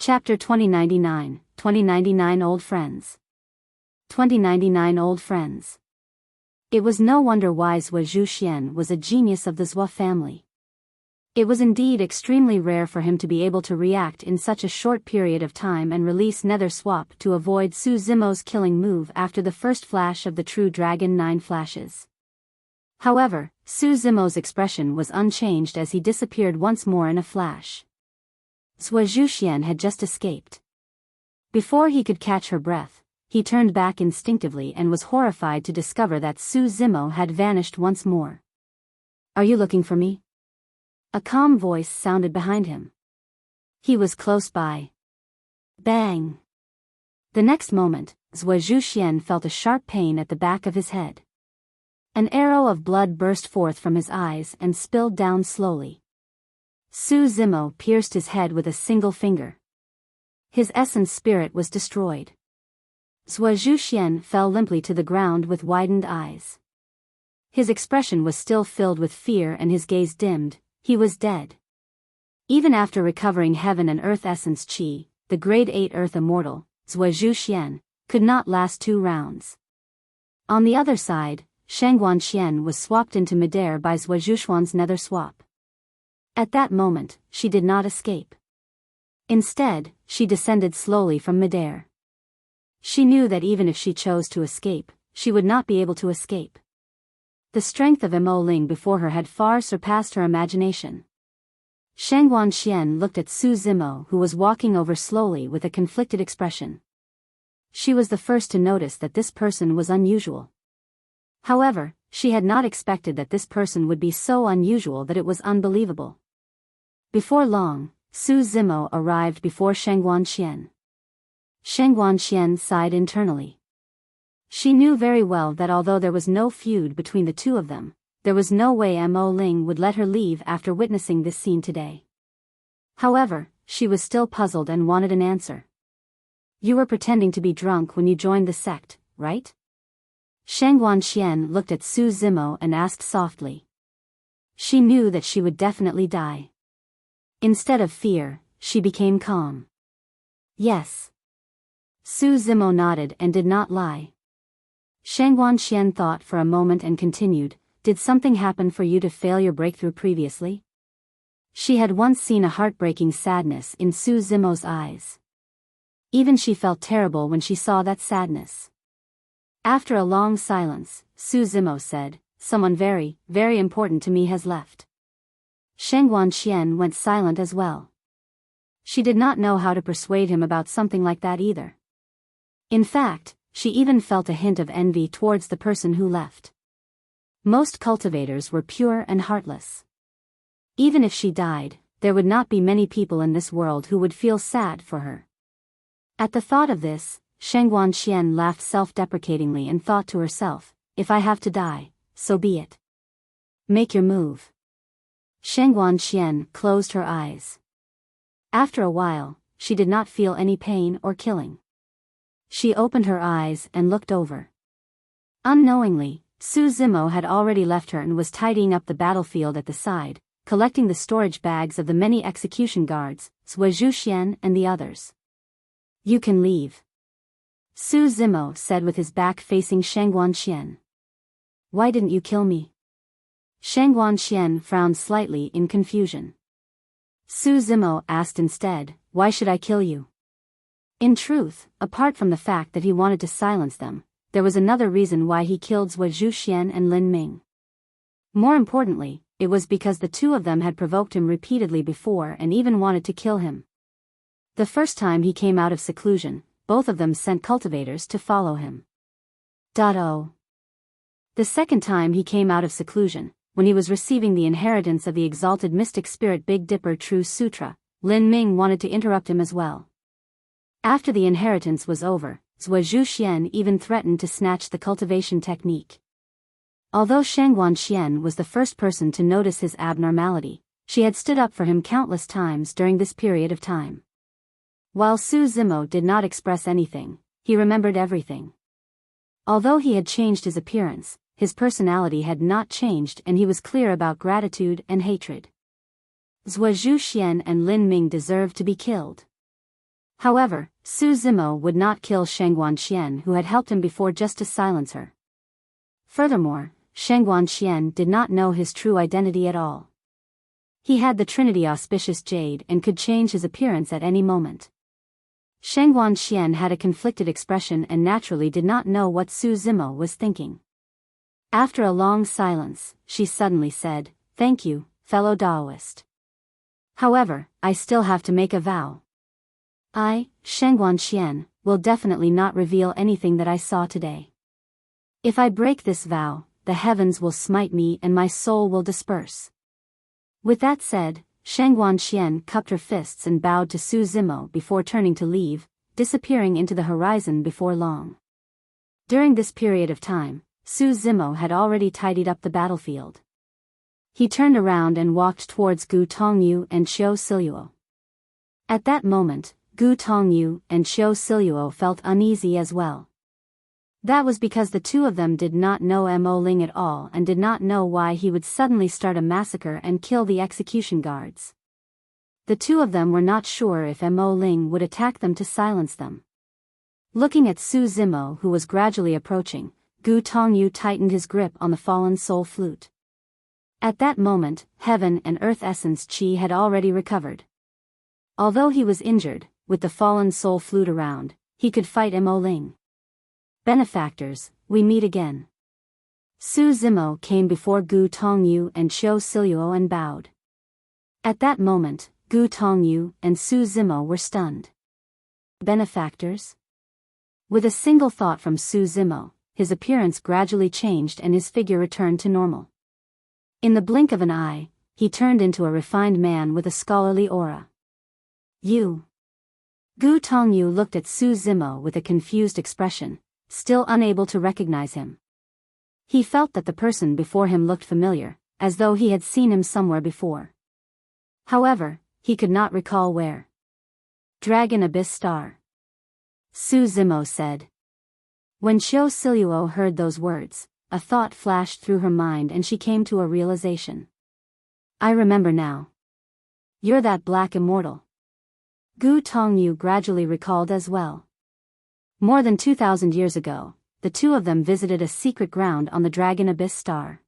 Chapter 2099, 2099 Old Friends. 2099 Old Friends. It was no wonder why Zhuo Zhuxian was a genius of the Zhuo family. It was indeed extremely rare for him to be able to react in such a short period of time and release Nether Swap to avoid Su Zimo's killing move after the first flash of the True Dragon 9 flashes. However, Su Zimo's expression was unchanged as he disappeared once more in a flash. Zhuo Zhuxian had just escaped. Before he could catch her breath, he turned back instinctively and was horrified to discover that Su Zimo had vanished once more. "Are you looking for me?" A calm voice sounded behind him. He was close by. Bang! The next moment, Zhuo Zhuxian felt a sharp pain at the back of his head. An arrow of blood burst forth from his eyes and spilled down slowly. Su Zimo pierced his head with a single finger. His essence spirit was destroyed. Zhuo Zhuxian fell limply to the ground with widened eyes. His expression was still filled with fear and his gaze dimmed. He was dead. Even after recovering heaven and earth essence chi, the grade 8 earth immortal, Zhuo Zhuxian, could not last 2 rounds. On the other side, Shangguan Qian was swapped into midair by Zhuo Zhuxian's nether swap. At that moment, she did not escape. Instead, she descended slowly from midair. She knew that even if she chose to escape, she would not be able to escape. The strength of Mo Ling before her had far surpassed her imagination. Shangguan Qian looked at Su Zimo, who was walking over slowly with a conflicted expression. She was the first to notice that this person was unusual. However, she had not expected that this person would be so unusual that it was unbelievable. Before long, Su Zimo arrived before Shangguan Qian. Shangguan Qian sighed internally. She knew very well that although there was no feud between the two of them, there was no way Mo Ling would let her leave after witnessing this scene today. However, she was still puzzled and wanted an answer. "You were pretending to be drunk when you joined the sect, right?" Shangguan Qian looked at Su Zimo and asked softly. She knew that she would definitely die. Instead of fear, she became calm. "Yes." Su Zimo nodded and did not lie. Shangguan Qian thought for a moment and continued, "Did something happen for you to fail your breakthrough previously?" She had once seen a heartbreaking sadness in Su Zimo's eyes. Even she felt terrible when she saw that sadness. After a long silence, Su Zimo said, "Someone very, very important to me has left." Shangguan Qian went silent as well. She did not know how to persuade him about something like that either. In fact, she even felt a hint of envy towards the person who left. Most cultivators were pure and heartless. Even if she died, there would not be many people in this world who would feel sad for her. At the thought of this, Shangguan Qian laughed self-deprecatingly and thought to herself, "If I have to die, so be it. Make your move." Shangguan Qian closed her eyes. After a while, she did not feel any pain or killing. She opened her eyes and looked over. Unknowingly, Su Zimo had already left her and was tidying up the battlefield at the side, collecting the storage bags of the many execution guards, Zhuo Zhuxian and the others. "You can leave," Su Zimo said with his back facing Shangguan Qian. "Why didn't you kill me?" Shangguan Qian frowned slightly in confusion. Su Zimo asked instead, "Why should I kill you?" In truth, apart from the fact that he wanted to silence them, there was another reason why he killed Zhuo Zhuxian and Lin Ming. More importantly, it was because the two of them had provoked him repeatedly before and even wanted to kill him. The first time he came out of seclusion, both of them sent cultivators to follow him. The second time he came out of seclusion, when he was receiving the inheritance of the exalted mystic spirit Big Dipper True Sutra, Lin Ming wanted to interrupt him as well. After the inheritance was over, Zhuo Zhuxian even threatened to snatch the cultivation technique. Although Shangguan Qian was the first person to notice his abnormality, she had stood up for him countless times during this period of time. While Su Zimo did not express anything, he remembered everything. Although he had changed his appearance, his personality had not changed and he was clear about gratitude and hatred. Zhuo Zhuxian and Lin Ming deserved to be killed. However, Su Zimo would not kill Shangguan Xian, who had helped him before, just to silence her. Furthermore, Shangguan Xian did not know his true identity at all. He had the Trinity Auspicious Jade and could change his appearance at any moment. Shangguan Xian had a conflicted expression and naturally did not know what Su Zimo was thinking. After a long silence, she suddenly said, "Thank you, fellow Taoist. However, I still have to make a vow. I, Shangguan Xian, will definitely not reveal anything that I saw today. If I break this vow, the heavens will smite me and my soul will disperse." With that said, Shangguan Xian cupped her fists and bowed to Su Zimo before turning to leave, disappearing into the horizon before long. During this period of time, Su Zimo had already tidied up the battlefield. He turned around and walked towards Gu Tongyu and Xiao Siluo. At that moment, Gu Tongyu and Xiao Siluo felt uneasy as well. That was because the two of them did not know Mo Ling at all and did not know why he would suddenly start a massacre and kill the execution guards. The two of them were not sure if Mo Ling would attack them to silence them. Looking at Su Zimo, who was gradually approaching, Gu Tongyu tightened his grip on the fallen soul flute. At that moment, heaven and earth essence chi had already recovered. Although he was injured, with the fallen soul flute around, he could fight Mo Ling. "Benefactors, we meet again." Su Zimo came before Gu Tongyu and Xiao Siluo and bowed. At that moment, Gu Tongyu and Su Zimo were stunned. "Benefactors?" With a single thought from Su Zimo, his appearance gradually changed and his figure returned to normal. In the blink of an eye, he turned into a refined man with a scholarly aura. "You?" Gu Tongyu looked at Su Zimo with a confused expression, still unable to recognize him. He felt that the person before him looked familiar, as though he had seen him somewhere before. However, he could not recall where. "Dragon Abyss Star," Su Zimo said. When Xiao Siluo heard those words, a thought flashed through her mind and she came to a realization. "I remember now. You're that black immortal." Gu Tongyu gradually recalled as well. More than 2,000 years ago, the two of them visited a secret ground on the Dragon Abyss Star.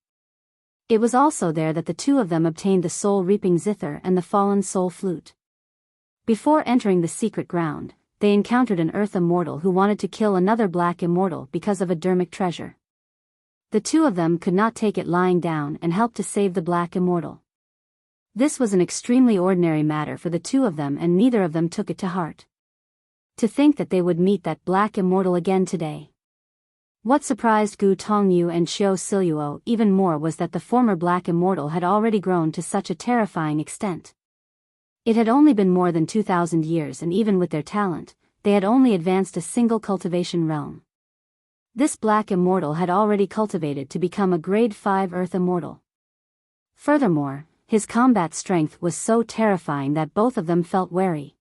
It was also there that the two of them obtained the soul-reaping zither and the fallen soul flute. Before entering the secret ground, they encountered an earth immortal who wanted to kill another black immortal because of a dermic treasure. The two of them could not take it lying down and helped to save the black immortal. This was an extremely ordinary matter for the two of them and neither of them took it to heart. To think that they would meet that black immortal again today. What surprised Gu Tongyu and Xiao Siluo even more was that the former black immortal had already grown to such a terrifying extent. It had only been more than 2,000 years and even with their talent, they had only advanced a single cultivation realm. This black immortal had already cultivated to become a grade 5 earth immortal. Furthermore, his combat strength was so terrifying that both of them felt wary.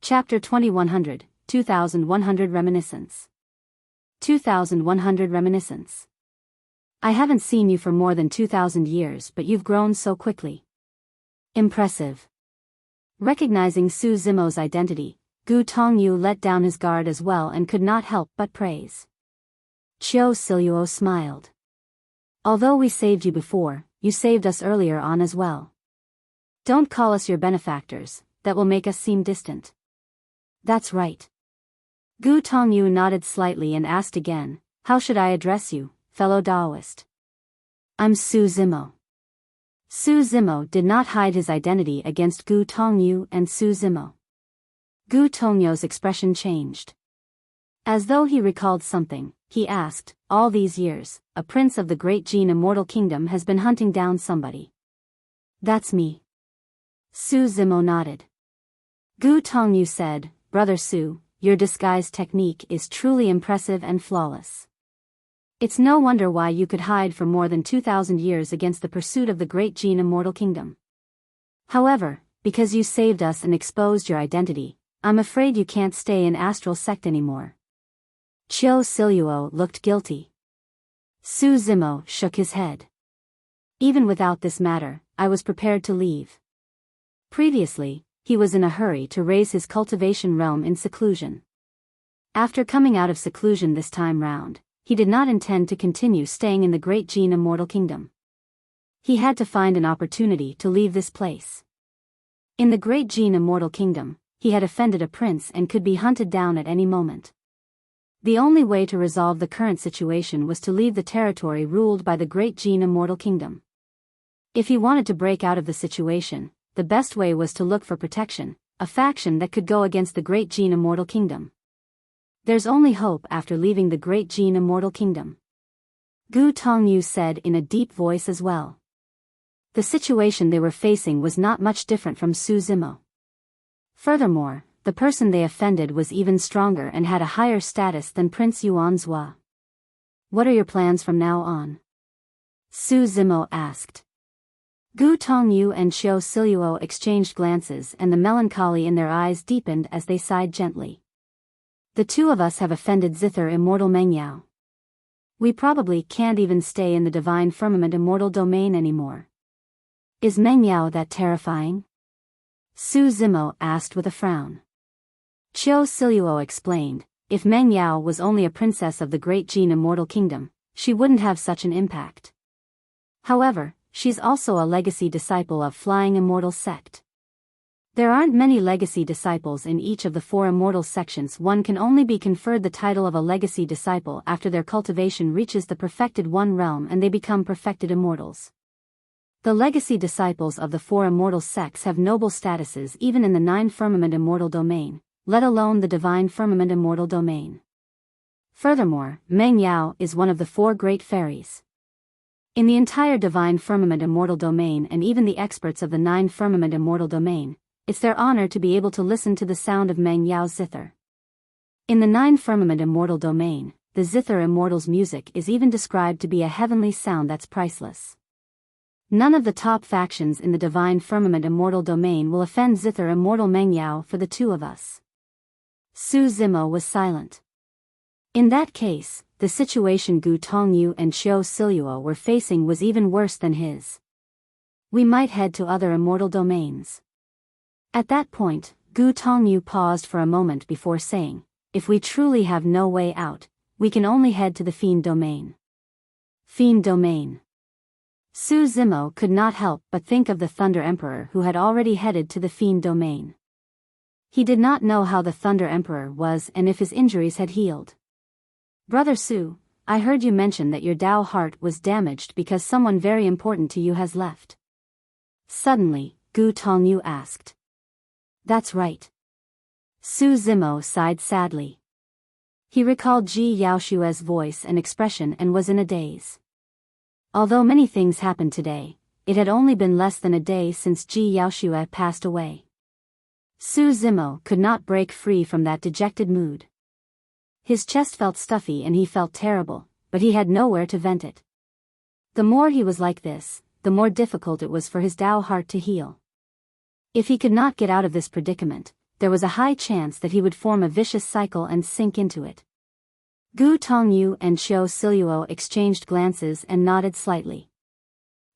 Chapter 2100, 2100 Reminiscence. 2100 Reminiscence. I haven't seen you for more than 2,000 years, but you've grown so quickly. Impressive. Recognizing Su Zimo's identity, Gu Tongyu let down his guard as well and could not help but praise. Xiao Siluo smiled. Although we saved you before, you saved us earlier on as well. Don't call us your benefactors, that will make us seem distant. That's right. Gu Tongyu nodded slightly and asked again, "How should I address you, fellow Taoist?" "I'm Su Zimo." Su Zimo did not hide his identity against Gu Tongyu and Su Zimo. Gu Tongyu's expression changed. As though he recalled something, he asked, "All these years, a prince of the great Jin immortal kingdom has been hunting down somebody." "That's me." Su Zimo nodded. Gu Tongyu said, "Brother Su, your disguise technique is truly impressive and flawless. It's no wonder why you could hide for more than 2,000 years against the pursuit of the great Jin immortal kingdom. However, because you saved us and exposed your identity, I'm afraid you can't stay in Astral Sect anymore." Xiao Siluo looked guilty. Su Zimo shook his head. "Even without this matter, I was prepared to leave. Previously, he was in a hurry to raise his cultivation realm in seclusion. After coming out of seclusion this time round, he did not intend to continue staying in the Great Jin Immortal Kingdom. He had to find an opportunity to leave this place. In the Great Jin Immortal Kingdom, he had offended a prince and could be hunted down at any moment. The only way to resolve the current situation was to leave the territory ruled by the Great Jin Immortal Kingdom. If he wanted to break out of the situation, the best way was to look for protection, a faction that could go against the Great Jin Immortal Kingdom. There's only hope after leaving the Great Jin Immortal Kingdom, Gu Tongyu said in a deep voice as well. The situation they were facing was not much different from Su Zimo. Furthermore, the person they offended was even stronger and had a higher status than Prince Yuanzhua. What are your plans from now on? Su Zimo asked. Gu Tongyu and Xiao Siluo exchanged glances and the melancholy in their eyes deepened as they sighed gently. The two of us have offended Zither Immortal Mengyao. We probably can't even stay in the Divine Firmament Immortal Domain anymore. Is Mengyao that terrifying? Su Zimo asked with a frown. Xiao Siluo explained, if Mengyao was only a princess of the Great Jin Immortal Kingdom, she wouldn't have such an impact. However, she's also a legacy disciple of Flying Immortal Sect. There aren't many legacy disciples in each of the 4 immortal sections. One can only be conferred the title of a legacy disciple after their cultivation reaches the perfected one realm and they become perfected immortals. The legacy disciples of the 4 immortal sects have noble statuses even in the 9 Firmament Immortal Domain, let alone the Divine Firmament Immortal Domain. Furthermore, Mengyao is one of the 4 great fairies. In the entire Divine Firmament Immortal Domain and even the experts of the 9 Firmament Immortal Domain, it's their honor to be able to listen to the sound of Mengyao's zither. In the 9 Firmament Immortal Domain, the Zither Immortal's music is even described to be a heavenly sound that's priceless. None of the top factions in the Divine Firmament Immortal Domain will offend Zither Immortal Mengyao for the two of us. Su Zimo was silent. In that case, the situation Gu Tongyu and Xiao Siluo were facing was even worse than his. We might head to other immortal domains. At that point, Gu Tongyu paused for a moment before saying, if we truly have no way out, we can only head to the Fiend Domain. Fiend Domain. Su Zimo could not help but think of the Thunder Emperor who had already headed to the Fiend Domain. He did not know how the Thunder Emperor was and if his injuries had healed. Brother Su, I heard you mention that your Dao heart was damaged because someone very important to you has left. Suddenly, Gu Tongyu asked. That's right. Su Zimo sighed sadly. He recalled Ji Yaoshue's voice and expression and was in a daze. Although many things happened today, it had only been less than a day since Ji Yaoshue passed away. Su Zimo could not break free from that dejected mood. His chest felt stuffy and he felt terrible, but he had nowhere to vent it. The more he was like this, the more difficult it was for his Dao heart to heal. If he could not get out of this predicament, there was a high chance that he would form a vicious cycle and sink into it. Gu Tongyu and Xiao Siluo exchanged glances and nodded slightly.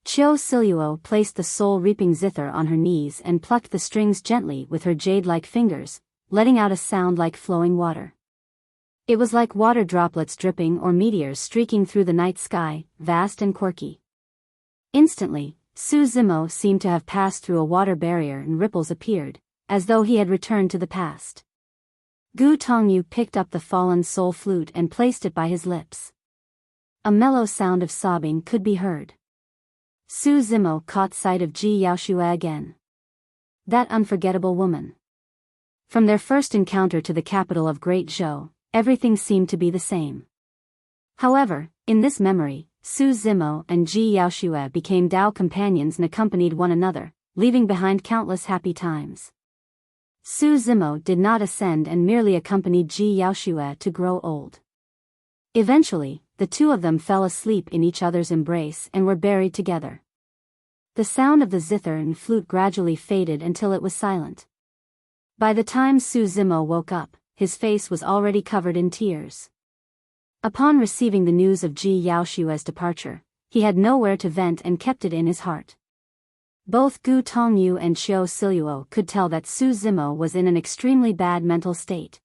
Xiao Siluo placed the soul-reaping zither on her knees and plucked the strings gently with her jade-like fingers, letting out a sound like flowing water. It was like water droplets dripping or meteors streaking through the night sky, vast and quirky. Instantly, Su Zimo seemed to have passed through a water barrier and ripples appeared, as though he had returned to the past. Gu Tongyu picked up the fallen soul flute and placed it by his lips. A mellow sound of sobbing could be heard. Su Zimo caught sight of Ji Yaoshue again. That unforgettable woman. From their first encounter to the capital of Great Zhou, everything seemed to be the same. However, in this memory, Su Zimo and Ji Yaoshue became Dao companions and accompanied one another, leaving behind countless happy times. Su Zimo did not ascend and merely accompanied Ji Yaoshue to grow old. Eventually, the two of them fell asleep in each other's embrace and were buried together. The sound of the zither and flute gradually faded until it was silent. By the time Su Zimo woke up, his face was already covered in tears. Upon receiving the news of Ji Yaoshue's departure, he had nowhere to vent and kept it in his heart. Both Gu Tongyu and Qiu Siluo could tell that Su Zimo was in an extremely bad mental state.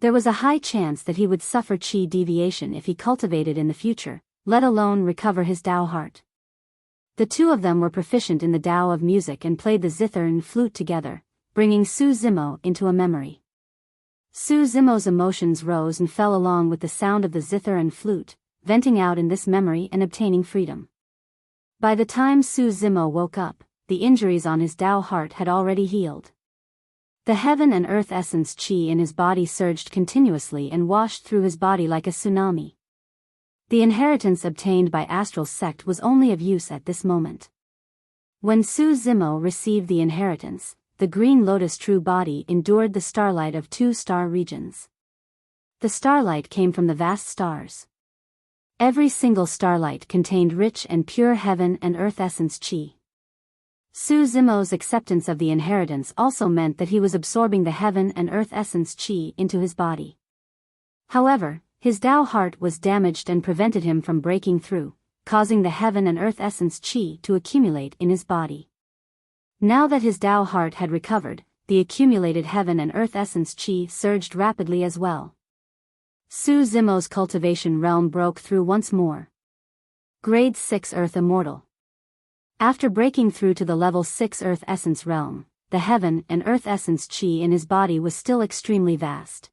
There was a high chance that he would suffer qi deviation if he cultivated in the future, let alone recover his Tao heart. The two of them were proficient in the Tao of music and played the zither and flute together, bringing Su Zimo into a memory. Su Zimo's emotions rose and fell along with the sound of the zither and flute, venting out in this memory and obtaining freedom. By the time Su Zimo woke up, the injuries on his Tao heart had already healed. The heaven and earth essence qi in his body surged continuously and washed through his body like a tsunami. The inheritance obtained by Astral's sect was only of use at this moment. When Su Zimo received the inheritance, the green lotus true body endured the starlight of 2 star regions. The starlight came from the vast stars. Every single starlight contained rich and pure heaven and earth essence qi. Su Zimo's acceptance of the inheritance also meant that he was absorbing the heaven and earth essence qi into his body. However, his Tao heart was damaged and prevented him from breaking through, causing the heaven and earth essence qi to accumulate in his body. Now that his Tao heart had recovered, the accumulated heaven and earth essence qi surged rapidly as well. Su Zimo's cultivation realm broke through once more. Grade 6 Earth Immortal. After breaking through to the level 6 Earth Essence realm, the heaven and earth essence qi in his body was still extremely vast.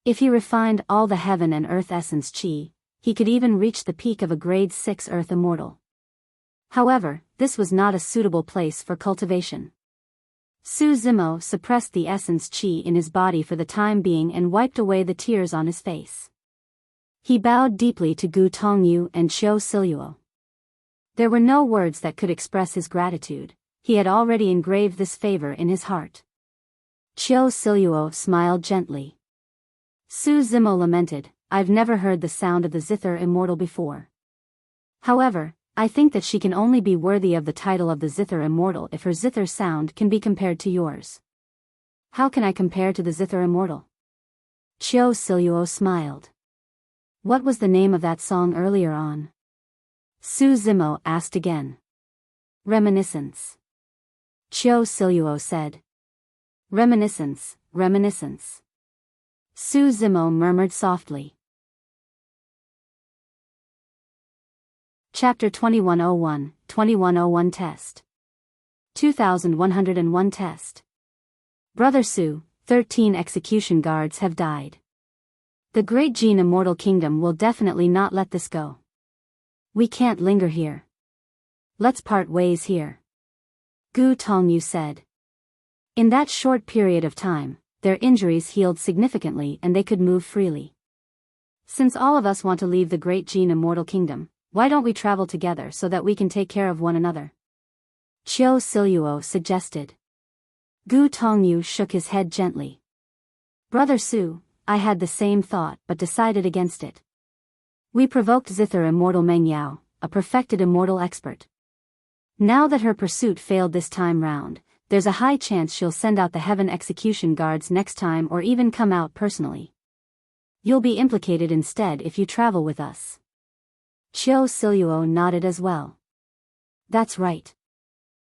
If he refined all the heaven and earth essence qi, he could even reach the peak of a grade 6 Earth Immortal. However, this was not a suitable place for cultivation. Su Zimo suppressed the essence qi in his body for the time being and wiped away the tears on his face. He bowed deeply to Gu Tongyu and Qiu Siluo. There were no words that could express his gratitude. He had already engraved this favor in his heart. Qiu Siluo smiled gently. Su Zimo lamented, "I've never heard the sound of the zither immortal before. However, I think that she can only be worthy of the title of the zither immortal if her zither sound can be compared to yours." "How can I compare to the zither immortal?" Qiu Siluo smiled. "What was the name of that song earlier on?" Su Zimo asked again. "Reminiscence." Qiu Siluo said. "Reminiscence, reminiscence." Su Zimo murmured softly. Chapter 2101, 2101 Test. 2101 Test. Brother Su, 13 execution guards have died. The Great Jin Immortal Kingdom will definitely not let this go. We can't linger here. Let's part ways here. Gu Tongyu said. In that short period of time, their injuries healed significantly and they could move freely. Since all of us want to leave the Great Jin Immortal Kingdom, why don't we travel together so that we can take care of one another? Qiu Siluo suggested. Gu Tongyu shook his head gently. Brother Su, I had the same thought but decided against it. We provoked zither immortal Meng Yao, a perfected immortal expert. Now that her pursuit failed this time round, there's a high chance she'll send out the heaven execution guards next time or even come out personally. You'll be implicated instead if you travel with us. Qiu Siluo nodded as well. That's right.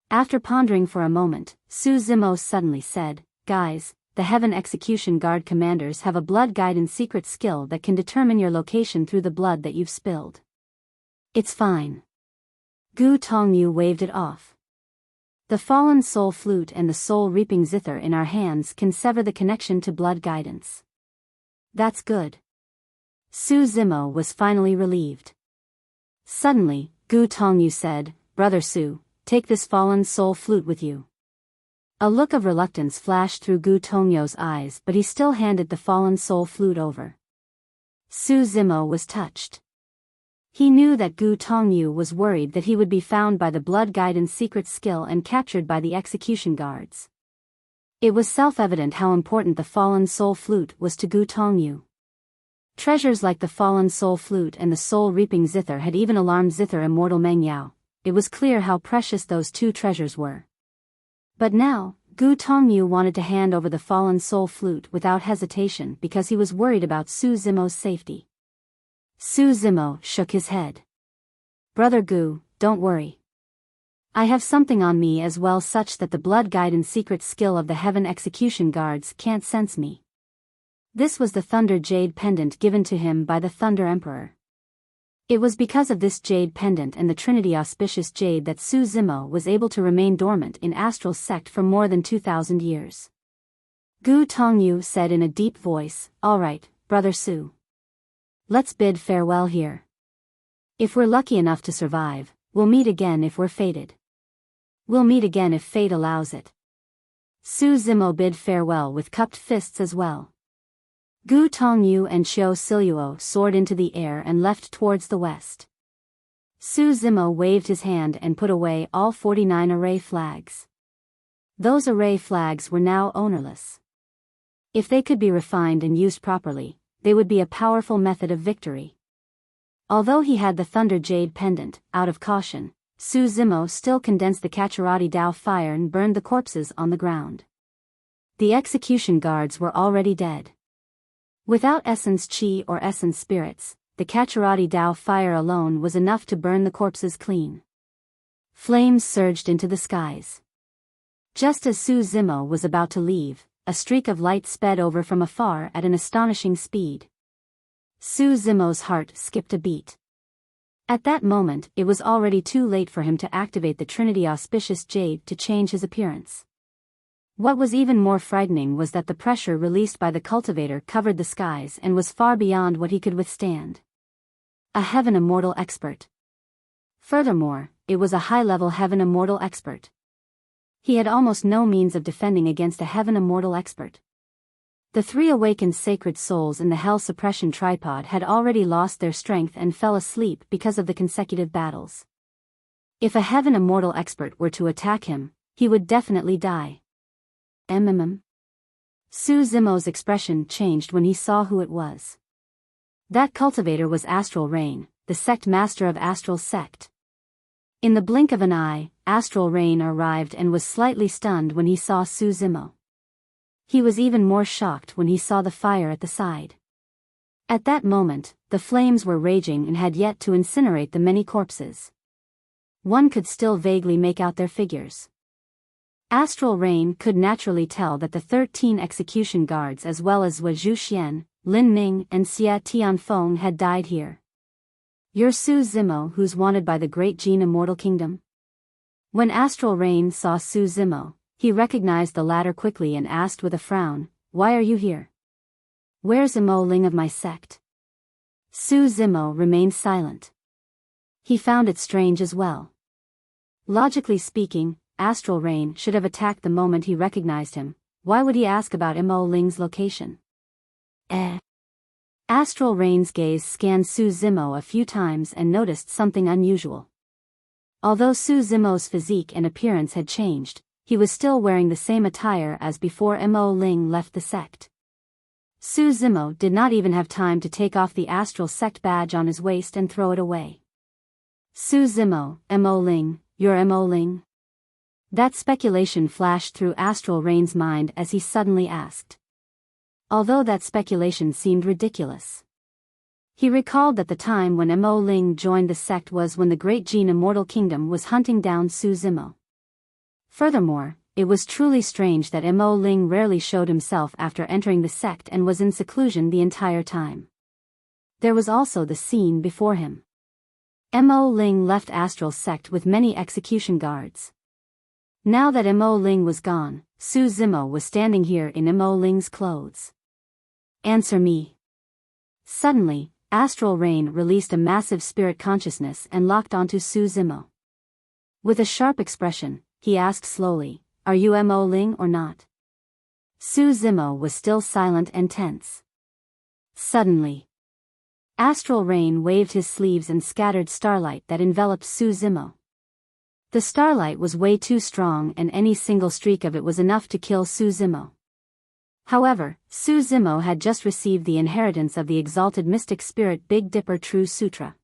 After pondering for a moment, Su Zimo suddenly said, Guys, the Heaven Execution Guard commanders have a blood guidance secret skill that can determine your location through the blood that you've spilled. It's fine. Gu Tongyu waved it off. The fallen soul flute and the soul reaping zither in our hands can sever the connection to blood guidance. That's good. Su Zimo was finally relieved. Suddenly, Gu Tongyu said, Brother Su, take this fallen soul flute with you. A look of reluctance flashed through Gu Tongyu's eyes, but he still handed the fallen soul flute over. Su Zimo was touched. He knew that Gu Tongyu was worried that he would be found by the blood guidance secret skill and captured by the execution guards. It was self-evident how important the fallen soul flute was to Gu Tongyu. Treasures like the fallen soul flute and the soul reaping zither had even alarmed zither immortal Meng Yao. It was clear how precious those two treasures were. But now, Gu Tongyu wanted to hand over the fallen soul flute without hesitation because he was worried about Su Zimo's safety. Su Zimo shook his head. Brother Gu, don't worry. I have something on me as well, such that the blood guide and secret skill of the heaven execution guards can't sense me. This was the Thunder Jade pendant given to him by the Thunder Emperor. It was because of this jade pendant and the Trinity Auspicious Jade that Su Zimo was able to remain dormant in Astral Sect for more than 2,000 years. Gu Tongyu said in a deep voice, "All right, Brother Su. Let's bid farewell here. If we're lucky enough to survive, we'll meet again if we're fated. We'll meet again if fate allows it." Su Zimo bid farewell with cupped fists as well. Gu Tongyu and Xiao Siluo soared into the air and left towards the west. Su Zimo waved his hand and put away all 49 array flags. Those array flags were now ownerless. If they could be refined and used properly, they would be a powerful method of victory. Although he had the Thunder Jade pendant, out of caution, Su Zimo still condensed the Kacharati Dao fire and burned the corpses on the ground. The execution guards were already dead. Without essence chi or essence spirits, the Kacharati Dao fire alone was enough to burn the corpses clean. Flames surged into the skies. Just as Su Zimo was about to leave, a streak of light sped over from afar at an astonishing speed. Su Zimo's heart skipped a beat. At that moment, it was already too late for him to activate the Trinity Auspicious Jade to change his appearance. What was even more frightening was that the pressure released by the cultivator covered the skies and was far beyond what he could withstand. A Heaven Immortal expert. Furthermore, it was a high-level Heaven Immortal expert. He had almost no means of defending against a Heaven Immortal expert. The 3 awakened sacred souls in the Hell Suppression Tripod had already lost their strength and fell asleep because of the consecutive battles. If a Heaven Immortal expert were to attack him, he would definitely die. Su Zimo's expression changed when he saw who it was. That cultivator was Astral Rain, the sect master of Astral Sect. In the blink of an eye, Astral Rain arrived and was slightly stunned when he saw Su Zimo. He was even more shocked when he saw the fire at the side. At that moment, the flames were raging and had yet to incinerate the many corpses. One could still vaguely make out their figures. Astral Rain could naturally tell that the 13 execution guards as well as Wu Zhuxian, Lin Ming and Xia Tianfeng had died here. "You're Su Zimo who's wanted by the Great Jin Immortal Kingdom?" When Astral Rain saw Su Zimo, he recognized the latter quickly and asked with a frown, "Why are you here? Where's Imo Ling of my sect?" Su Zimo remained silent. He found it strange as well. Logically speaking, Astral Rain should have attacked the moment he recognized him. Why would he ask about Imo Ling's location? Astral Rain's gaze scanned Su Zimo a few times and noticed something unusual. Although Su Zimo's physique and appearance had changed, he was still wearing the same attire as before Imo Ling left the sect. Su Zimo did not even have time to take off the Astral Sect badge on his waist and throw it away. "Su Zimo, Imo Ling, you're Imo Ling?" That speculation flashed through Astral Rain's mind as he suddenly asked. Although that speculation seemed ridiculous. He recalled that the time when Imo Ling joined the sect was when the Great Jin Immortal Kingdom was hunting down Su Zimo. Furthermore, it was truly strange that Imo Ling rarely showed himself after entering the sect and was in seclusion the entire time. There was also the scene before him. Imo Ling left Astral Sect with many execution guards. Now that Imo Ling was gone, Su Zimo was standing here in Imo Ling's clothes. "Answer me." Suddenly, Astral Rain released a massive spirit consciousness and locked onto Su Zimo. With a sharp expression, he asked slowly, "Are you Imo Ling or not?" Su Zimo was still silent and tense. Suddenly, Astral Rain waved his sleeves and scattered starlight that enveloped Su Zimo. The starlight was way too strong and any single streak of it was enough to kill Su Zimo. However, Su Zimo had just received the inheritance of the exalted mystic spirit Big Dipper True Sutra.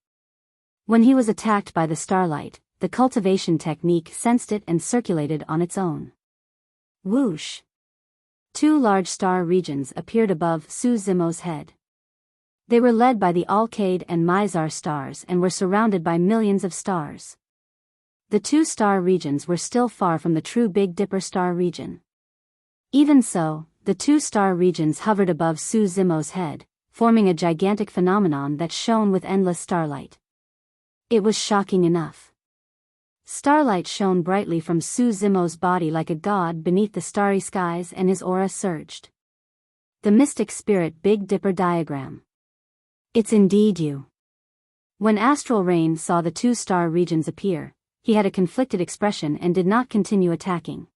When he was attacked by the starlight, the cultivation technique sensed it and circulated on its own. Whoosh! 2 large star regions appeared above Su Zimo's head. They were led by the Alcade and Mizar stars and were surrounded by millions of stars. The two star regions were still far from the true Big Dipper star region. Even so, the two star regions hovered above Su Zimo's head, forming a gigantic phenomenon that shone with endless starlight. It was shocking enough. Starlight shone brightly from Su Zimo's body like a god beneath the starry skies, and his aura surged. The mystic spirit Big Dipper diagram. It's indeed you. When Astral Rain saw the two star regions appear, he had a conflicted expression and did not continue attacking.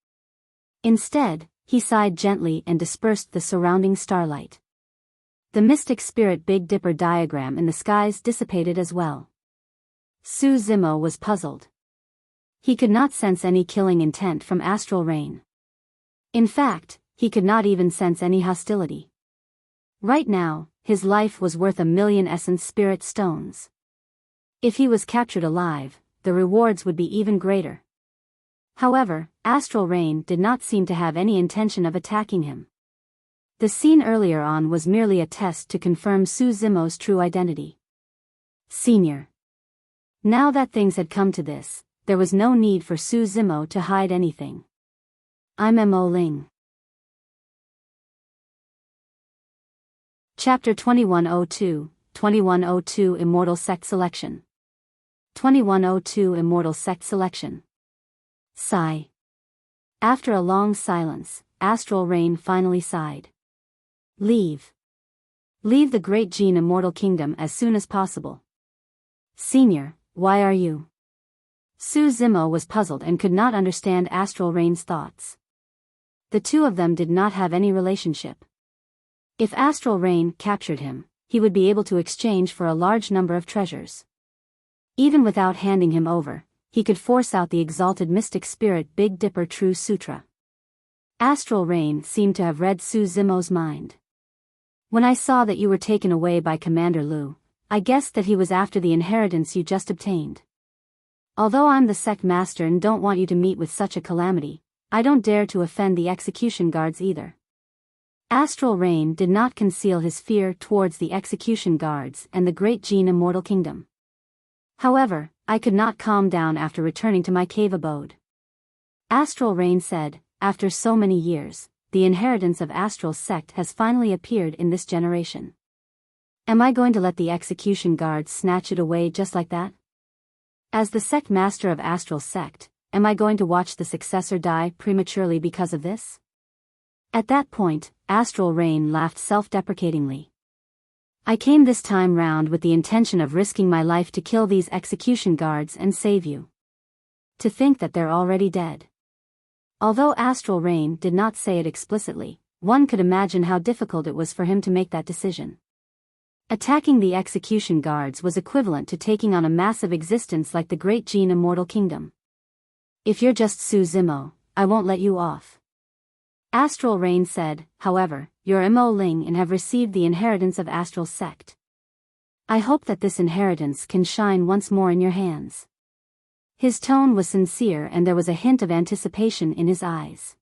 Instead, he sighed gently and dispersed the surrounding starlight. The mystic spirit Big Dipper diagram in the skies dissipated as well. Su Zimo was puzzled. He could not sense any killing intent from Astral Rain. In fact, he could not even sense any hostility. Right now, his life was worth 1,000,000 essence spirit stones. If he was captured alive, the rewards would be even greater. However, Astral Rain did not seem to have any intention of attacking him. The scene earlier on was merely a test to confirm Su Zimo's true identity. Senior. Now that things had come to this, there was no need for Su Zimo to hide anything. I'm Mo Ling. Chapter 2102, 2102 Immortal Sect Selection. 2102 Immortal Sect Selection. Sigh. After a long silence, Astral Rain finally sighed. Leave. Leave the Great Gene Immortal Kingdom as soon as possible. Senior, why are you? Su Zimo was puzzled and could not understand Astral Rain's thoughts. The two of them did not have any relationship. If Astral Rain captured him, he would be able to exchange for a large number of treasures. Even without handing him over, he could force out the exalted mystic spirit Big Dipper True Sutra. Astral Rain seemed to have read Su Zimo's mind. When I saw that you were taken away by Commander Lu, I guessed that he was after the inheritance you just obtained. Although I'm the sect master and don't want you to meet with such a calamity, I don't dare to offend the execution guards either. Astral Rain did not conceal his fear towards the execution guards and the Great Gene Immortal Kingdom. However, I could not calm down after returning to my cave abode. Astral Rain said, after so many years, the inheritance of Astral's sect has finally appeared in this generation. Am I going to let the execution guards snatch it away just like that? As the sect master of Astral's sect, am I going to watch the successor die prematurely because of this? At that point, Astral Rain laughed self-deprecatingly. I came this time round with the intention of risking my life to kill these execution guards and save you. To think that they're already dead. Although Astral Rain did not say it explicitly, one could imagine how difficult it was for him to make that decision. Attacking the execution guards was equivalent to taking on a massive existence like the Great Gene Immortal Kingdom. If you're just Su Zimo, I won't let you off. Astral Rain said, however, you're Mo Ling and have received the inheritance of Astral's sect. I hope that this inheritance can shine once more in your hands. His tone was sincere and there was a hint of anticipation in his eyes.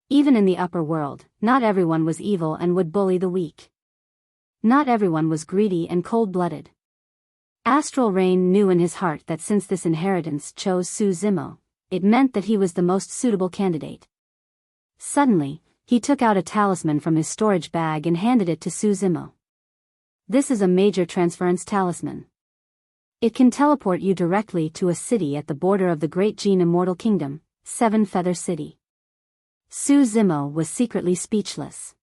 Even in the upper world, not everyone was evil and would bully the weak. Not everyone was greedy and cold-blooded. Astral Rain knew in his heart that since this inheritance chose Su Zimo, it meant that he was the most suitable candidate. Suddenly, he took out a talisman from his storage bag and handed it to Su Zimo. This is a major transference talisman. It can teleport you directly to a city at the border of the Great Gene Immortal Kingdom, Seven Feather City. Su Zimo was secretly speechless.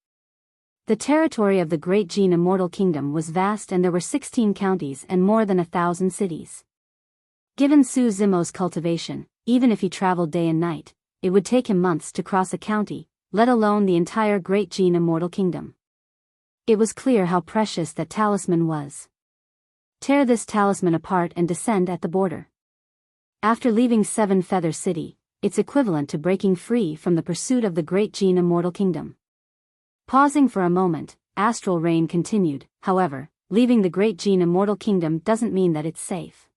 The territory of the Great Gene Immortal Kingdom was vast and there were 16 counties and more than 1,000 cities. Given Su Zimo's cultivation, even if he traveled day and night, it would take him months to cross a county, let alone the entire Great Gene Immortal Kingdom. It was clear how precious that talisman was. Tear this talisman apart and descend at the border. After leaving Seven Feather City, it's equivalent to breaking free from the pursuit of the Great Gene Immortal Kingdom. Pausing for a moment, Astral Rain continued, however, leaving the Great Gene Immortal Kingdom doesn't mean that it's safe.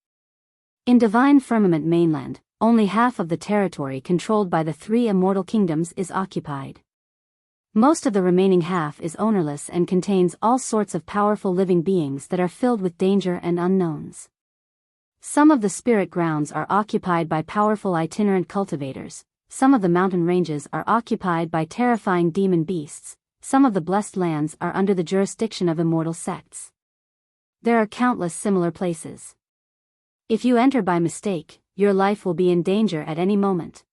In Divine Firmament Mainland, only half of the territory controlled by the three immortal kingdoms is occupied. Most of the remaining half is ownerless and contains all sorts of powerful living beings that are filled with danger and unknowns. Some of the spirit grounds are occupied by powerful itinerant cultivators, some of the mountain ranges are occupied by terrifying demon beasts, some of the blessed lands are under the jurisdiction of immortal sects. There are countless similar places. If you enter by mistake, your life will be in danger at any moment.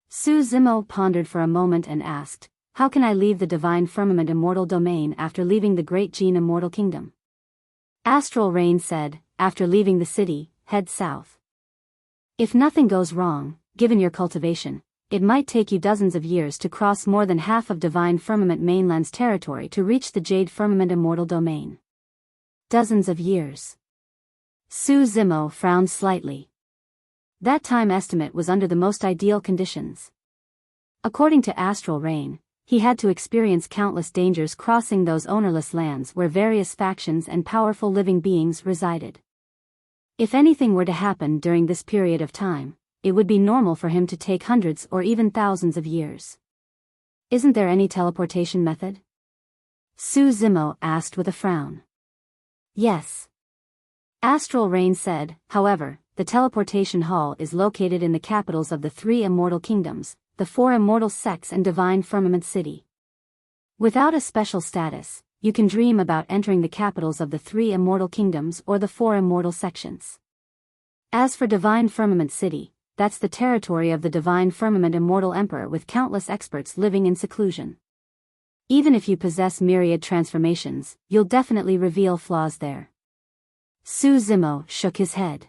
Su Zimo pondered for a moment and asked, "How can I leave the divine firmament immortal domain after leaving the great Jin immortal kingdom?" Astral Rain said, "After leaving the city, head south. If nothing goes wrong, given your cultivation, it might take you dozens of years to cross more than half of divine firmament mainland's territory to reach the jade firmament immortal domain." Dozens of years. Su Zimo frowned slightly. That time estimate was under the most ideal conditions. According to Astral Rain, he had to experience countless dangers crossing those ownerless lands where various factions and powerful living beings resided. If anything were to happen during this period of time, it would be normal for him to take hundreds or even thousands of years. "Isn't there any teleportation method?" Su Zimo asked with a frown. "Yes." Astral Rain said, "However, the teleportation hall is located in the capitals of the three immortal kingdoms, the four immortal sects and divine firmament city. Without a special status, you can dream about entering the capitals of the three immortal kingdoms or the four immortal sections. As for divine firmament city, that's the territory of the divine firmament immortal emperor with countless experts living in seclusion. Even if you possess myriad transformations, you'll definitely reveal flaws there." Su Zimo shook his head.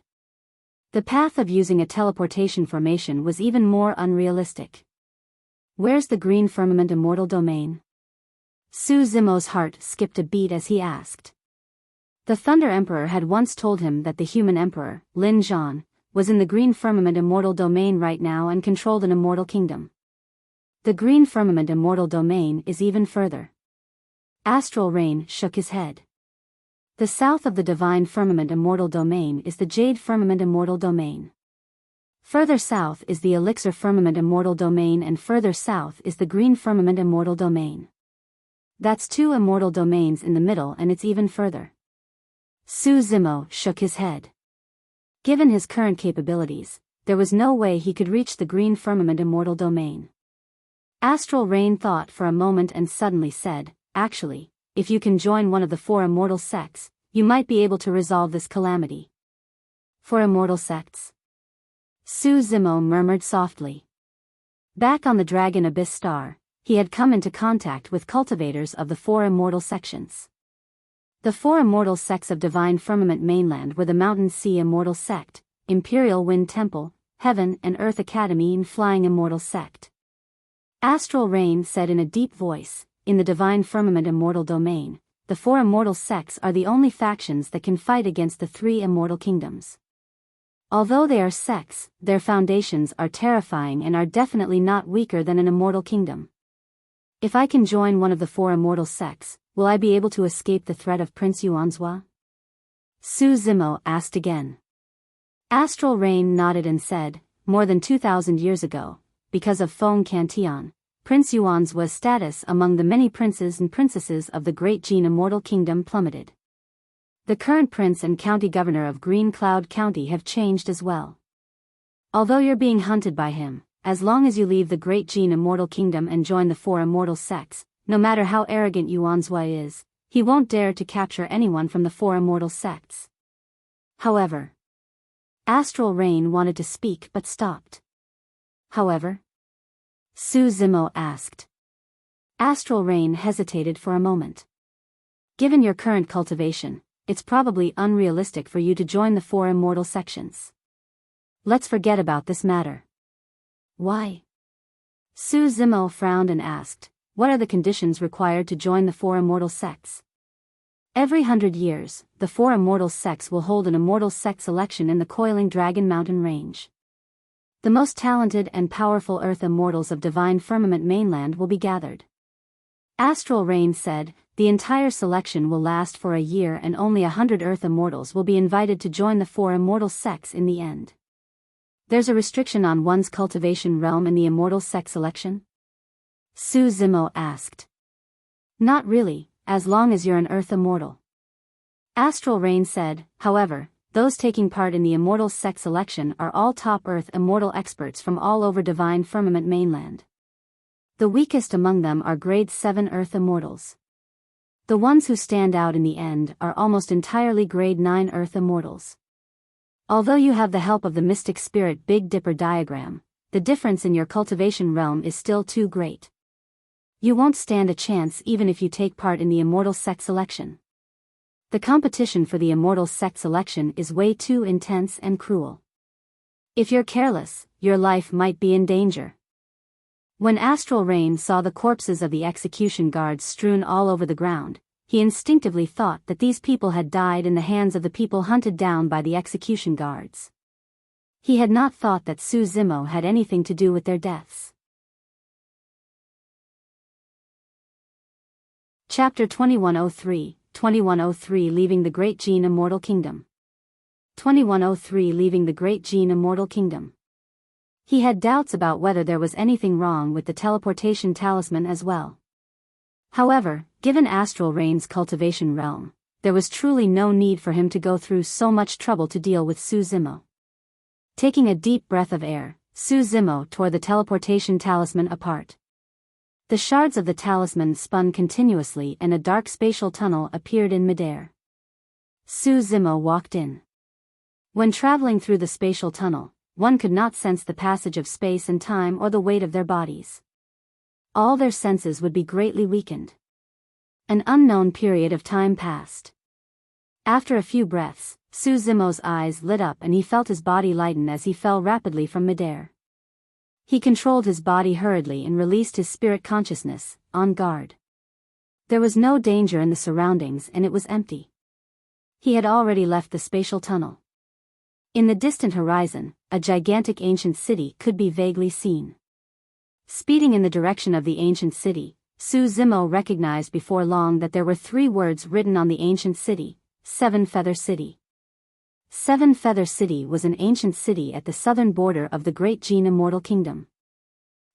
The path of using a teleportation formation was even more unrealistic. "Where's the green firmament immortal domain?" Su Zimo's heart skipped a beat as he asked. The Thunder Emperor had once told him that the human emperor, Lin Zhan, was in the green firmament immortal domain right now and controlled an immortal kingdom. The green firmament immortal domain is even further. Astral Rain shook his head. The south of the divine firmament immortal domain is the jade firmament immortal domain. Further south is the elixir firmament immortal domain and further south is the green firmament immortal domain. That's two immortal domains in the middle and it's even further. Su Zimo shook his head. Given his current capabilities, there was no way he could reach the green firmament immortal domain. Astral Rain thought for a moment and suddenly said, "Actually, if you can join one of the four immortal sects, you might be able to resolve this calamity." "Four immortal sects?" Su Zimo murmured softly. Back on the Dragon Abyss Star, he had come into contact with cultivators of the four immortal sections. The four immortal sects of Divine Firmament Mainland were the Mountain Sea Immortal Sect, Imperial Wind Temple, Heaven and Earth Academy and Flying Immortal Sect. Astral Rain said in a deep voice, "In the Divine Firmament Immortal Domain, the four immortal sects are the only factions that can fight against the three immortal kingdoms. Although they are sects, their foundations are terrifying and are definitely not weaker than an immortal kingdom. If I can join one of the four immortal sects, will I be able to escape the threat of Prince Yuanzhua?" Su Zimo asked again. Astral Rain nodded and said, "More than 2,000 years ago, because of Feng Cantian, Prince Yuanzhua's status among the many princes and princesses of the Great Jin Immortal Kingdom plummeted. The current prince and county governor of Green Cloud County have changed as well. Although you're being hunted by him, as long as you leave the Great Jin Immortal Kingdom and join the four immortal sects, no matter how arrogant Yuanzhua is, he won't dare to capture anyone from the four immortal sects." However, Astral Rain wanted to speak but stopped. "However?" Su Zimo asked. Astral Rain hesitated for a moment. "Given your current cultivation, it's probably unrealistic for you to join the four immortal sections. Let's forget about this matter." "Why?" Su Zimo frowned and asked, "What are the conditions required to join the four immortal sects?" "Every 100 years, the four immortal sects will hold an immortal sect selection in the Coiling Dragon Mountain Range. The most talented and powerful Earth Immortals of Divine Firmament Mainland will be gathered." Astral Rain said, "The entire selection will last for a year and only 100 Earth Immortals will be invited to join the four immortal sects in the end. There's a restriction on one's cultivation realm in the immortal sect selection?" Su Zimo asked. "Not really, as long as you're an Earth Immortal." Astral Rain said, "However, those taking part in the Immortals sect selection are all top Earth immortal experts from all over Divine Firmament mainland. The weakest among them are Grade 7 Earth Immortals. The ones who stand out in the end are almost entirely Grade 9 Earth Immortals. Although you have the help of the Mystic Spirit Big Dipper diagram, the difference in your cultivation realm is still too great. You won't stand a chance even if you take part in the Immortal sect selection. The competition for the Immortal sect selection is way too intense and cruel. If you're careless, your life might be in danger. When Astral Rain saw the corpses of the execution guards strewn all over the ground, he instinctively thought that these people had died in the hands of the people hunted down by the execution guards. He had not thought that Su Zimo had anything to do with their deaths. Chapter 2103, 2103 Leaving the Great Gene Immortal Kingdom. 2103 Leaving the Great Gene Immortal Kingdom. He had doubts about whether there was anything wrong with the teleportation talisman as well. However, given Astral Rain's cultivation realm, there was truly no need for him to go through so much trouble to deal with Su Zimo. Taking a deep breath of air, Su Zimo tore the teleportation talisman apart. The shards of the talisman spun continuously and a dark spatial tunnel appeared in midair. Su Zimo walked in. When traveling through the spatial tunnel, one could not sense the passage of space and time or the weight of their bodies. All their senses would be greatly weakened. An unknown period of time passed. After a few breaths, Su Zimo's eyes lit up and he felt his body lighten as he fell rapidly from midair. He controlled his body hurriedly and released his spirit consciousness, on guard. There was no danger in the surroundings and it was empty. He had already left the spatial tunnel. In the distant horizon, a gigantic ancient city could be vaguely seen. Speeding in the direction of the ancient city, Su Zimo recognized before long that there were 3 words written on the ancient city: Seven Feather City. Seven Feather City was an ancient city at the southern border of the Great Gene Immortal Kingdom.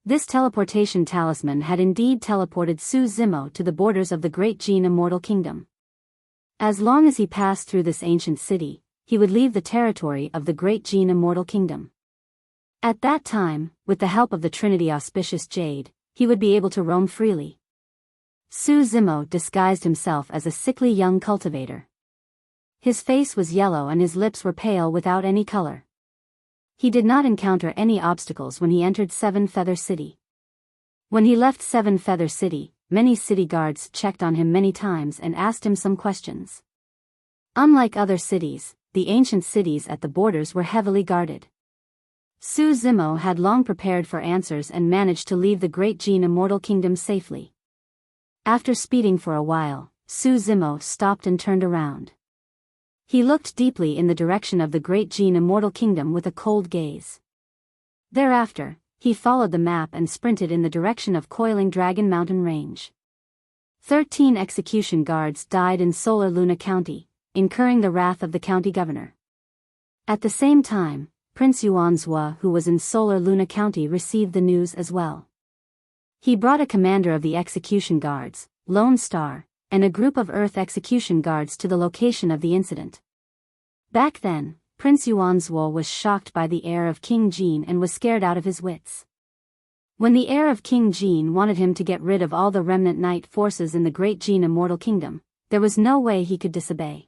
This teleportation talisman had indeed teleported Su Zimo to the borders of the Great Gene Immortal Kingdom. As long as he passed through this ancient city, he would leave the territory of the Great Gene Immortal Kingdom. At that time, with the help of the Trinity Auspicious Jade, he would be able to roam freely. Su Zimo disguised himself as a sickly young cultivator. His face was yellow and his lips were pale without any color. He did not encounter any obstacles when he entered Seven Feather City. When he left Seven Feather City, many city guards checked on him many times and asked him some questions. Unlike other cities, the ancient cities at the borders were heavily guarded. Su Zimo had long prepared for answers and managed to leave the Great Gene Immortal Kingdom safely. After speeding for a while, Su Zimo stopped and turned around. He looked deeply in the direction of the Great Gene Immortal Kingdom with a cold gaze. Thereafter, he followed the map and sprinted in the direction of Coiling Dragon Mountain Range. 13 execution guards died in Solar Luna County, incurring the wrath of the county governor. At the same time, Prince Yuanzhua, who was in Solar Luna County, received the news as well. He brought a commander of the execution guards, Lone Star, and a group of Earth execution guards to the location of the incident. Back then, Prince Yuanzhua was shocked by the heir of King Jin and was scared out of his wits. When the heir of King Jin wanted him to get rid of all the remnant knight forces in the Great Gene Immortal Kingdom, there was no way he could disobey.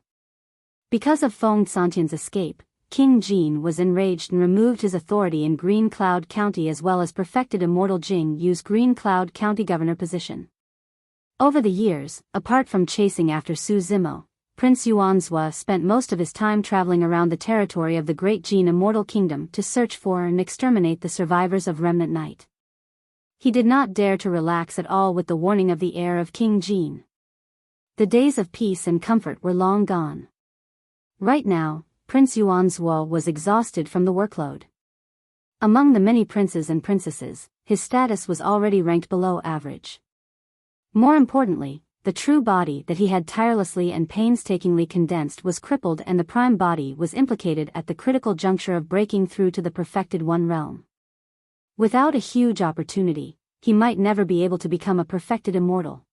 Because of Feng Santian's escape, King Jin was enraged and removed his authority in Green Cloud County as well as perfected Immortal Jing Yu's Green Cloud County governor position. Over the years, apart from chasing after Su Zimo, Prince Yuanzhua spent most of his time traveling around the territory of the Great Gene Immortal Kingdom to search for and exterminate the survivors of Remnant Night. He did not dare to relax at all with the warning of the heir of King Jin. The days of peace and comfort were long gone. Right now, Prince Yuanzhua was exhausted from the workload. Among the many princes and princesses, his status was already ranked below average. More importantly, the true body that he had tirelessly and painstakingly condensed was crippled and the prime body was implicated at the critical juncture of breaking through to the perfected one realm. Without a huge opportunity, he might never be able to become a perfected immortal.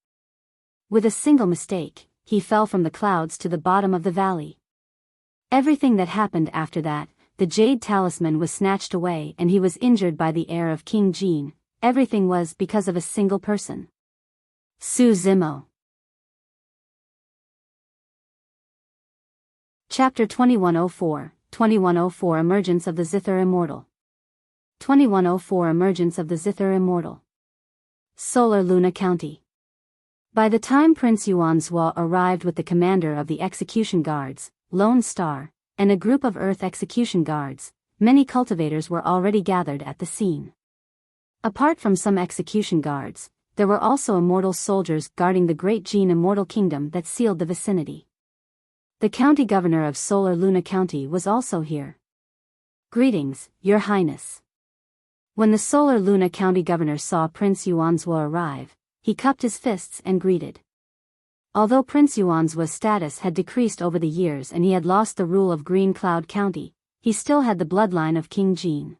With a single mistake, he fell from the clouds to the bottom of the valley. Everything that happened after that, the jade talisman was snatched away and he was injured by the heir of King Jin. Everything was because of a single person. Su Zimo. Chapter 2104, 2104 Emergence of the Zither Immortal. 2104 Emergence of the Zither Immortal. Solar Luna County. By the time Prince Yuanzhua arrived with the commander of the execution guards, Lone Star, and a group of Earth execution guards, many cultivators were already gathered at the scene. Apart from some execution guards, there were also immortal soldiers guarding the great Jin immortal kingdom that sealed the vicinity. The county governor of Solar Luna County was also here. Greetings, Your Highness. When the Solar Luna County governor saw Prince Yuanzhua arrive, he cupped his fists and greeted. Although Prince Yuanzhua's status had decreased over the years and he had lost the rule of Green Cloud County, he still had the bloodline of King Jin.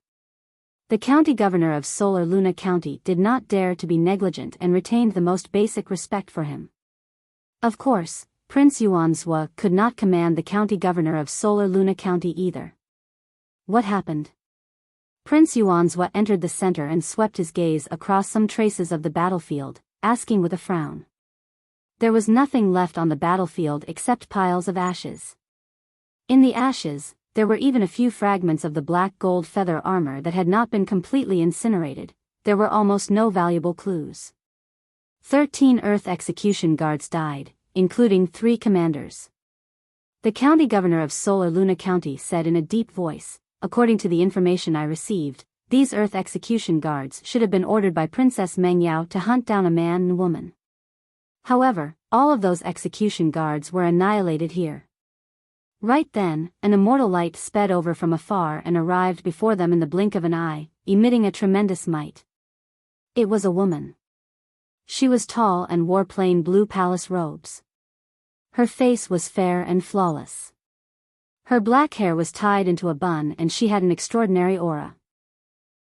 The county governor of Solar Luna County did not dare to be negligent and retained the most basic respect for him. Of course, Prince Yuanzhua could not command the county governor of Solar Luna County either. What happened? Prince Yuanzhua entered the center and swept his gaze across some traces of the battlefield, asking with a frown. There was nothing left on the battlefield except piles of ashes. In the ashes, there were even a few fragments of the black gold feather armor that had not been completely incinerated. There were almost no valuable clues. 13 Earth execution guards died, including 3 commanders. The county governor of Solar Luna County said in a deep voice, according to the information I received, these Earth execution guards should have been ordered by Princess Meng Yao to hunt down a man and woman. However, all of those execution guards were annihilated here. Right then, an immortal light sped over from afar and arrived before them in the blink of an eye, emitting a tremendous might. It was a woman. She was tall and wore plain blue palace robes. Her face was fair and flawless. Her black hair was tied into a bun and she had an extraordinary aura.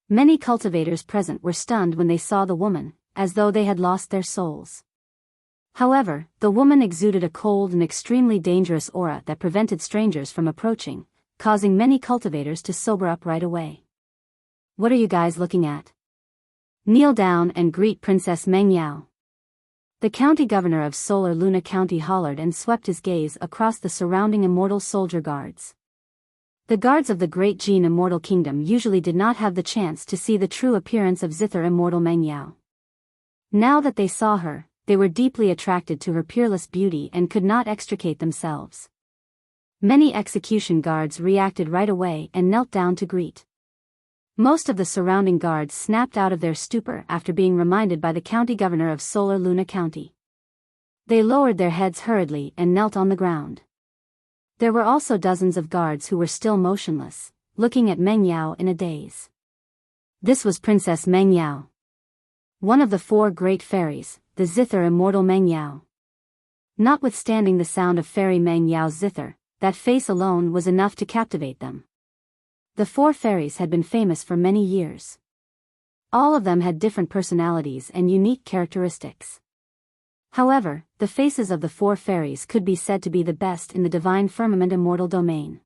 Many cultivators present were stunned when they saw the woman, as though they had lost their souls. However, the woman exuded a cold and extremely dangerous aura that prevented strangers from approaching, causing many cultivators to sober up right away. What are you guys looking at? Kneel down and greet Princess Meng Yao. The county governor of Solar Luna County hollered and swept his gaze across the surrounding immortal soldier guards. The guards of the Great Jin Immortal Kingdom usually did not have the chance to see the true appearance of Zither Immortal Meng Yao. Now that they saw her, they were deeply attracted to her peerless beauty and could not extricate themselves. Many execution guards reacted right away and knelt down to greet. Most of the surrounding guards snapped out of their stupor after being reminded by the county governor of Solar Luna County. They lowered their heads hurriedly and knelt on the ground. There were also dozens of guards who were still motionless, looking at Meng Yao in a daze. This was Princess Meng Yao, one of the 4 great fairies, the Zither Immortal Meng Yao. Notwithstanding the sound of Fairy Meng Yao's zither, that face alone was enough to captivate them. The 4 fairies had been famous for many years. All of them had different personalities and unique characteristics. However, the faces of the 4 fairies could be said to be the best in the Divine Firmament Immortal Domain.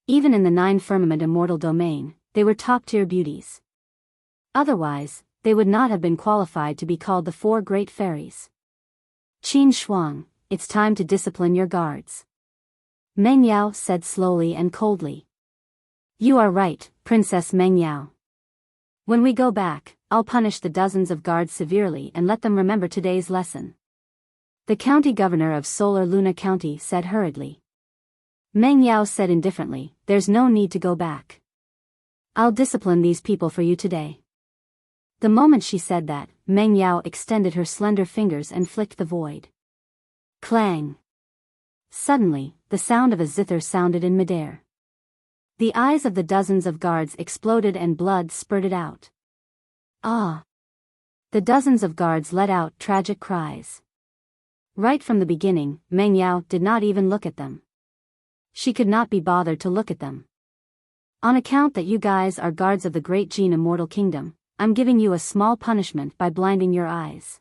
Even in the 9 Firmament Immortal Domain, they were top-tier beauties. Otherwise, they would not have been qualified to be called the 4 great fairies. Qin Shuang, it's time to discipline your guards. Meng Yao said slowly and coldly. You are right, Princess Meng Yao. When we go back, I'll punish the dozens of guards severely and let them remember today's lesson. The county governor of Solar Luna County said hurriedly. Meng Yao said indifferently, there's no need to go back. I'll discipline these people for you today. The moment she said that, Meng Yao extended her slender fingers and flicked the void. Clang! Suddenly, the sound of a zither sounded in midair. The eyes of the dozens of guards exploded and blood spurted out. Ah! The dozens of guards let out tragic cries. Right from the beginning, Meng Yao did not even look at them. She could not be bothered to look at them. On account that you guys are guards of the Great Jin Immortal Kingdom, I'm giving you a small punishment by blinding your eyes.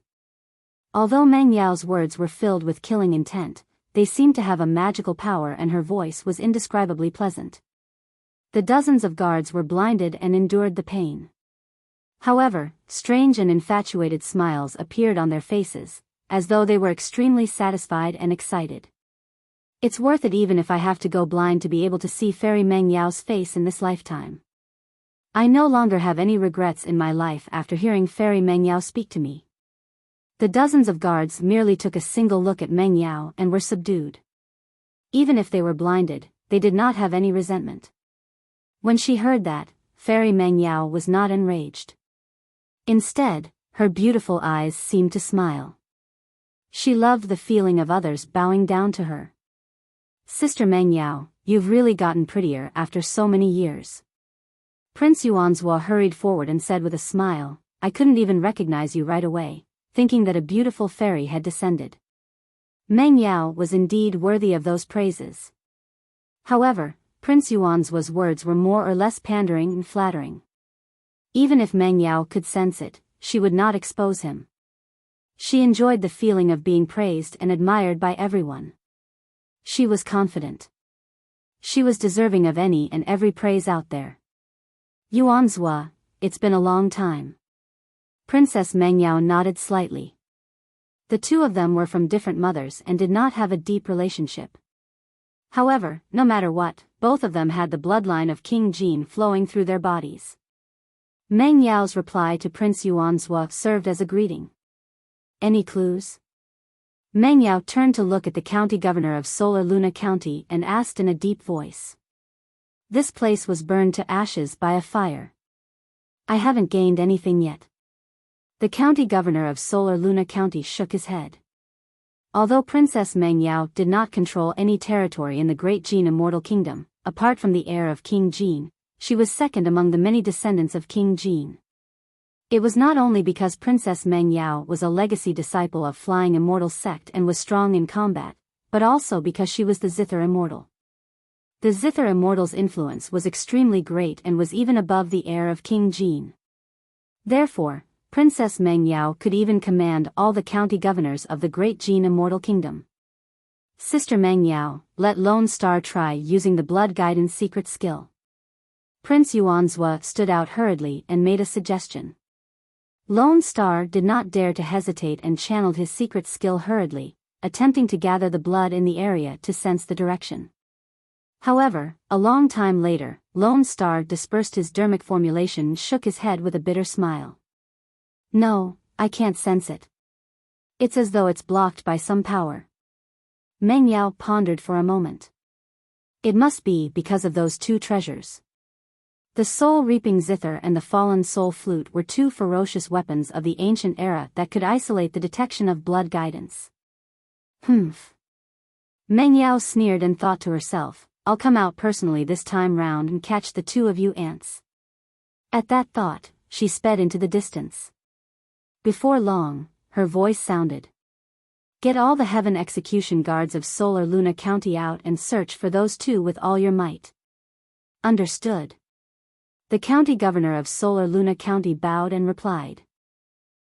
Although Meng Yao's words were filled with killing intent, they seemed to have a magical power, and her voice was indescribably pleasant. The dozens of guards were blinded and endured the pain. However, strange and infatuated smiles appeared on their faces, as though they were extremely satisfied and excited. It's worth it even if I have to go blind to be able to see Fairy Meng Yao's face in this lifetime. I no longer have any regrets in my life after hearing Fairy Meng Yao speak to me. The dozens of guards merely took a single look at Meng Yao and were subdued. Even if they were blinded, they did not have any resentment. When she heard that, Fairy Meng Yao was not enraged. Instead, her beautiful eyes seemed to smile. She loved the feeling of others bowing down to her. Sister Meng Yao, you've really gotten prettier after so many years. Prince Yuanzhua hurried forward and said with a smile, I couldn't even recognize you right away, thinking that a beautiful fairy had descended. Meng Yao was indeed worthy of those praises. However, Prince Yuanzhua's words were more or less pandering and flattering. Even if Meng Yao could sense it, she would not expose him. She enjoyed the feeling of being praised and admired by everyone. She was confident. She was deserving of any and every praise out there. Yuanzhua, it's been a long time. Princess Meng Yao nodded slightly. The two of them were from different mothers and did not have a deep relationship. However, no matter what, both of them had the bloodline of King Jin flowing through their bodies. Meng Yao's reply to Prince Yuanzhua served as a greeting. Any clues? Meng Yao turned to look at the county governor of Solar Luna County and asked in a deep voice. This place was burned to ashes by a fire. I haven't gained anything yet. The county governor of Solar Luna County shook his head. Although Princess Meng Yao did not control any territory in the Great Jin Immortal Kingdom, apart from the heir of King Jin, she was second among the many descendants of King Jin. It was not only because Princess Meng Yao was a legacy disciple of Flying Immortal sect and was strong in combat, but also because she was the Zither Immortal. The Zither Immortal's influence was extremely great and was even above the heir of King Jin. Therefore, Princess Meng Yao could even command all the county governors of the Great Jin Immortal Kingdom. Sister Meng Yao, let Lone Star try using the blood guidance secret skill. Prince Yuanzhua stood out hurriedly and made a suggestion. Lone Star did not dare to hesitate and channeled his secret skill hurriedly, attempting to gather the blood in the area to sense the direction. However, a long time later, Lone Star dispersed his dermic formulation and shook his head with a bitter smile. No, I can't sense it. It's as though it's blocked by some power. Meng Yao pondered for a moment. It must be because of those two treasures. The soul-reaping zither and the fallen soul flute were two ferocious weapons of the ancient era that could isolate the detection of blood guidance. Humph. Meng Yao sneered and thought to herself, I'll come out personally this time round and catch the two of you ants. At that thought, she sped into the distance. Before long, her voice sounded. Get all the heaven execution guards of Solar Luna County out and search for those two with all your might. Understood. The county governor of Solar Luna County bowed and replied.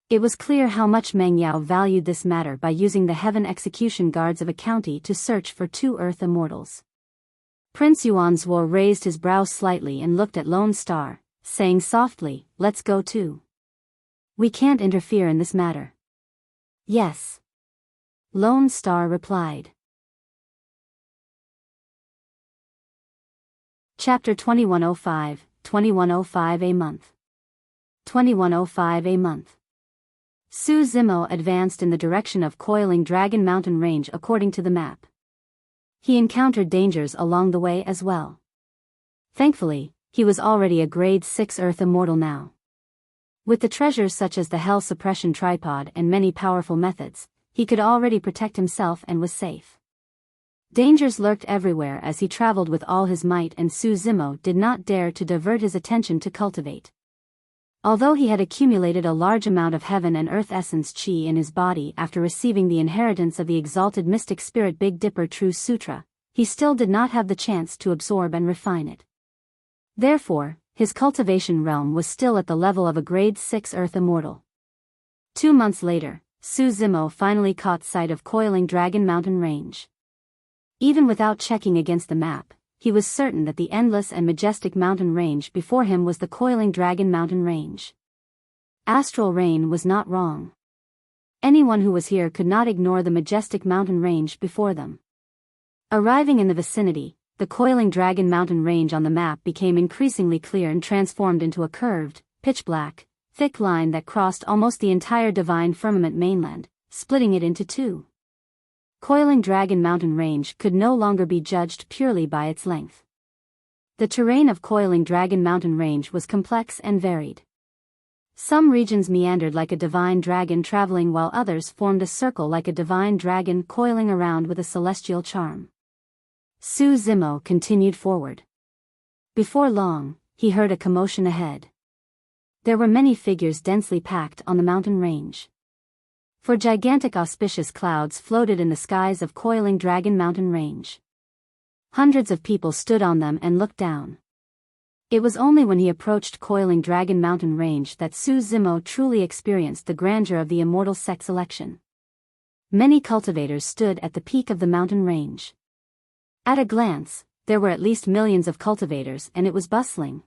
It was clear how much Meng Yao valued this matter by using the heaven execution guards of a county to search for two earth immortals. Prince Yuanzhua raised his brows slightly and looked at Lone Star, saying softly, let's go too. We can't interfere in this matter. Yes. Lone Star replied. Chapter 2105, 2105 a month. 2105 a month. Su Zimo advanced in the direction of Coiling Dragon Mountain Range according to the map. He encountered dangers along the way as well. Thankfully, he was already a grade 6 Earth Immortal now. With the treasures such as the Hell Suppression Tripod and many powerful methods, he could already protect himself and was safe. Dangers lurked everywhere as he traveled with all his might, and Su Zimo did not dare to divert his attention to cultivate. Although he had accumulated a large amount of heaven and earth essence chi in his body after receiving the inheritance of the exalted mystic spirit Big Dipper True Sutra, he still did not have the chance to absorb and refine it. Therefore, his cultivation realm was still at the level of a grade 6 Earth Immortal. 2 months later, Su Zimo finally caught sight of Coiling Dragon Mountain Range. Even without checking against the map, he was certain that the endless and majestic mountain range before him was the Coiling Dragon Mountain Range. Astral Rain was not wrong. Anyone who was here could not ignore the majestic mountain range before them. Arriving in the vicinity, the Coiling Dragon Mountain Range on the map became increasingly clear and transformed into a curved, pitch-black, thick line that crossed almost the entire Divine Firmament mainland, splitting it into two. Coiling Dragon Mountain Range could no longer be judged purely by its length. The terrain of Coiling Dragon Mountain Range was complex and varied. Some regions meandered like a divine dragon traveling, while others formed a circle like a divine dragon coiling around with a celestial charm. Su Zimo continued forward. Before long, he heard a commotion ahead. There were many figures densely packed on the mountain range. For gigantic auspicious clouds floated in the skies of Coiling Dragon Mountain Range. Hundreds of people stood on them and looked down. It was only when he approached Coiling Dragon Mountain Range that Su Zimo truly experienced the grandeur of the immortal sex election. Many cultivators stood at the peak of the mountain range. At a glance, there were at least millions of cultivators, and it was bustling.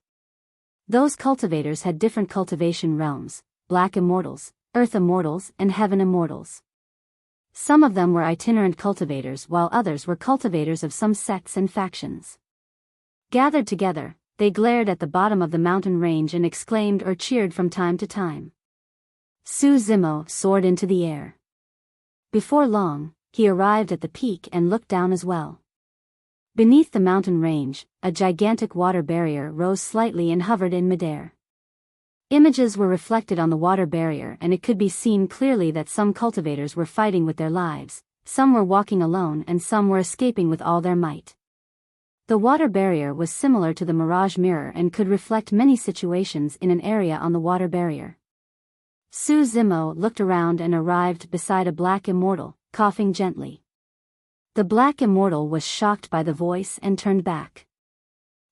Those cultivators had different cultivation realms: Black Immortals, Earth Immortals, and Heaven Immortals. Some of them were itinerant cultivators, while others were cultivators of some sects and factions. Gathered together, they glared at the bottom of the mountain range and exclaimed or cheered from time to time. Su Zimo soared into the air. Before long, he arrived at the peak and looked down as well. Beneath the mountain range, a gigantic water barrier rose slightly and hovered in midair. Images were reflected on the water barrier, and it could be seen clearly that some cultivators were fighting with their lives, some were walking alone, and some were escaping with all their might. The water barrier was similar to the mirage mirror and could reflect many situations in an area on the water barrier. Su Zimo looked around and arrived beside a Black Immortal, coughing gently. The Black Immortal was shocked by the voice and turned back.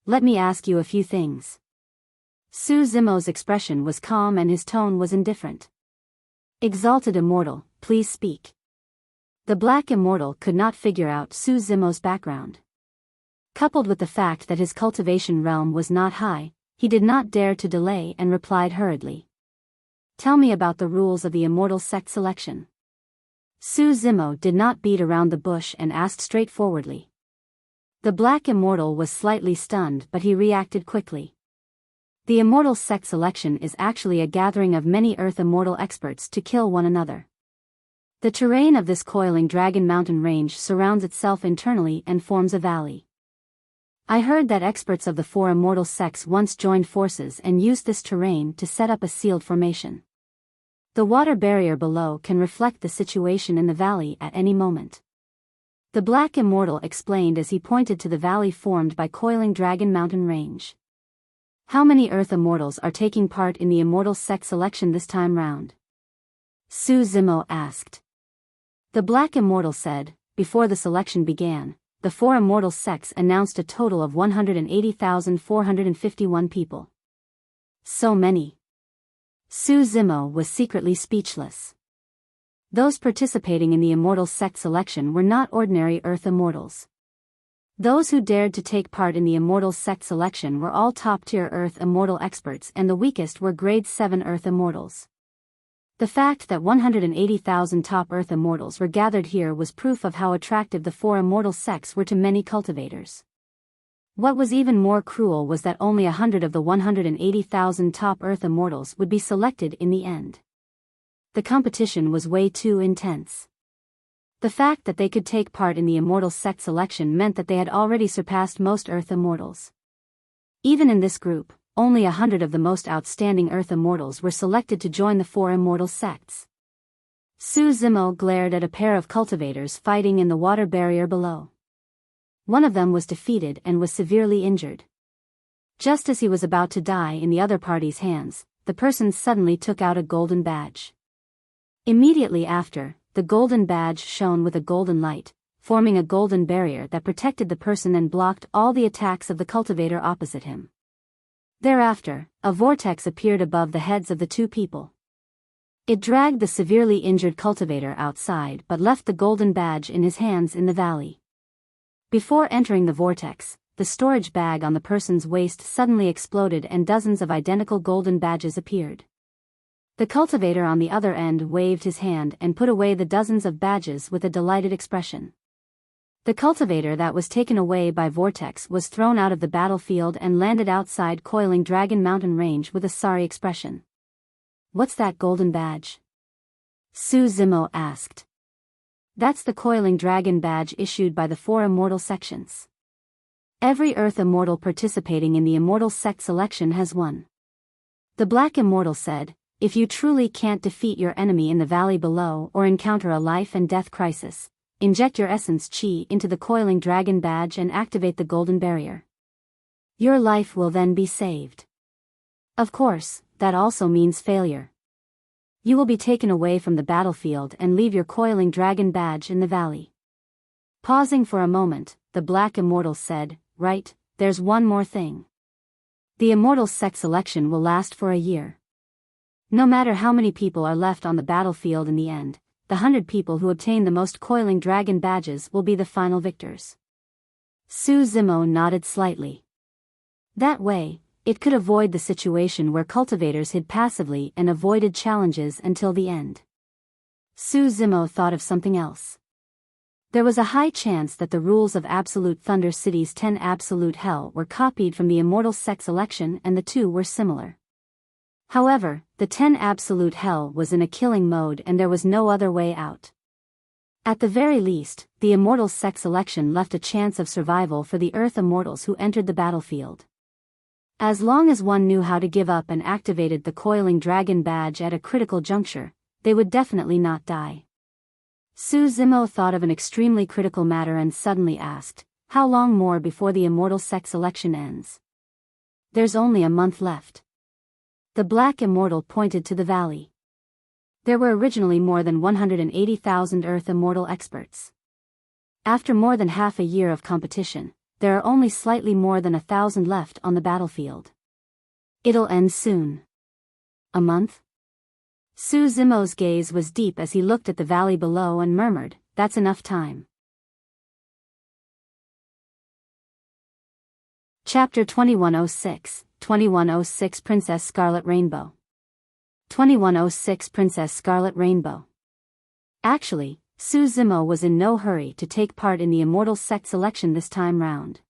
"Let me ask you a few things." Su Zimo's expression was calm and his tone was indifferent. "Exalted Immortal, please speak." The Black Immortal could not figure out Su Zimo's background. Coupled with the fact that his cultivation realm was not high, he did not dare to delay and replied hurriedly. "Tell me about the rules of the immortal sect selection." Su Zimo did not beat around the bush and asked straightforwardly. The Black Immortal was slightly stunned, but he reacted quickly. The immortal sect selection is actually a gathering of many Earth Immortal experts to kill one another. The terrain of this Coiling Dragon Mountain Range surrounds itself internally and forms a valley. I heard that experts of the 4 immortal sects once joined forces and used this terrain to set up a sealed formation. The water barrier below can reflect the situation in the valley at any moment. The Black Immortal explained as he pointed to the valley formed by Coiling Dragon Mountain Range. "How many Earth Immortals are taking part in the immortal sect selection this time round?" Su Zimo asked. The Black Immortal said, "Before the selection began, the 4 immortal sects announced a total of 180,451 people." So many. Su Zimo was secretly speechless. Those participating in the immortal sect selection were not ordinary Earth Immortals. Those who dared to take part in the immortal sect selection were all top-tier Earth Immortal experts, and the weakest were Grade 7 Earth Immortals. The fact that 180,000 top Earth Immortals were gathered here was proof of how attractive the 4 immortal sects were to many cultivators. What was even more cruel was that only 100 of the 180,000 top Earth Immortals would be selected in the end. The competition was way too intense. The fact that they could take part in the immortal sect selection meant that they had already surpassed most Earth Immortals. Even in this group, only 100 of the most outstanding Earth Immortals were selected to join the 4 immortal sects. Su Zimo glared at a pair of cultivators fighting in the water barrier below. One of them was defeated and was severely injured. Just as he was about to die in the other party's hands, the person suddenly took out a golden badge. Immediately after, the golden badge shone with a golden light, forming a golden barrier that protected the person and blocked all the attacks of the cultivator opposite him. Thereafter, a vortex appeared above the heads of the 2 people. It dragged the severely injured cultivator outside but left the golden badge in his hands in the valley. Before entering the vortex, the storage bag on the person's waist suddenly exploded and dozens of identical golden badges appeared. The cultivator on the other end waved his hand and put away the dozens of badges with a delighted expression. The cultivator that was taken away by vortex was thrown out of the battlefield and landed outside Coiling Dragon Mountain Range with a sorry expression. "What's that golden badge?" Su Zimo asked. "That's the Coiling Dragon badge issued by the 4 immortal sections. Every Earth immortal participating in the immortal sect selection has one." The Black Immortal said, "If you truly can't defeat your enemy in the valley below or encounter a life and death crisis, inject your essence chi into the Coiling Dragon badge and activate the golden barrier. Your life will then be saved. Of course, that also means failure. You will be taken away from the battlefield and leave your Coiling Dragon badge in the valley." Pausing for a moment, the Black Immortal said, "Right, there's one more thing. The immortal sect selection will last for a year. No matter how many people are left on the battlefield in the end, the 100 people who obtain the most Coiling Dragon badges will be the final victors." Su Zimo nodded slightly. That way, it could avoid the situation where cultivators hid passively and avoided challenges until the end. Su Zimo thought of something else. There was a high chance that the rules of Absolute Thunder City's 10 Absolute Hell were copied from the Immortal Sect selection and the two were similar. However, the 10 Absolute Hell was in a killing mode and there was no other way out. At the very least, the Immortal Sect selection left a chance of survival for the Earth Immortals who entered the battlefield. As long as one knew how to give up and activated the Coiling Dragon badge at a critical juncture, they would definitely not die. Su Zimo thought of an extremely critical matter and suddenly asked, "How long more before the Immortal Sect selection ends?" "There's only a month left." The Black Immortal pointed to the valley. There were originally more than 180,000 Earth Immortal experts. After more than half a year of competition, there are only slightly more than 1,000 left on the battlefield. It'll end soon. A month? Su Zimo's gaze was deep as he looked at the valley below and murmured, "That's enough time." Chapter 2106 Princess Scarlet Rainbow. 2106 Princess Scarlet Rainbow. Actually, Su Zimo was in no hurry to take part in the Immortal Sect selection this time round.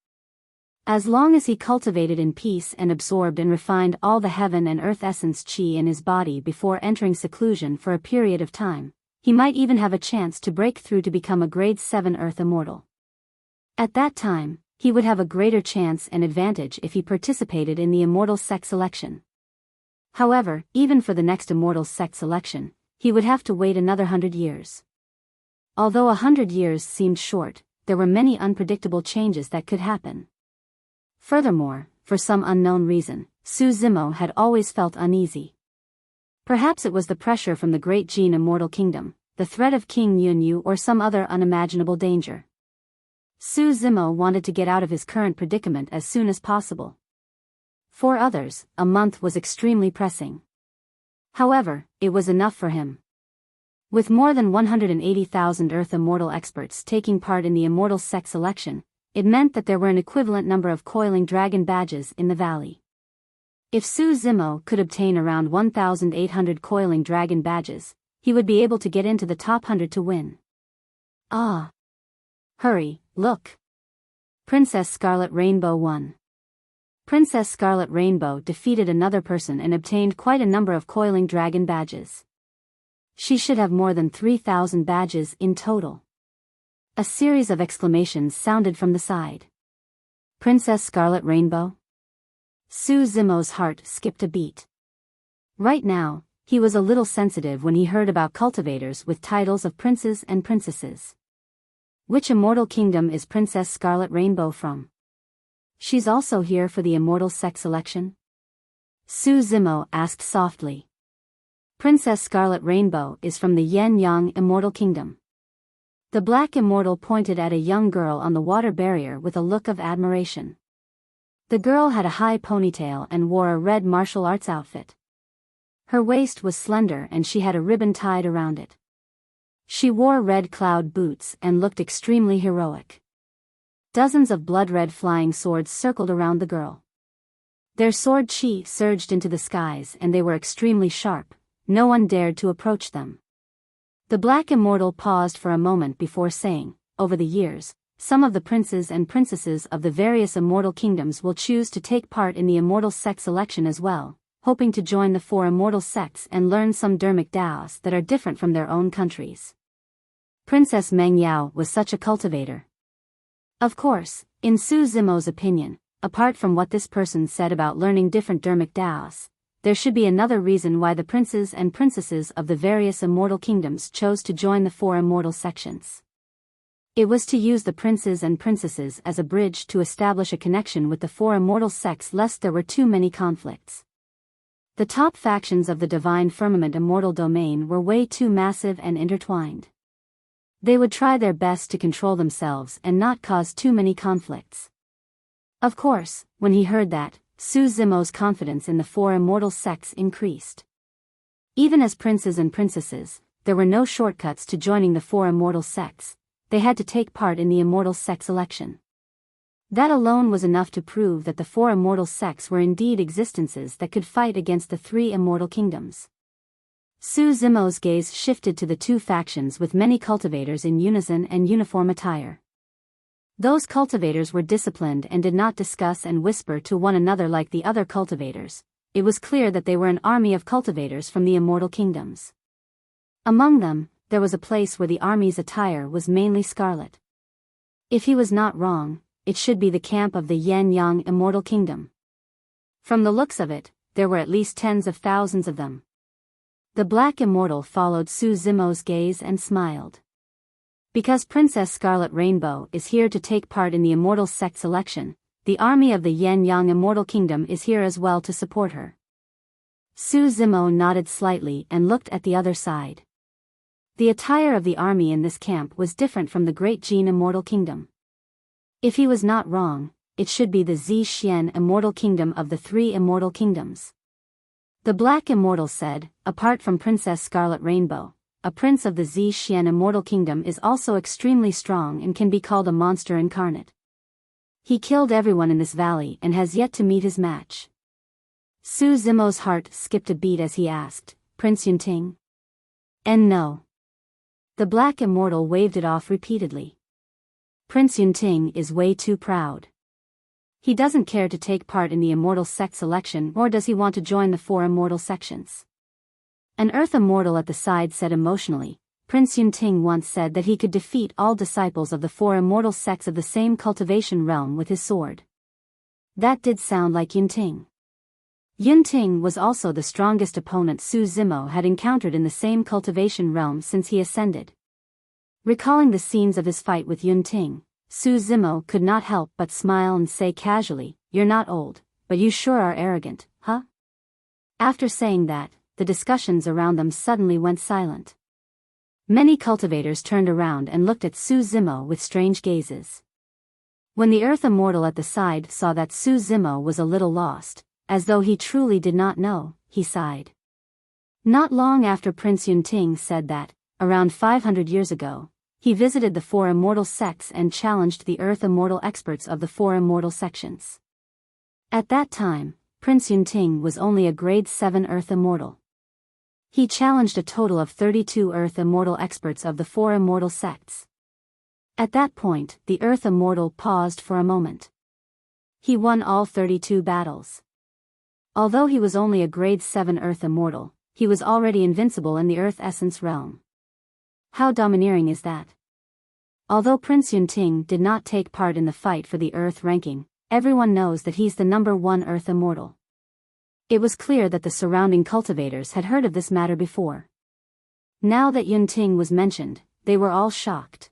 As long as he cultivated in peace and absorbed and refined all the heaven and earth essence chi in his body before entering seclusion for a period of time, he might even have a chance to break through to become a grade 7 Earth Immortal. At that time, he would have a greater chance and advantage if he participated in the Immortal Sect selection. However, even for the next Immortal Sect selection, he would have to wait another 100 years. Although 100 years seemed short, there were many unpredictable changes that could happen. Furthermore, for some unknown reason, Su Zimo had always felt uneasy. Perhaps it was the pressure from the Great Gene Immortal Kingdom, the threat of King Yunyu or some other unimaginable danger. Su Zimo wanted to get out of his current predicament as soon as possible. For others, a month was extremely pressing. However, it was enough for him. With more than 180,000 Earth Immortal experts taking part in the Immortal Sect selection, it meant that there were an equivalent number of Coiling Dragon badges in the valley. If Su Zimo could obtain around 1,800 Coiling Dragon badges, he would be able to get into the top 100 to win. Ah! Hurry, look! Princess Scarlet Rainbow won. Princess Scarlet Rainbow defeated another person and obtained quite a number of Coiling Dragon badges. She should have more than 3,000 badges in total. A series of exclamations sounded from the side. Princess Scarlet Rainbow? Su Zimo's heart skipped a beat. Right now, he was a little sensitive when he heard about cultivators with titles of princes and princesses. Which immortal kingdom is Princess Scarlet Rainbow from? She's also here for the Immortal Sect selection? Su Zimo asked softly. Princess Scarlet Rainbow is from the Yen Yang Immortal Kingdom. The Black Immortal pointed at a young girl on the water barrier with a look of admiration. The girl had a high ponytail and wore a red martial arts outfit. Her waist was slender and she had a ribbon tied around it. She wore red cloud boots and looked extremely heroic. Dozens of blood-red flying swords circled around the girl. Their sword chi surged into the skies and they were extremely sharp. No one dared to approach them. The Black Immortal paused for a moment before saying, over the years, some of the princes and princesses of the various immortal kingdoms will choose to take part in the immortal sect selection as well, hoping to join the 4 immortal sects and learn some dharmic Daos that are different from their own countries. Princess Meng Yao was such a cultivator. Of course, in Su Zimo's opinion, apart from what this person said about learning different dharmic Daos, there should be another reason why the princes and princesses of the various immortal kingdoms chose to join the 4 immortal sections. It was to use the princes and princesses as a bridge to establish a connection with the 4 immortal sects lest there were too many conflicts. The top factions of the Divine Firmament immortal domain were way too massive and intertwined. They would try their best to control themselves and not cause too many conflicts. Of course, when he heard that, Su Zimo's confidence in the 4 immortal sects increased. Even as princes and princesses, there were no shortcuts to joining the 4 immortal sects. They had to take part in the immortal sect selection. That alone was enough to prove that the 4 immortal sects were indeed existences that could fight against the 3 immortal kingdoms. Su Zimo's gaze shifted to the 2 factions with many cultivators in unison and uniform attire. Those cultivators were disciplined and did not discuss and whisper to one another like the other cultivators. It was clear that they were an army of cultivators from the immortal kingdoms. Among them, there was a place where the army's attire was mainly scarlet. If he was not wrong, it should be the camp of the Yan Yang immortal kingdom. From the looks of it, there were at least tens of thousands of them. The Black Immortal followed Su Zimo's gaze and smiled. Because Princess Scarlet Rainbow is here to take part in the immortal sect selection, the army of the Yan Yang immortal kingdom is here as well to support her. Su Zimo nodded slightly and looked at the other side. The attire of the army in this camp was different from the Great Jin immortal kingdom. If he was not wrong, it should be the Zhixian immortal kingdom of the 3 immortal kingdoms. The Black Immortal said, apart from Princess Scarlet Rainbow, a prince of the Zhixian immortal kingdom is also extremely strong and can be called a monster incarnate. He killed everyone in this valley and has yet to meet his match. Su Zimo's heart skipped a beat as he asked, Prince Yunting? And no. The Black Immortal waved it off repeatedly. Prince Yunting is way too proud. He doesn't care to take part in the immortal sect selection, nor does he want to join the 4 immortal sections. An Earth Immortal at the side said emotionally, Prince Yunting once said that he could defeat all disciples of the 4 immortal sects of the same cultivation realm with his sword. That did sound like Yunting. Yunting was also the strongest opponent Su Zimo had encountered in the same cultivation realm since he ascended. Recalling the scenes of his fight with Yunting, Su Zimo could not help but smile and say casually, You're not old, but you sure are arrogant, huh? After saying that, the discussions around them suddenly went silent. Many cultivators turned around and looked at Su Zimo with strange gazes. When the Earth Immortal at the side saw that Su Zimo was a little lost, as though he truly did not know, he sighed. Not long after Prince Yunting said that, around 500 years ago, he visited the 4 immortal sects and challenged the Earth Immortal experts of the 4 immortal sections. At that time, Prince Yunting was only a grade 7 Earth Immortal. He challenged a total of 32 Earth Immortal experts of the 4 immortal sects. At that point, the Earth Immortal paused for a moment. He won all 32 battles. Although he was only a grade 7 Earth Immortal, he was already invincible in the Earth Essence realm. How domineering is that? Although Prince Yunting did not take part in the fight for the Earth ranking, everyone knows that he's the number 1 Earth Immortal. It was clear that the surrounding cultivators had heard of this matter before. Now that Yunting was mentioned, they were all shocked.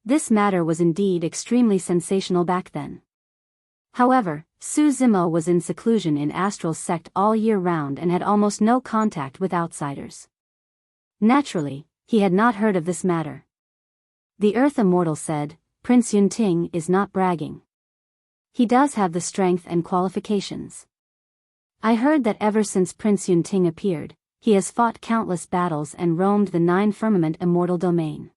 This matter was indeed extremely sensational back then. However, Su Zimo was in seclusion in Astral Sect all year round and had almost no contact with outsiders. Naturally, he had not heard of this matter. The Earth Immortal said, Prince Yunting is not bragging. He does have the strength and qualifications. I heard that ever since Prince Yunting appeared, he has fought countless battles and roamed the 9 firmament immortal domain.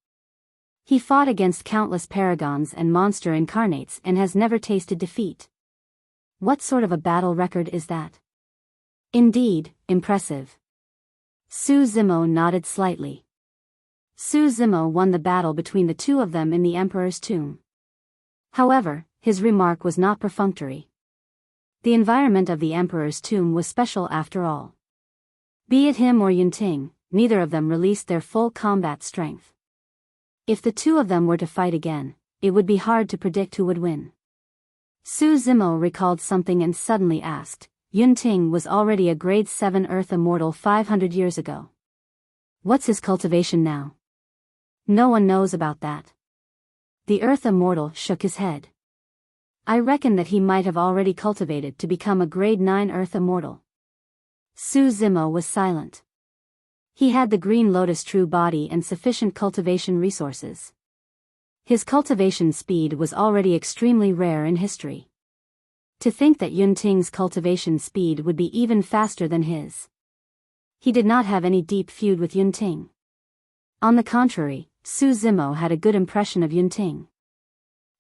He fought against countless paragons and monster incarnates and has never tasted defeat. What sort of a battle record is that? Indeed, impressive. Su Zimo nodded slightly. Su Zimo won the battle between the two of them in the Emperor's tomb. However, his remark was not perfunctory. The environment of the Emperor's tomb was special after all. Be it him or Yunting, neither of them released their full combat strength. If the two of them were to fight again, it would be hard to predict who would win. Su Zimo recalled something and suddenly asked, Yunting was already a grade 7 Earth Immortal 500 years ago. What's his cultivation now? No one knows about that. The Earth Immortal shook his head. I reckon that he might have already cultivated to become a grade 9 Earth Immortal. Su Zimo was silent. He had the Green Lotus true body and sufficient cultivation resources. His cultivation speed was already extremely rare in history. To think that Yunting's cultivation speed would be even faster than his. He did not have any deep feud with Yunting. On the contrary, Su Zimo had a good impression of Yunting.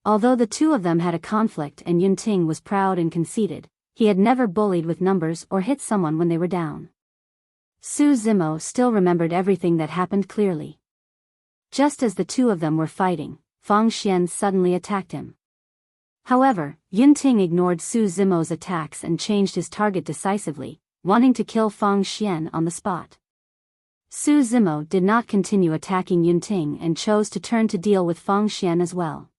Although the two of them had a conflict and Yunting was proud and conceited, he had never bullied with numbers or hit someone when they were down. Su Zimo still remembered everything that happened clearly. Just as the two of them were fighting, Fang Xian suddenly attacked him. However, Yunting ignored Su Zimo's attacks and changed his target decisively, wanting to kill Fang Xian on the spot. Su Zimo did not continue attacking Yunting and chose to turn to deal with Fang Xian as well.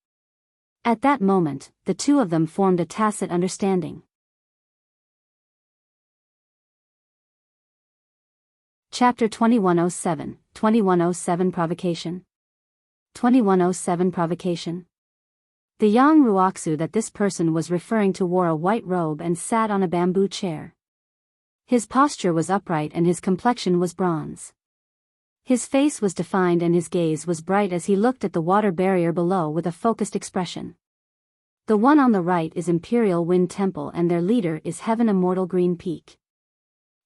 At that moment, the two of them formed a tacit understanding. Chapter 2107, 2107 Provocation. 2107 Provocation. The young Ruoxu that this person was referring to wore a white robe and sat on a bamboo chair. His posture was upright and his complexion was bronze. His face was defined and his gaze was bright as he looked at the water barrier below with a focused expression. The one on the right is Imperial Wind Temple and their leader is Heaven Immortal Green Peak.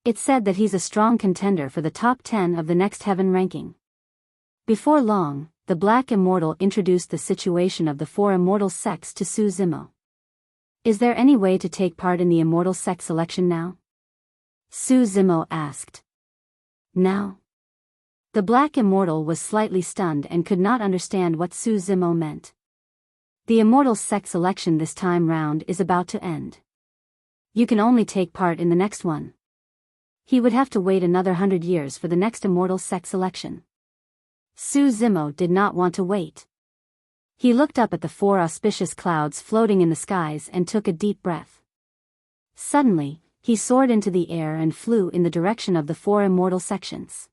It's said that he's a strong contender for the top 10 of the next Heaven ranking. Before long, the Black Immortal introduced the situation of the 4 immortal sects to Su Zimo. Is there any way to take part in the immortal sect selection now? Su Zimo asked. Now? The Black Immortal was slightly stunned and could not understand what Su Zimo meant. The immortal sect selection this time round is about to end. You can only take part in the next one. He would have to wait another 100 years for the next immortal sect selection. Su Zimo did not want to wait. He looked up at the 4 auspicious clouds floating in the skies and took a deep breath. Suddenly, he soared into the air and flew in the direction of the 4 immortal sections.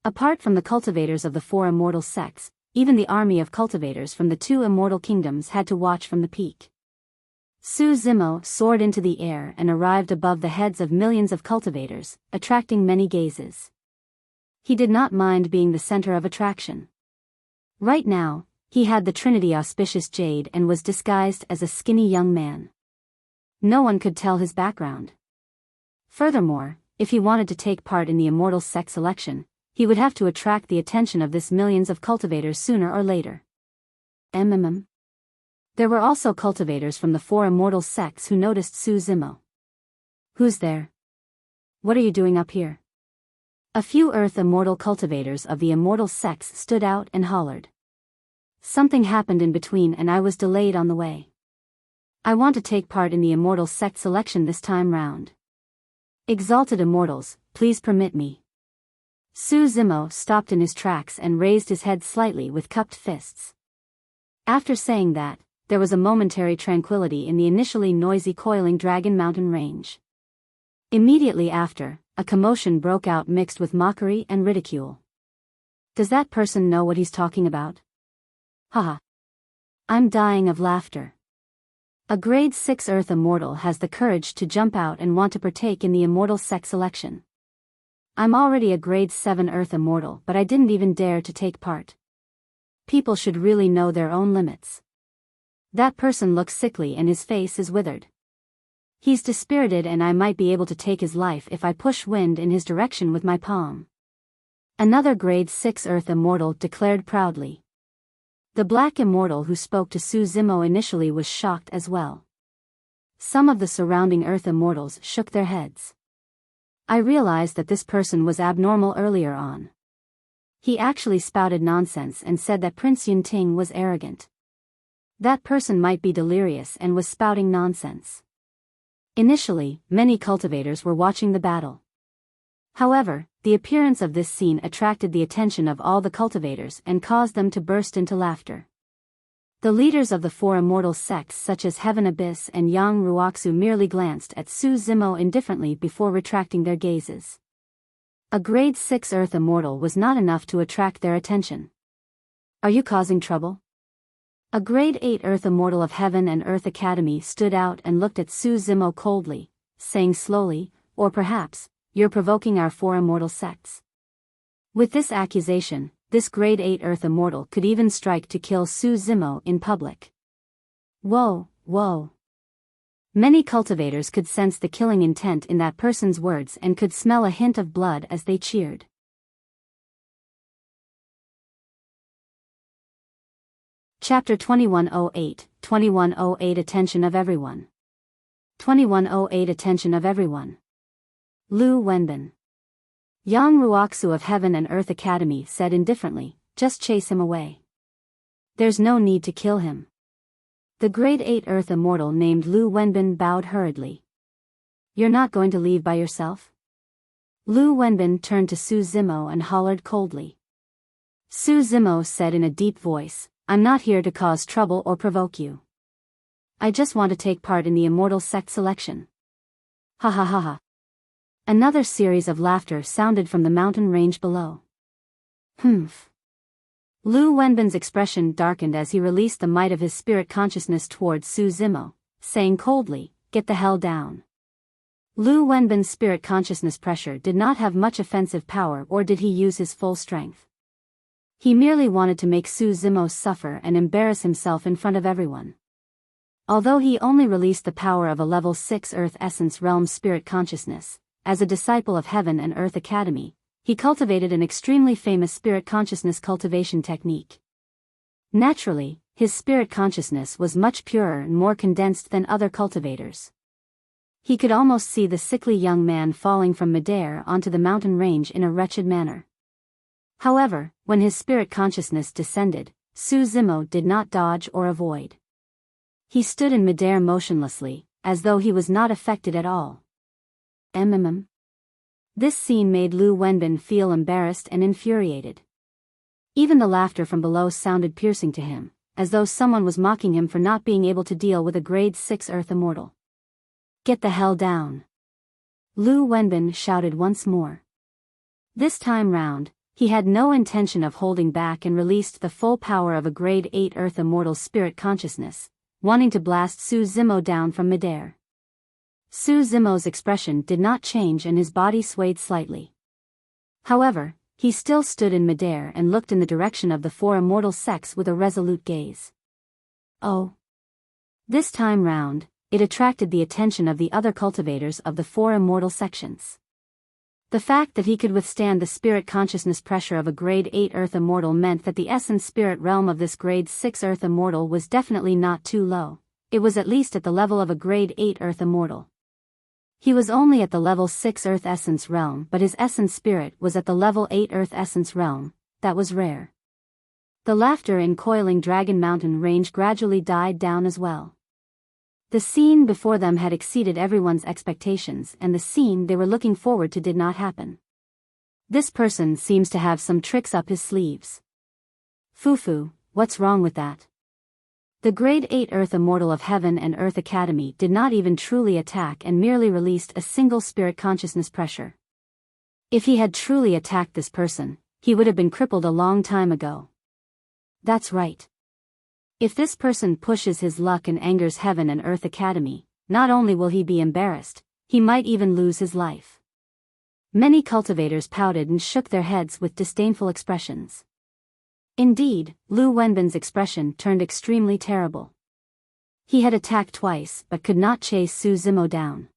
Apart from the cultivators of the 4 immortal sects, even the army of cultivators from the 2 immortal kingdoms had to watch from the peak. Su Zimo soared into the air and arrived above the heads of millions of cultivators, attracting many gazes. He did not mind being the center of attraction. Right now, he had the Trinity Auspicious Jade and was disguised as a skinny young man. No one could tell his background. Furthermore, if he wanted to take part in the immortal sect selection, he would have to attract the attention of this millions of cultivators sooner or later. There were also cultivators from the 4 immortal sects who noticed Su Zimo. Who's there? What are you doing up here? A few Earth Immortal cultivators of the immortal sects stood out and hollered. Something happened in between and I was delayed on the way. I want to take part in the immortal sect selection this time round. Exalted Immortals, please permit me. Su Zimo stopped in his tracks and raised his head slightly with cupped fists. After saying that, there was a momentary tranquility in the initially noisy coiling Dragon Mountain range. Immediately after, a commotion broke out mixed with mockery and ridicule. Does that person know what he's talking about? Haha. I'm dying of laughter. A grade 6 Earth Immortal has the courage to jump out and want to partake in the immortal sect selection. I'm already a grade 7 Earth Immortal, but I didn't even dare to take part. People should really know their own limits. That person looks sickly and his face is withered. He's dispirited and I might be able to take his life if I push wind in his direction with my palm. Another grade 6 Earth Immortal declared proudly. The Black Immortal who spoke to Su Zimo initially was shocked as well. Some of the surrounding Earth Immortals shook their heads. I realized that this person was abnormal earlier on. He actually spouted nonsense and said that Prince Yunting was arrogant. That person might be delirious and was spouting nonsense. Initially, many cultivators were watching the battle. However, the appearance of this scene attracted the attention of all the cultivators and caused them to burst into laughter. The leaders of the four immortal sects such as Heaven Abyss and Yang Ruoxu merely glanced at Su Zimo indifferently before retracting their gazes. A grade 6 Earth Immortal was not enough to attract their attention. Are you causing trouble? A grade 8 Earth Immortal of Heaven and Earth Academy stood out and looked at Su Zimo coldly, saying slowly, or perhaps, you're provoking our four immortal sects. With this accusation, this grade 8 Earth Immortal could even strike to kill Su Zimo in public. Whoa, whoa. Many cultivators could sense the killing intent in that person's words and could smell a hint of blood as they cheered. Chapter 2108, 2108 Attention of Everyone. 2108 Attention of Everyone. Lu Wenbin. Yang Ruoxu of Heaven and Earth Academy said indifferently, just chase him away. There's no need to kill him. The grade 8 Earth Immortal named Lu Wenbin bowed hurriedly. You're not going to leave by yourself? Lu Wenbin turned to Su Zimo and hollered coldly. Su Zimo said in a deep voice, I'm not here to cause trouble or provoke you. I just want to take part in the immortal sect selection. Ha ha ha ha. Another series of laughter sounded from the mountain range below. Humph. Lu Wenbin's expression darkened as he released the might of his spirit consciousness towards Su Zimo, saying coldly, get the hell down. Lu Wenbin's spirit consciousness pressure did not have much offensive power, or did he use his full strength. He merely wanted to make Su Zimo suffer and embarrass himself in front of everyone. Although he only released the power of a level 6 Earth Essence Realm spirit consciousness, as a disciple of Heaven and Earth Academy, he cultivated an extremely famous spirit consciousness cultivation technique. Naturally, his spirit consciousness was much purer and more condensed than other cultivators. He could almost see the sickly young man falling from midair onto the mountain range in a wretched manner. However, when his spirit consciousness descended, Su Zimo did not dodge or avoid. He stood in midair motionlessly, as though he was not affected at all. This scene made Lu Wenbin feel embarrassed and infuriated. Even the laughter from below sounded piercing to him, as though someone was mocking him for not being able to deal with a grade 6 Earth Immortal. Get the hell down. Lu Wenbin shouted once more. This time round, he had no intention of holding back and released the full power of a grade 8 Earth Immortal spirit consciousness, wanting to blast Su Zimo down from midair. Su Zimo's expression did not change and his body swayed slightly. However, he still stood in midair and looked in the direction of the four immortal sects with a resolute gaze. Oh. This time round, it attracted the attention of the other cultivators of the four immortal sections. The fact that he could withstand the spirit consciousness pressure of a grade 8 Earth Immortal meant that the essence spirit realm of this grade 6 Earth Immortal was definitely not too low. It was at least at the level of a grade 8 Earth Immortal. He was only at the level 6 Earth Essence Realm, but his essence spirit was at the level 8 Earth Essence Realm. That was rare. The laughter in Coiling Dragon Mountain Range gradually died down as well. The scene before them had exceeded everyone's expectations, and the scene they were looking forward to did not happen. This person seems to have some tricks up his sleeves. Fufu, what's wrong with that? The grade 8 Earth Immortal of Heaven and Earth Academy did not even truly attack and merely released a single spirit consciousness pressure. If he had truly attacked this person, he would have been crippled a long time ago. That's right. If this person pushes his luck and angers Heaven and Earth Academy, not only will he be embarrassed, he might even lose his life. Many cultivators pouted and shook their heads with disdainful expressions. Indeed, Lu Wenbin's expression turned extremely terrible. He had attacked twice but could not chase Su Zimo down.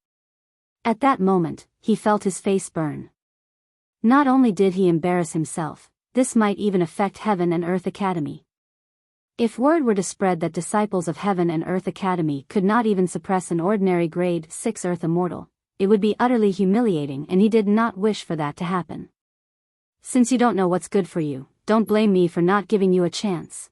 At that moment, he felt his face burn. Not only did he embarrass himself, this might even affect Heaven and Earth Academy. If word were to spread that disciples of Heaven and Earth Academy could not even suppress an ordinary grade 6 Earth immortal, it would be utterly humiliating, and he did not wish for that to happen. Since you don't know what's good for you, don't blame me for not giving you a chance.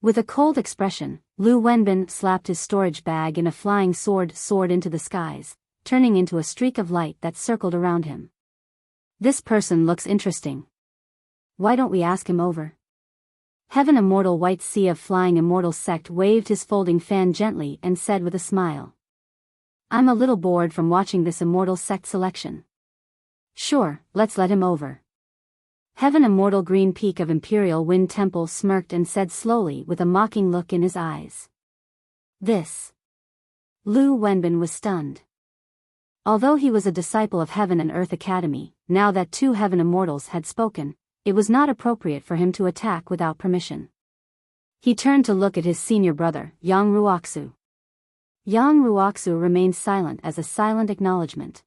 With a cold expression, Lu Wenbin slapped his storage bag in a flying sword soared into the skies, turning into a streak of light that circled around him. This person looks interesting. Why don't we ask him over? Heaven Immortal White Sea of Flying Immortal Sect waved his folding fan gently and said with a smile. I'm a little bored from watching this Immortal Sect selection. Sure, let's let him over. Heaven Immortal Green Peak of Imperial Wind Temple smirked and said slowly with a mocking look in his eyes. This. Lu Wenbin was stunned. Although he was a disciple of Heaven and Earth Academy, now that two Heaven Immortals had spoken, it was not appropriate for him to attack without permission. He turned to look at his senior brother, Yang Ruoxu. Yang Ruoxu remained silent as a silent acknowledgement.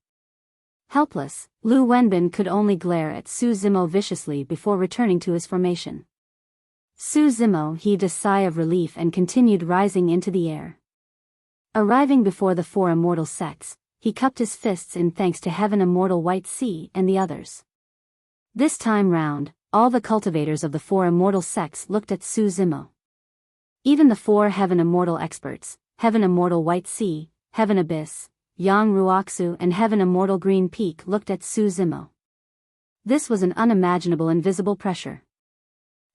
Helpless, Lu Wenbin could only glare at Su Zimo viciously before returning to his formation. Su Zimo heaved a sigh of relief and continued rising into the air. Arriving before the four immortal sects, he cupped his fists in thanks to Heaven Immortal White Sea and the others. This time round, all the cultivators of the four immortal sects looked at Su Zimo. Even the four Heaven Immortal experts, Heaven Immortal White Sea, Heaven Abyss, Yang Ruoxu and Heaven Immortal Green Peak looked at Su Zimo. This was an unimaginable invisible pressure.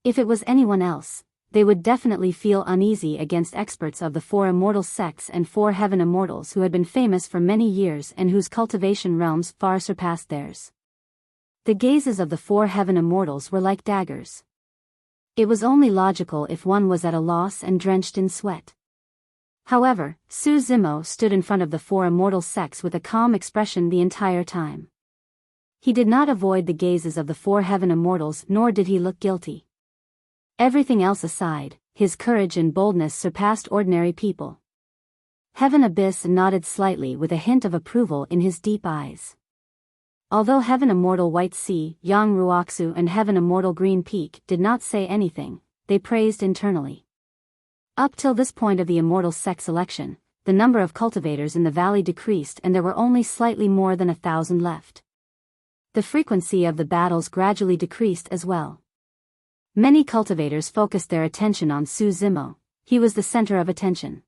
If it was anyone else, they would definitely feel uneasy against experts of the four immortal sects and four Heaven Immortals who had been famous for many years and whose cultivation realms far surpassed theirs. The gazes of the four Heaven Immortals were like daggers. It was only logical if one was at a loss and drenched in sweat. However, Su Zimo stood in front of the four immortal sects with a calm expression the entire time. He did not avoid the gazes of the four Heaven Immortals, nor did he look guilty. Everything else aside, his courage and boldness surpassed ordinary people. Heaven Abyss nodded slightly with a hint of approval in his deep eyes. Although Heaven Immortal White Sea, Yang Ruoxu and Heaven Immortal Green Peak did not say anything, they praised internally. Up till this point of the immortal sect selection, the number of cultivators in the valley decreased and there were only slightly more than 1,000 left. The frequency of the battles gradually decreased as well. Many cultivators focused their attention on Su Zimo. He was the center of attention.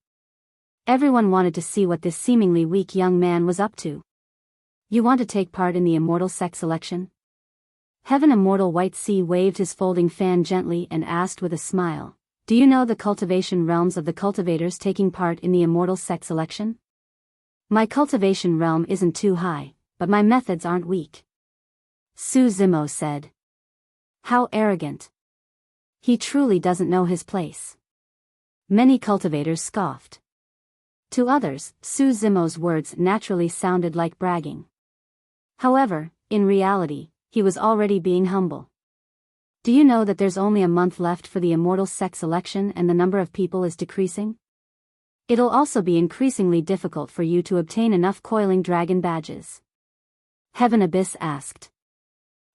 Everyone wanted to see what this seemingly weak young man was up to. You want to take part in the immortal sect selection? Heaven Immortal White Sea waved his folding fan gently and asked with a smile, do you know the cultivation realms of the cultivators taking part in the immortal sect selection? My cultivation realm isn't too high, but my methods aren't weak. Su Zimo said. How arrogant. He truly doesn't know his place. Many cultivators scoffed. To others, Su Zimo's words naturally sounded like bragging. However, in reality, he was already being humble. Do you know that there's only a month left for the immortal sect selection and the number of people is decreasing? It'll also be increasingly difficult for you to obtain enough coiling dragon badges. Heaven Abyss asked.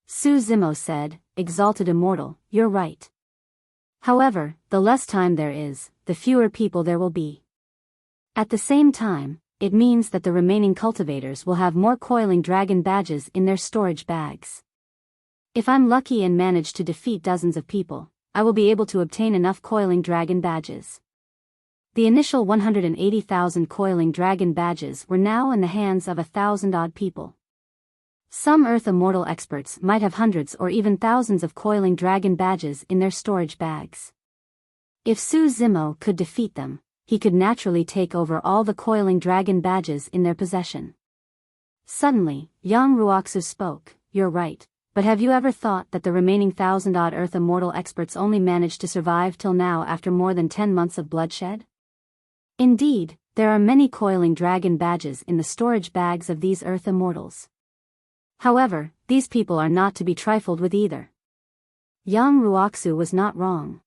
Su Zimo said, Exalted Immortal, you're right. However, the less time there is, the fewer people there will be. At the same time, it means that the remaining cultivators will have more coiling dragon badges in their storage bags. If I'm lucky and manage to defeat dozens of people, I will be able to obtain enough coiling dragon badges. The initial 180,000 coiling dragon badges were now in the hands of 1,000-odd people. Some Earth Immortal experts might have hundreds or even thousands of coiling dragon badges in their storage bags. If Su Zimo could defeat them, he could naturally take over all the coiling dragon badges in their possession. Suddenly, Yang Ruoxu spoke, you're right, but have you ever thought that the remaining 1,000-odd Earth Immortal experts only managed to survive till now after more than 10 months of bloodshed? Indeed, there are many coiling dragon badges in the storage bags of these Earth Immortals. However, these people are not to be trifled with either. Yang Ruoxu was not wrong.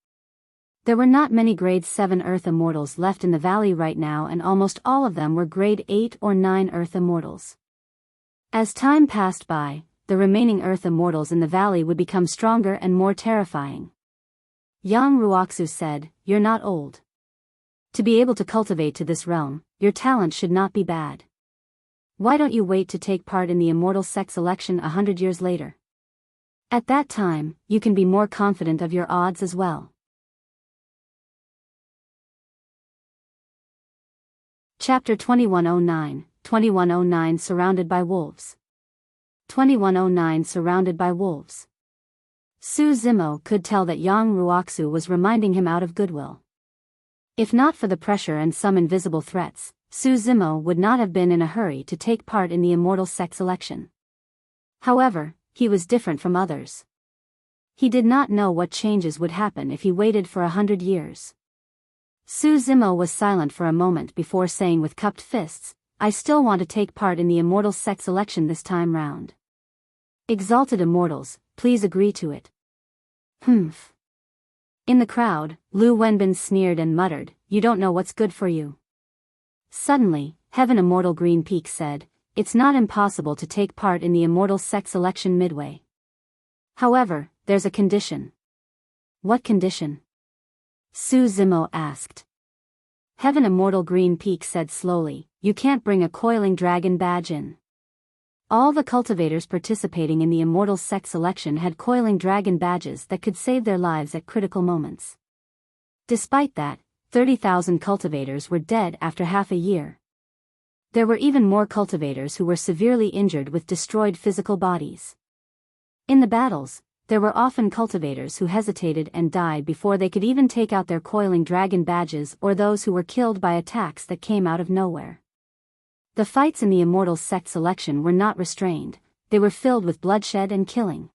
There were not many grade 7 Earth Immortals left in the valley right now, and almost all of them were grade 8 or 9 Earth Immortals. As time passed by, the remaining Earth Immortals in the valley would become stronger and more terrifying. Yang Ruoxu said, "You're not old. To be able to cultivate to this realm, your talent should not be bad. Why don't you wait to take part in the immortal sex election 100 years later? At that time, you can be more confident of your odds as well." Chapter 2109, 2109 Surrounded by Wolves. 2109 Surrounded by Wolves. Su Zimo could tell that Yang Ruoxu was reminding him out of goodwill. If not for the pressure and some invisible threats, Su Zimo would not have been in a hurry to take part in the immortal sex election. However, he was different from others. He did not know what changes would happen if he waited for 100 years. Su Zimo was silent for a moment before saying with cupped fists, "I still want to take part in the immortal sex election this time round. Exalted immortals, please agree to it." Humph. In the crowd, Lu Wenbin sneered and muttered, "You don't know what's good for you." Suddenly, Heaven Immortal Green Peak said, "It's not impossible to take part in the immortal sex election midway. However, there's a condition." "What condition?" Su Zimo asked. Heaven Immortal Green Peak said slowly, "You can't bring a coiling dragon badge in." All the cultivators participating in the immortal sex election had coiling dragon badges that could save their lives at critical moments. Despite that, 30,000 cultivators were dead after half a year. There were even more cultivators who were severely injured with destroyed physical bodies. In the battles, there were often cultivators who hesitated and died before they could even take out their coiling dragon badges, or those who were killed by attacks that came out of nowhere. The fights in the immortal sex election were not restrained, they were filled with bloodshed and killing.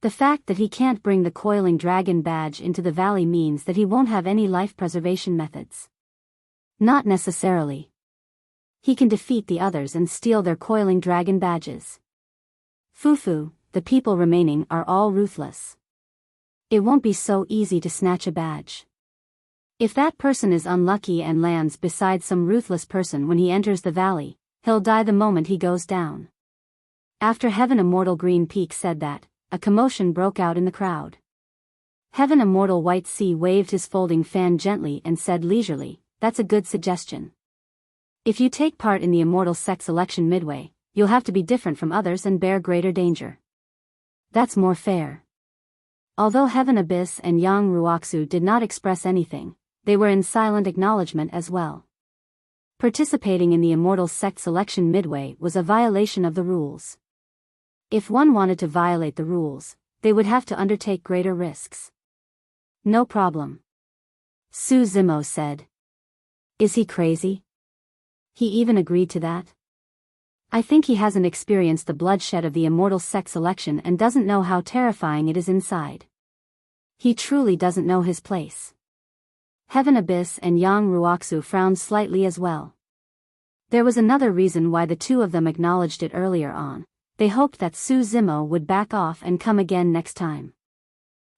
The fact that he can't bring the coiling dragon badge into the valley means that he won't have any life preservation methods. Not necessarily. He can defeat the others and steal their coiling dragon badges. Fufu, the people remaining are all ruthless. It won't be so easy to snatch a badge. If that person is unlucky and lands beside some ruthless person when he enters the valley, he'll die the moment he goes down. After Heaven Immortal Green Peak said that, a commotion broke out in the crowd. Heaven Immortal White Sea waved his folding fan gently and said leisurely, "That's a good suggestion. If you take part in the immortal sex election midway, you'll have to be different from others and bear greater danger. That's more fair." Although Heaven Abyss and Yang Ruoxu did not express anything, they were in silent acknowledgement as well. Participating in the immortal sex election midway was a violation of the rules. If one wanted to violate the rules, they would have to undertake greater risks. "No problem," Su Zimo said. "Is he crazy? He even agreed to that? I think he hasn't experienced the bloodshed of the immortal sex election and doesn't know how terrifying it is inside. He truly doesn't know his place." Heaven Abyss and Yang Ruoxu frowned slightly as well. There was another reason why the two of them acknowledged it earlier on. They hoped that Su Zimo would back off and come again next time.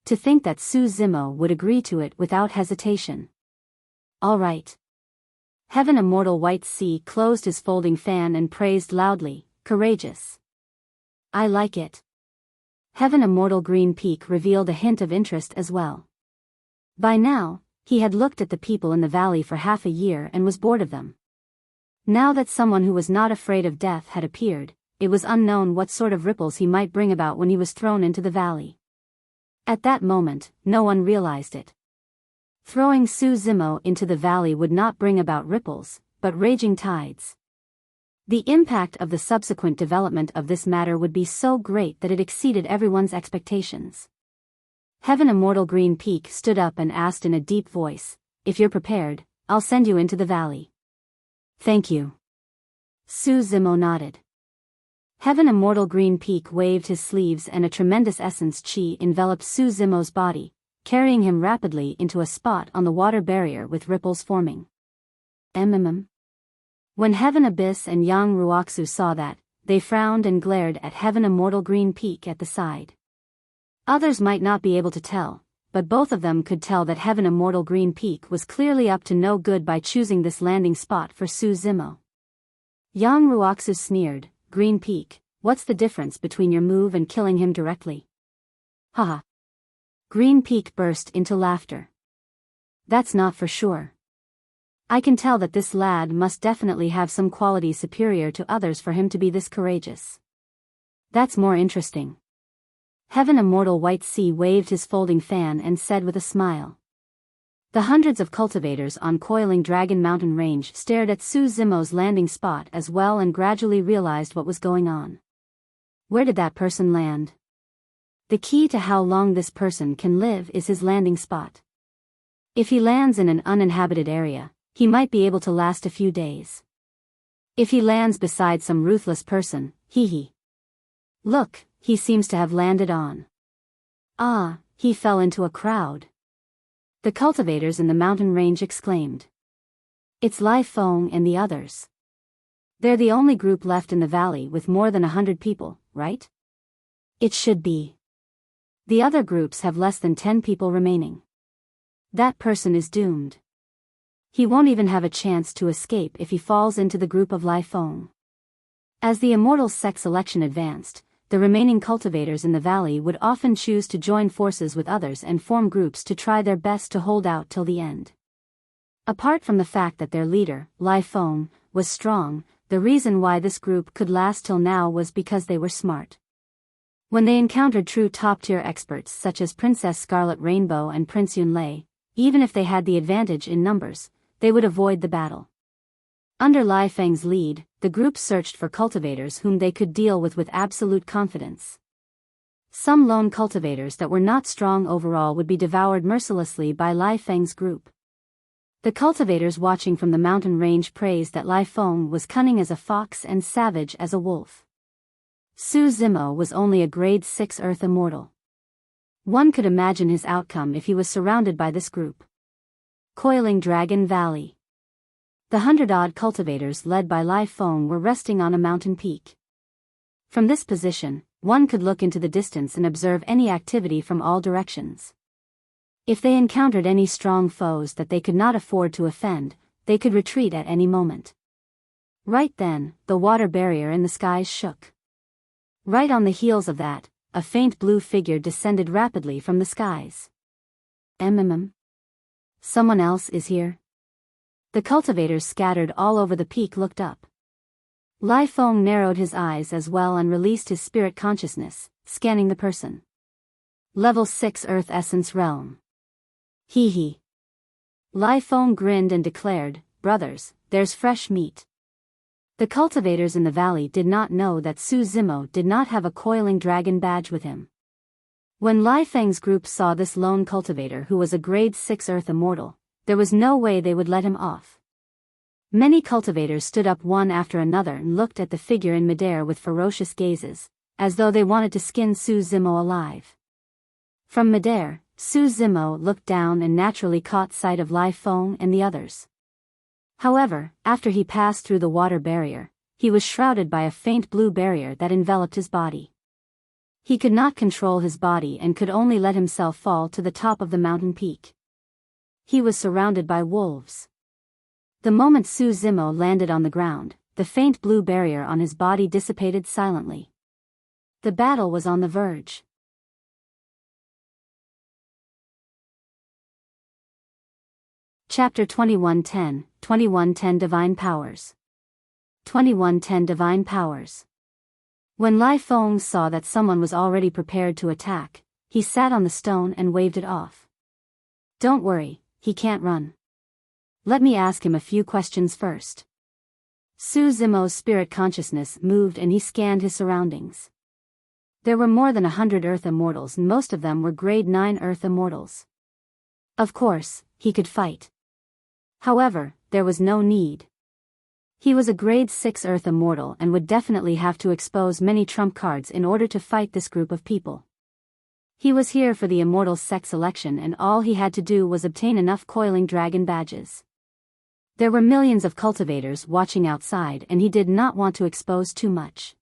To think that Su Zimo would agree to it without hesitation. "All right." Heaven Immortal White Sea closed his folding fan and praised loudly, "Courageous. I like it." Heaven Immortal Green Peak revealed a hint of interest as well. By now, he had looked at the people in the valley for half a year and was bored of them. Now that someone who was not afraid of death had appeared, it was unknown what sort of ripples he might bring about when he was thrown into the valley. At that moment, no one realized it. Throwing Su Zimo into the valley would not bring about ripples, but raging tides. The impact of the subsequent development of this matter would be so great that it exceeded everyone's expectations. Heaven Immortal Green Peak stood up and asked in a deep voice, "If you're prepared, I'll send you into the valley." "Thank you." Su Zimo nodded. Heaven Immortal Green Peak waved his sleeves and a tremendous essence chi enveloped Su Zimo's body, carrying him rapidly into a spot on the water barrier with ripples forming. When Heaven Abyss and Yang Ruoxu saw that, they frowned and glared at Heaven Immortal Green Peak at the side. Others might not be able to tell, but both of them could tell that Heaven Immortal Green Peak was clearly up to no good by choosing this landing spot for Su Zimo. Yang Ruoxu sneered, "Green Peak, what's the difference between your move and killing him directly?" "Haha. Green Peak burst into laughter. That's not for sure. I can tell that this lad must definitely have some quality superior to others for him to be this courageous. That's more interesting. Heaven Immortal White Sea waved his folding fan and said with a smile. The hundreds of cultivators on Coiling Dragon Mountain Range stared at Su Zimo's landing spot as well and gradually realized what was going on. Where did that person land? The key to how long this person can live is his landing spot. If he lands in an uninhabited area, he might be able to last a few days. If he lands beside some ruthless person, hee. Look, he seems to have landed on. Ah, he fell into a crowd. The cultivators in the mountain range exclaimed. It's Lai Feng and the others. They're the only group left in the valley with more than 100 people, right? It should be. The other groups have less than 10 people remaining. That person is doomed. He won't even have a chance to escape if he falls into the group of Lai Feng. As the immortal sex selection advanced, the remaining cultivators in the valley would often choose to join forces with others and form groups to try their best to hold out till the end. Apart from the fact that their leader, Lai Feng, was strong, the reason why this group could last till now was because they were smart. When they encountered true top-tier experts such as Princess Scarlet Rainbow and Prince Yunlei, even if they had the advantage in numbers, they would avoid the battle. Under Lai Feng's lead, the group searched for cultivators whom they could deal with absolute confidence. Some lone cultivators that were not strong overall would be devoured mercilessly by Lai Feng's group. The cultivators watching from the mountain range praised that Lai Feng was cunning as a fox and savage as a wolf. Su Zimo was only a grade 6 Earth Immortal. One could imagine his outcome if he was surrounded by this group. Coiling Dragon Valley. The 100-odd cultivators led by Lai Feng were resting on a mountain peak. From this position, one could look into the distance and observe any activity from all directions. If they encountered any strong foes that they could not afford to offend, they could retreat at any moment. Right then, the water barrier in the skies shook. Right on the heels of that, a faint blue figure descended rapidly from the skies. Someone else is here? The cultivators scattered all over the peak looked up. Lai Feng narrowed his eyes as well and released his spirit consciousness, scanning the person. Level 6 Earth Essence Realm. Hee. Lai Feng grinned and declared, brothers, there's fresh meat. The cultivators in the valley did not know that Su Zimo did not have a coiling dragon badge with him. When Lai Feng's group saw this lone cultivator who was a grade 6 Earth Immortal, there was no way they would let him off. Many cultivators stood up one after another and looked at the figure in midair with ferocious gazes, as though they wanted to skin Su Zimo alive. From midair, Su Zimo looked down and naturally caught sight of Lai Feng and the others. However, after he passed through the water barrier, he was shrouded by a faint blue barrier that enveloped his body. He could not control his body and could only let himself fall to the top of the mountain peak. He was surrounded by wolves. The moment Su Zimo landed on the ground, the faint blue barrier on his body dissipated silently. The battle was on the verge. Chapter 2110 Divine Powers. 2110 Divine Powers. When Lai Feng saw that someone was already prepared to attack, he sat on the stone and waved it off. Don't worry, he can't run. Let me ask him a few questions first. Su Zimo's spirit consciousness moved and he scanned his surroundings. There were more than 100 Earth Immortals and most of them were grade 9 Earth Immortals. Of course, he could fight. However, there was no need. He was a grade 6 Earth Immortal and would definitely have to expose many trump cards in order to fight this group of people. He was here for the immortal sex selection and all he had to do was obtain enough coiling dragon badges. There were millions of cultivators watching outside and he did not want to expose too much.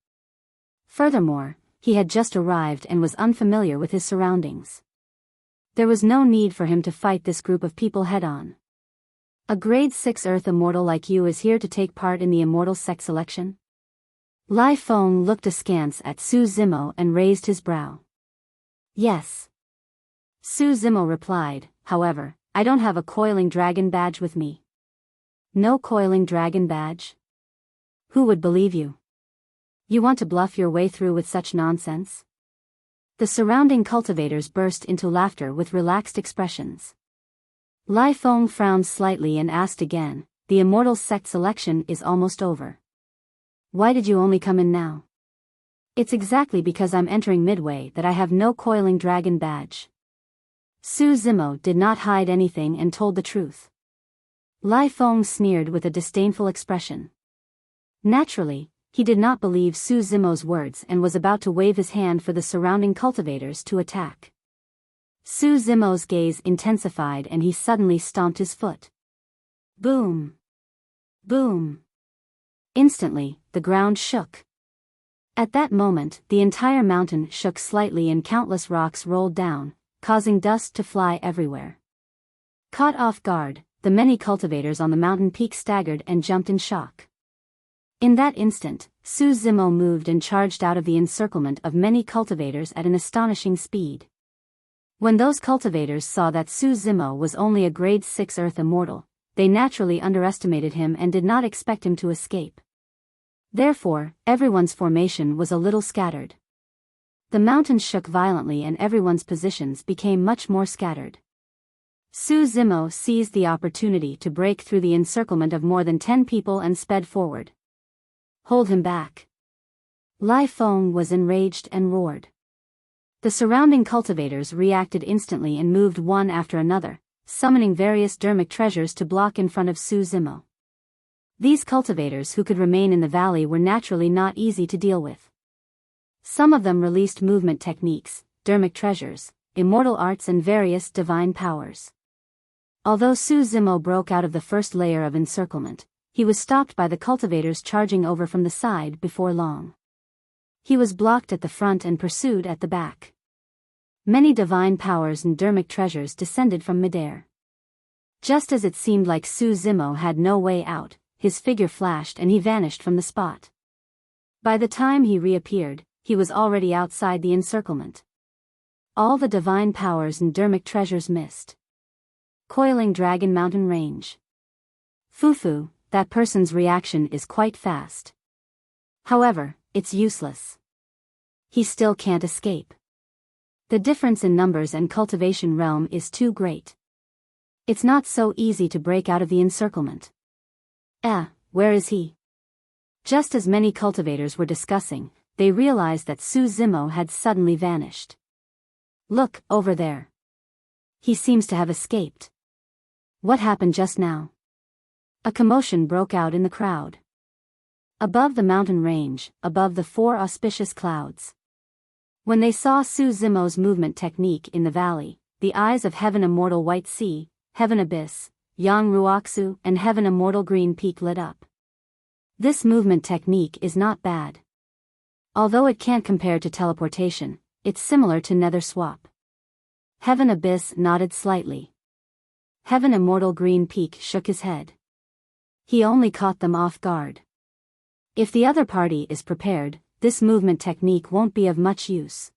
Furthermore, he had just arrived and was unfamiliar with his surroundings. There was no need for him to fight this group of people head-on. A grade 6 Earth Immortal like you is here to take part in the immortal sex selection? Lai Feng looked askance at Su Zimo and raised his brow. Yes. Su Zimo replied, however, I don't have a coiling dragon badge with me. No coiling dragon badge? Who would believe you? You want to bluff your way through with such nonsense? The surrounding cultivators burst into laughter with relaxed expressions. Lai Feng frowned slightly and asked again, the immortal sect selection is almost over. Why did you only come in now? It's exactly because I'm entering midway that I have no coiling dragon badge. Su Zimo did not hide anything and told the truth. Lai Feng sneered with a disdainful expression. Naturally, he did not believe Su Zimo's words and was about to wave his hand for the surrounding cultivators to attack. Su Zimo's gaze intensified and he suddenly stomped his foot. Boom! Boom! Instantly, the ground shook. At that moment, the entire mountain shook slightly and countless rocks rolled down, causing dust to fly everywhere. Caught off guard, the many cultivators on the mountain peak staggered and jumped in shock. In that instant, Su Zimo moved and charged out of the encirclement of many cultivators at an astonishing speed. When those cultivators saw that Su Zimo was only a grade 6 earth immortal, they naturally underestimated him and did not expect him to escape. Therefore, everyone's formation was a little scattered. The mountain shook violently and everyone's positions became much more scattered. Su Zimo seized the opportunity to break through the encirclement of more than 10 people and sped forward. Hold him back. Lai Feng was enraged and roared. The surrounding cultivators reacted instantly and moved one after another, summoning various dermic treasures to block in front of Su Zimo. These cultivators who could remain in the valley were naturally not easy to deal with. Some of them released movement techniques, dermic treasures, immortal arts and various divine powers. Although Su Zimo broke out of the first layer of encirclement, he was stopped by the cultivators charging over from the side before long. He was blocked at the front and pursued at the back. Many divine powers and dermic treasures descended from midair. Just as it seemed like Su Zimo had no way out, his figure flashed and he vanished from the spot. By the time he reappeared, he was already outside the encirclement. All the divine powers and dermic treasures missed. Coiling Dragon Mountain Range. Fufu, that person's reaction is quite fast. However, it's useless. He still can't escape. The difference in numbers and cultivation realm is too great. It's not so easy to break out of the encirclement. Where is he? Just as many cultivators were discussing, they realized that Su Zimo had suddenly vanished. Look, over there. He seems to have escaped. What happened just now? A commotion broke out in the crowd. Above the mountain range, above the 4 auspicious clouds. When they saw Su Zimo's movement technique in the valley, the eyes of Heaven Immortal White Sea, Heaven Abyss, Yang Ruoxu and Heaven Immortal Green Peak lit up. This movement technique is not bad. Although it can't compare to teleportation, it's similar to Nether Swap. Heaven Abyss nodded slightly. Heaven Immortal Green Peak shook his head. He only caught them off guard. If the other party is prepared, this movement technique won't be of much use.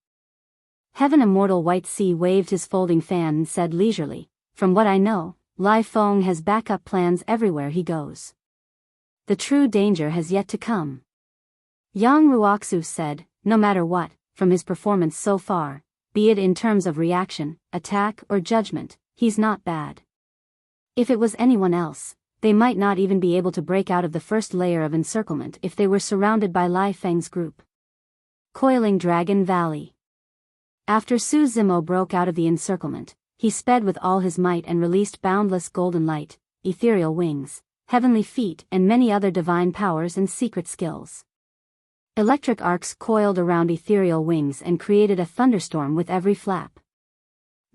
Heaven Immortal White Sea waved his folding fan and said leisurely, from what I know, Lai Feng has backup plans everywhere he goes. The true danger has yet to come. Yang Ruoxu said, no matter what, from his performance so far, be it in terms of reaction, attack or judgment, he's not bad. If it was anyone else, they might not even be able to break out of the first layer of encirclement if they were surrounded by Lai Feng's group. Coiling Dragon Valley. After Su Zimo broke out of the encirclement, he sped with all his might and released boundless golden light, ethereal wings, heavenly feet and many other divine powers and secret skills. Electric arcs coiled around ethereal wings and created a thunderstorm with every flap.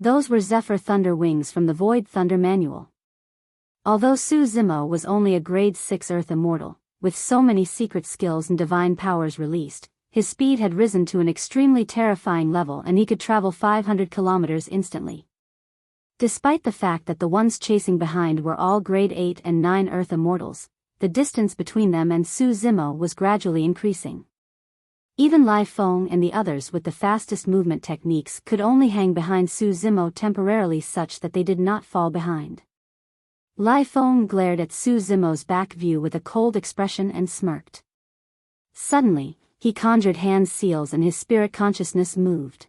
Those were Zephyr Thunder wings from the Void Thunder Manual. Although Su Zimo was only a grade 6 Earth Immortal, with so many secret skills and divine powers released, his speed had risen to an extremely terrifying level and he could travel 500 kilometers instantly. Despite the fact that the ones chasing behind were all grade 8 and 9 Earth Immortals, the distance between them and Su Zimo was gradually increasing. Even Lai Feng and the others with the fastest movement techniques could only hang behind Su Zimo temporarily such that they did not fall behind. Lai Feng glared at Su Zimo's back view with a cold expression and smirked. Suddenly, he conjured hand seals and his spirit consciousness moved.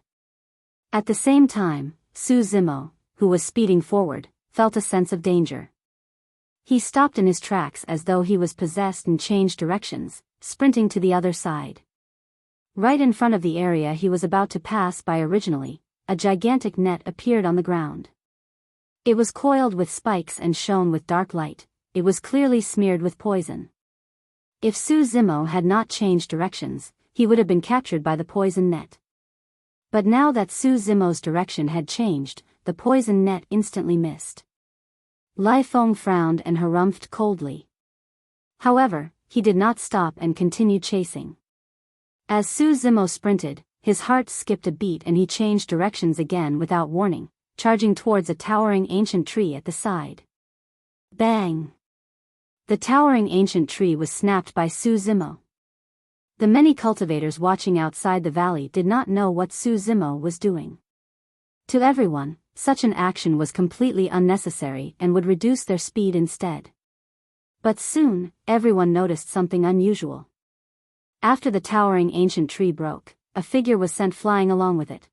At the same time, Su Zimo, who was speeding forward, felt a sense of danger. He stopped in his tracks as though he was possessed and changed directions, sprinting to the other side. Right in front of the area he was about to pass by originally, a gigantic net appeared on the ground. It was coiled with spikes and shone with dark light. It was clearly smeared with poison. If Su Zimo had not changed directions, he would have been captured by the poison net. But now that Su Zimo's direction had changed, the poison net instantly missed. Lai Feng frowned and harumphed coldly. However, he did not stop and continued chasing. As Su Zimo sprinted, his heart skipped a beat and he changed directions again without warning, charging towards a towering ancient tree at the side. Bang! The towering ancient tree was snapped by Su Zimo. The many cultivators watching outside the valley did not know what Su Zimo was doing. To everyone, such an action was completely unnecessary and would reduce their speed instead. But soon, everyone noticed something unusual. After the towering ancient tree broke, a figure was sent flying along with it.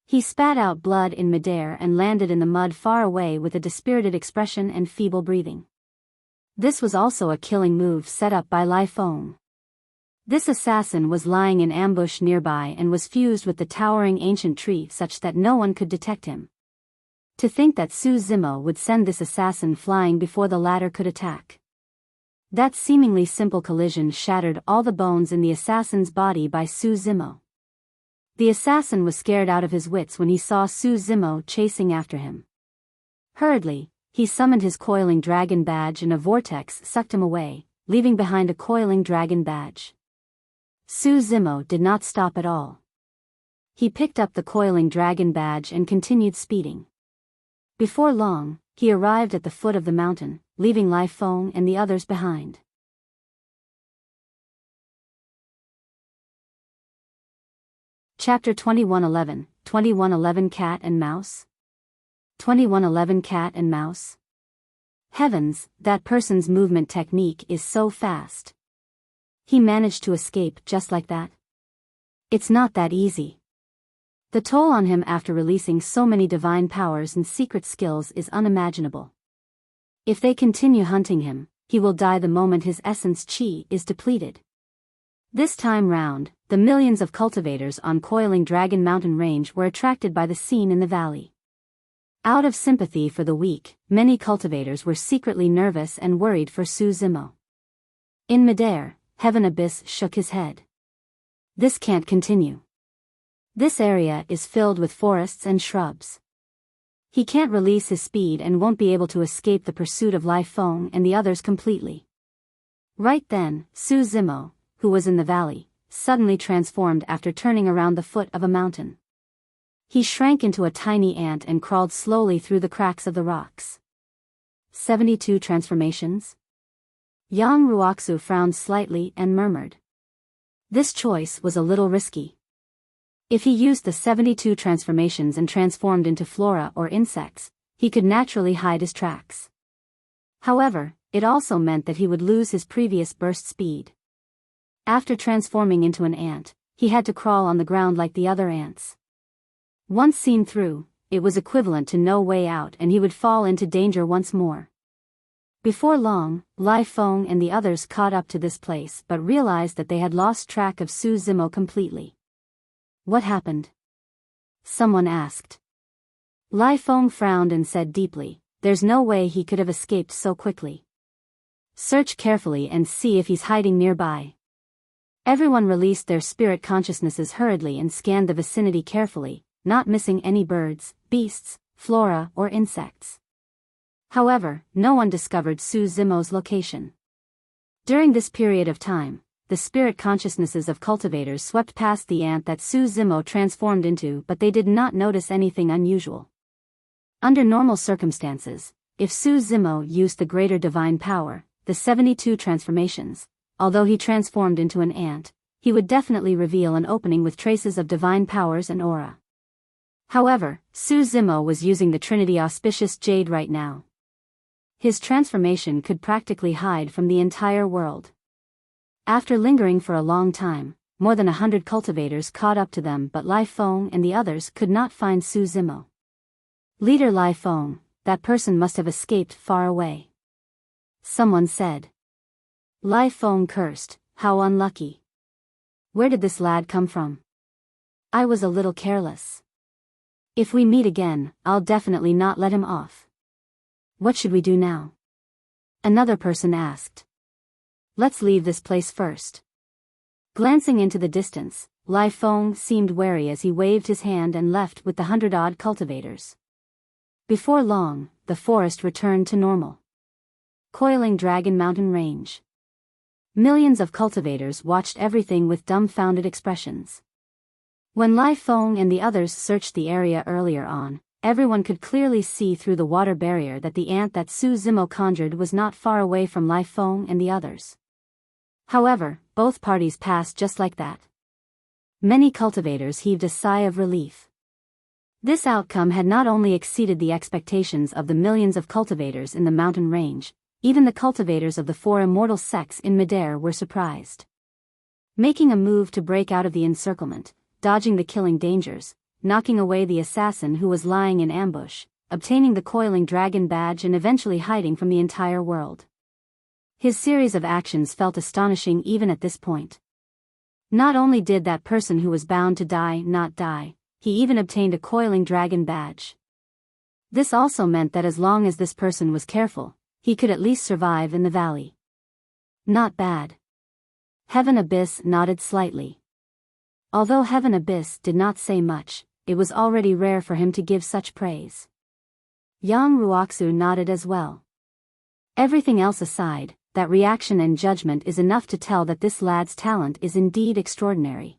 He spat out blood in midair and landed in the mud far away with a dispirited expression and feeble breathing. This was also a killing move set up by Lai Feng. This assassin was lying in ambush nearby and was fused with the towering ancient tree such that no one could detect him. To think that Su Zimo would send this assassin flying before the latter could attack. That seemingly simple collision shattered all the bones in the assassin's body by Su Zimo. The assassin was scared out of his wits when he saw Su Zimo chasing after him. Hurriedly, he summoned his coiling dragon badge and a vortex sucked him away, leaving behind a coiling dragon badge. Su Zimo did not stop at all. He picked up the coiling dragon badge and continued speeding. Before long, he arrived at the foot of the mountain, leaving Lai Feng and the others behind. Chapter 2111, 2111 Cat and Mouse? 2111 Cat and Mouse? Heavens, that person's movement technique is so fast. He managed to escape just like that. It's not that easy. The toll on him after releasing so many divine powers and secret skills is unimaginable. If they continue hunting him, he will die the moment his essence chi is depleted. This time round, the millions of cultivators on Coiling Dragon Mountain Range were attracted by the scene in the valley. Out of sympathy for the weak, many cultivators were secretly nervous and worried for Su Zimo. In midair, Heaven Abyss shook his head. This can't continue. This area is filled with forests and shrubs. He can't release his speed and won't be able to escape the pursuit of Lai Feng and the others completely. Right then, Su Zimo, who was in the valley, suddenly transformed after turning around the foot of a mountain. He shrank into a tiny ant and crawled slowly through the cracks of the rocks. 72 transformations? Yang Ruoxu frowned slightly and murmured. This choice was a little risky. If he used the 72 transformations and transformed into flora or insects, he could naturally hide his tracks. However, it also meant that he would lose his previous burst speed. After transforming into an ant, he had to crawl on the ground like the other ants. Once seen through, it was equivalent to no way out and he would fall into danger once more. Before long, Lai Feng and the others caught up to this place but realized that they had lost track of Su Zimo completely. What happened? Someone asked. Lai Feng frowned and said deeply, there's no way he could have escaped so quickly. Search carefully and see if he's hiding nearby. Everyone released their spirit consciousnesses hurriedly and scanned the vicinity carefully, not missing any birds, beasts, flora or insects. However, no one discovered Su Zimo's location. During this period of time, the spirit consciousnesses of cultivators swept past the ant that Su Zimo transformed into, but they did not notice anything unusual. Under normal circumstances, if Su Zimo used the greater divine power, the 72 transformations, although he transformed into an ant, he would definitely reveal an opening with traces of divine powers and aura. However, Su Zimo was using the Trinity Auspicious Jade right now. His transformation could practically hide from the entire world. After lingering for a long time, more than 100 cultivators caught up to them, but Lai Feng and the others could not find Su Zimo. Leader Lai Feng, that person must have escaped far away. Someone said. Lai Feng cursed, how unlucky. Where did this lad come from? I was a little careless. If we meet again, I'll definitely not let him off. What should we do now? Another person asked. Let's leave this place first. Glancing into the distance, Lai Feng seemed wary as he waved his hand and left with the 100-odd cultivators. Before long, the forest returned to normal. Coiling Dragon Mountain Range. Millions of cultivators watched everything with dumbfounded expressions. When Lai Feng and the others searched the area earlier on, everyone could clearly see through the water barrier that the ant that Su Zimo conjured was not far away from Lai Feng and the others. However, both parties passed just like that. Many cultivators heaved a sigh of relief. This outcome had not only exceeded the expectations of the millions of cultivators in the mountain range, even the cultivators of the 4 immortal sects in midair were surprised. Making a move to break out of the encirclement, dodging the killing dangers, knocking away the assassin who was lying in ambush, obtaining the coiling dragon badge and eventually hiding from the entire world. His series of actions felt astonishing even at this point. Not only did that person who was bound to die not die, he even obtained a coiling dragon badge. This also meant that as long as this person was careful, he could at least survive in the valley. Not bad. Heaven Abyss nodded slightly. Although Heaven Abyss did not say much, it was already rare for him to give such praise. Yang Ruoxu nodded as well. Everything else aside, that reaction and judgment is enough to tell that this lad's talent is indeed extraordinary.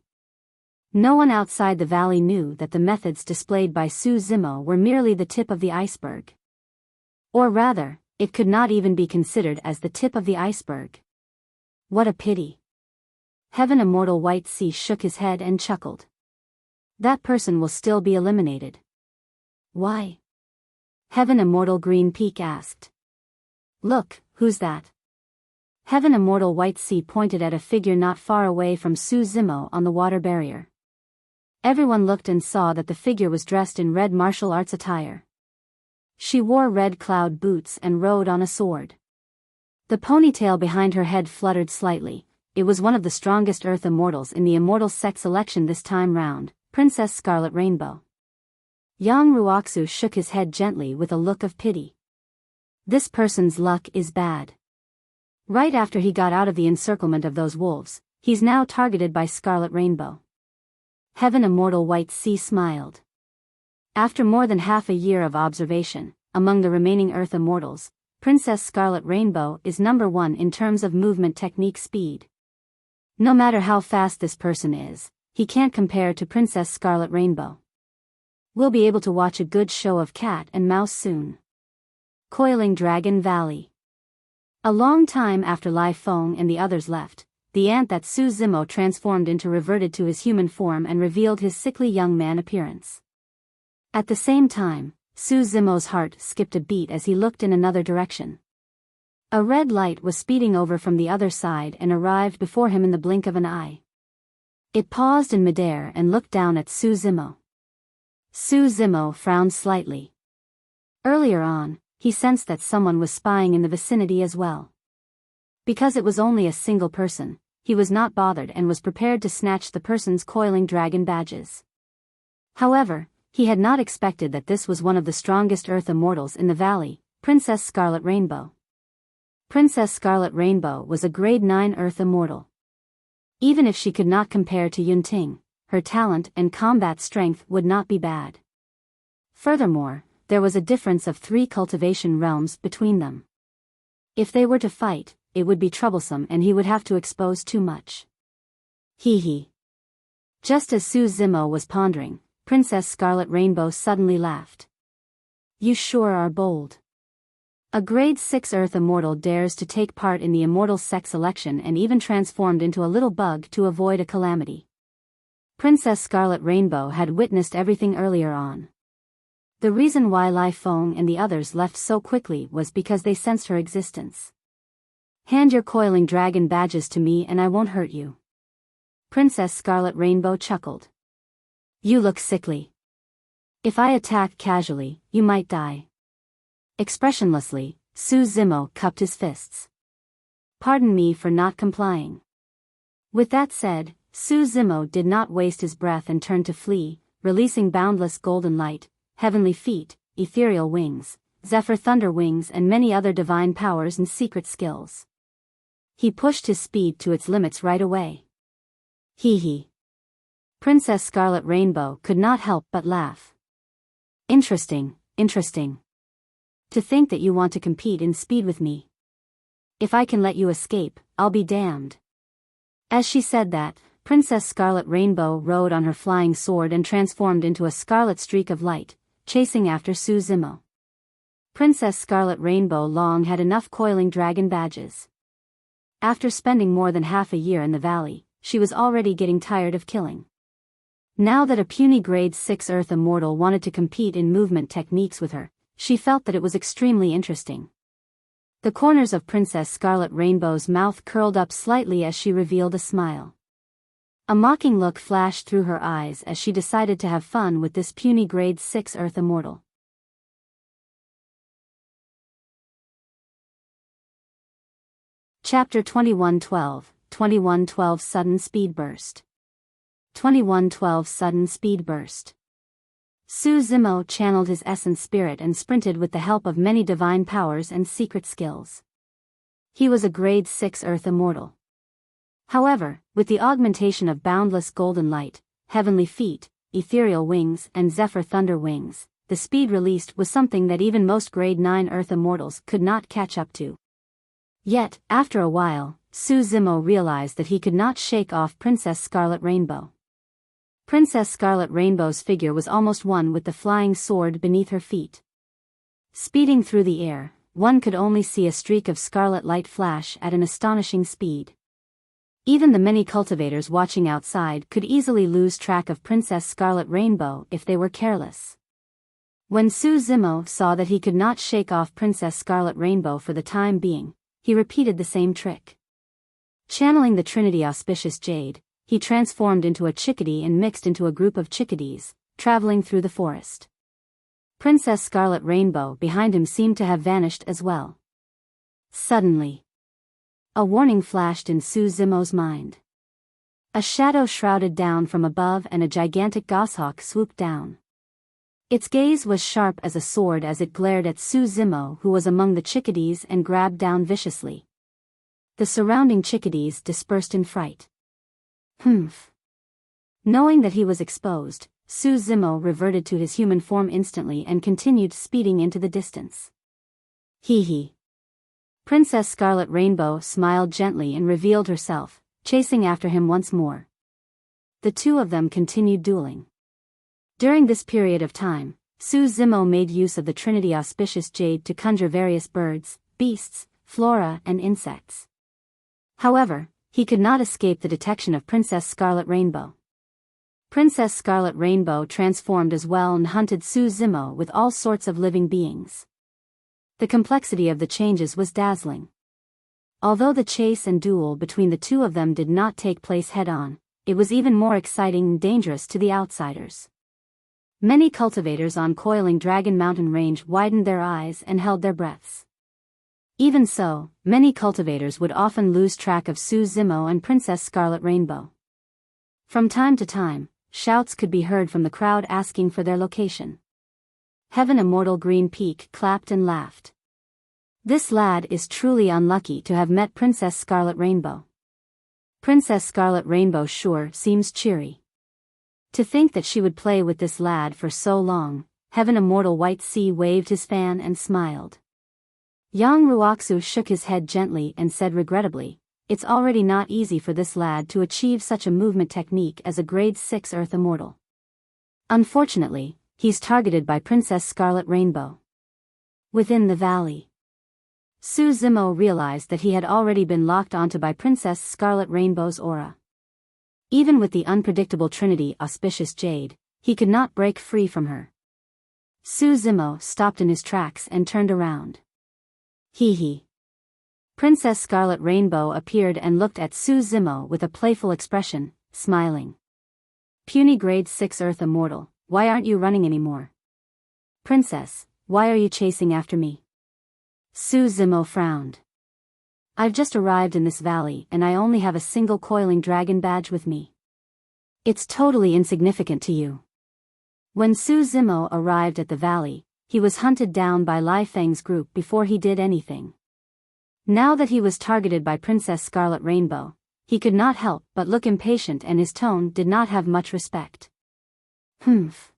No one outside the valley knew that the methods displayed by Su Zimo were merely the tip of the iceberg. Or rather, it could not even be considered as the tip of the iceberg. What a pity. Heaven Immortal White Sea shook his head and chuckled. That person will still be eliminated. Why? Heaven Immortal Green Peak asked. Look, who's that? Heaven Immortal White Sea pointed at a figure not far away from Su Zimo on the water barrier. Everyone looked and saw that the figure was dressed in red martial arts attire. She wore red cloud boots and rode on a sword. The ponytail behind her head fluttered slightly. It was one of the strongest Earth Immortals in the Immortal Sect selection this time round, Princess Scarlet Rainbow. Yang Ruoxu shook his head gently with a look of pity. This person's luck is bad. Right after he got out of the encirclement of those wolves, he's now targeted by Scarlet Rainbow. Heaven Immortal White Sea smiled. After more than half a year of observation, among the remaining Earth Immortals, Princess Scarlet Rainbow is number 1 in terms of movement technique speed. No matter how fast this person is, he can't compare to Princess Scarlet Rainbow. We'll be able to watch a good show of cat and mouse soon. Coiling Dragon Valley. A long time after Lai Feng and the others left, the ant that Su Zimo transformed into reverted to his human form and revealed his sickly young man appearance. At the same time, Su Zimo's heart skipped a beat as he looked in another direction. A red light was speeding over from the other side and arrived before him in the blink of an eye. It paused in midair and looked down at Su Zimo. Su Zimo frowned slightly. Earlier on, he sensed that someone was spying in the vicinity as well. Because it was only a single person, he was not bothered and was prepared to snatch the person's coiling dragon badges. However, he had not expected that this was one of the strongest Earth Immortals in the valley, Princess Scarlet Rainbow. Princess Scarlet Rainbow was a grade 9 Earth Immortal. Even if she could not compare to Yunting, her talent and combat strength would not be bad. Furthermore, there was a difference of 3 cultivation realms between them. If they were to fight, it would be troublesome and he would have to expose too much. Hee. Just as Su Zimo was pondering, Princess Scarlet Rainbow suddenly laughed. You sure are bold. A grade 6 Earth immortal dares to take part in the immortal sex selection and even transformed into a little bug to avoid a calamity. Princess Scarlet Rainbow had witnessed everything earlier on. The reason why Lai Feng and the others left so quickly was because they sensed her existence. Hand your coiling dragon badges to me and I won't hurt you. Princess Scarlet Rainbow chuckled. You look sickly. If I attack casually, you might die. Expressionlessly, Su Zimo cupped his fists. Pardon me for not complying. With that said, Su Zimo did not waste his breath and turned to flee, releasing boundless golden light, heavenly feet, ethereal wings, zephyr thunder wings and many other divine powers and secret skills. He pushed his speed to its limits right away. Hee hee. Princess Scarlet Rainbow could not help but laugh. Interesting, interesting. To think that you want to compete in speed with me. If I can let you escape, I'll be damned. As she said that, Princess Scarlet Rainbow rode on her flying sword and transformed into a scarlet streak of light, chasing after Su Zimo. Princess Scarlet Rainbow long had enough coiling dragon badges. After spending more than half a year in the valley, she was already getting tired of killing. Now that a puny grade 6 Earth immortal wanted to compete in movement techniques with her, she felt that it was extremely interesting. The corners of Princess Scarlet Rainbow's mouth curled up slightly as she revealed a smile. A mocking look flashed through her eyes as she decided to have fun with this puny grade 6 Earth immortal. Chapter 2112 Sudden Speed Burst. 2112 Sudden Speed Burst. Su Zimo channeled his essence spirit and sprinted with the help of many divine powers and secret skills. He was a grade 6 Earth immortal. However, with the augmentation of boundless golden light, heavenly feet, ethereal wings and zephyr thunder wings, the speed released was something that even most grade 9 Earth immortals could not catch up to. Yet, after a while, Su Zimo realized that he could not shake off Princess Scarlet Rainbow. Princess Scarlet Rainbow's figure was almost one with the flying sword beneath her feet. Speeding through the air, one could only see a streak of scarlet light flash at an astonishing speed. Even the many cultivators watching outside could easily lose track of Princess Scarlet Rainbow if they were careless. When Su Zimo saw that he could not shake off Princess Scarlet Rainbow for the time being, he repeated the same trick. Channeling the Trinity Auspicious Jade, he transformed into a chickadee and mixed into a group of chickadees, traveling through the forest. Princess Scarlet Rainbow behind him seemed to have vanished as well. Suddenly, a warning flashed in Su Zimo's mind. A shadow shrouded down from above and a gigantic goshawk swooped down. Its gaze was sharp as a sword as it glared at Su Zimo, who was among the chickadees, and grabbed down viciously. The surrounding chickadees dispersed in fright. Humph. Knowing that he was exposed, Su Zimo reverted to his human form instantly and continued speeding into the distance. Hee hee. Princess Scarlet Rainbow smiled gently and revealed herself, chasing after him once more. The two of them continued dueling. During this period of time, Su Zimo made use of the Trinity Auspicious Jade to conjure various birds, beasts, flora and insects. However, he could not escape the detection of Princess Scarlet Rainbow. Princess Scarlet Rainbow transformed as well and hunted Su Zimo with all sorts of living beings. The complexity of the changes was dazzling. Although the chase and duel between the two of them did not take place head-on, it was even more exciting and dangerous to the outsiders. Many cultivators on Coiling Dragon Mountain Range widened their eyes and held their breaths. Even so, many cultivators would often lose track of Su Zimo and Princess Scarlet Rainbow. From time to time, shouts could be heard from the crowd asking for their location. Heaven Immortal Green Peak clapped and laughed. This lad is truly unlucky to have met Princess Scarlet Rainbow. Princess Scarlet Rainbow sure seems cheery. To think that she would play with this lad for so long. Heaven Immortal White Sea waved his fan and smiled. Yang Ruoxu shook his head gently and said regrettably, it's already not easy for this lad to achieve such a movement technique as a grade 6 Earth Immortal. Unfortunately, he's targeted by Princess Scarlet Rainbow. Within the valley, Su Zimo realized that he had already been locked onto by Princess Scarlet Rainbow's aura. Even with the unpredictable trinity auspicious jade, he could not break free from her. Su Zimo stopped in his tracks and turned around. Hee. Princess Scarlet Rainbow appeared and looked at Su Zimo with a playful expression, smiling. Puny grade 6 Earth Immortal, why aren't you running anymore? Princess, why are you chasing after me? Su Zimo frowned. I've just arrived in this valley and I only have a single coiling dragon badge with me. It's totally insignificant to you. When Su Zimo arrived at the valley, he was hunted down by Lai Feng's group before he did anything. Now that he was targeted by Princess Scarlet Rainbow, he could not help but look impatient and his tone did not have much respect. Humph.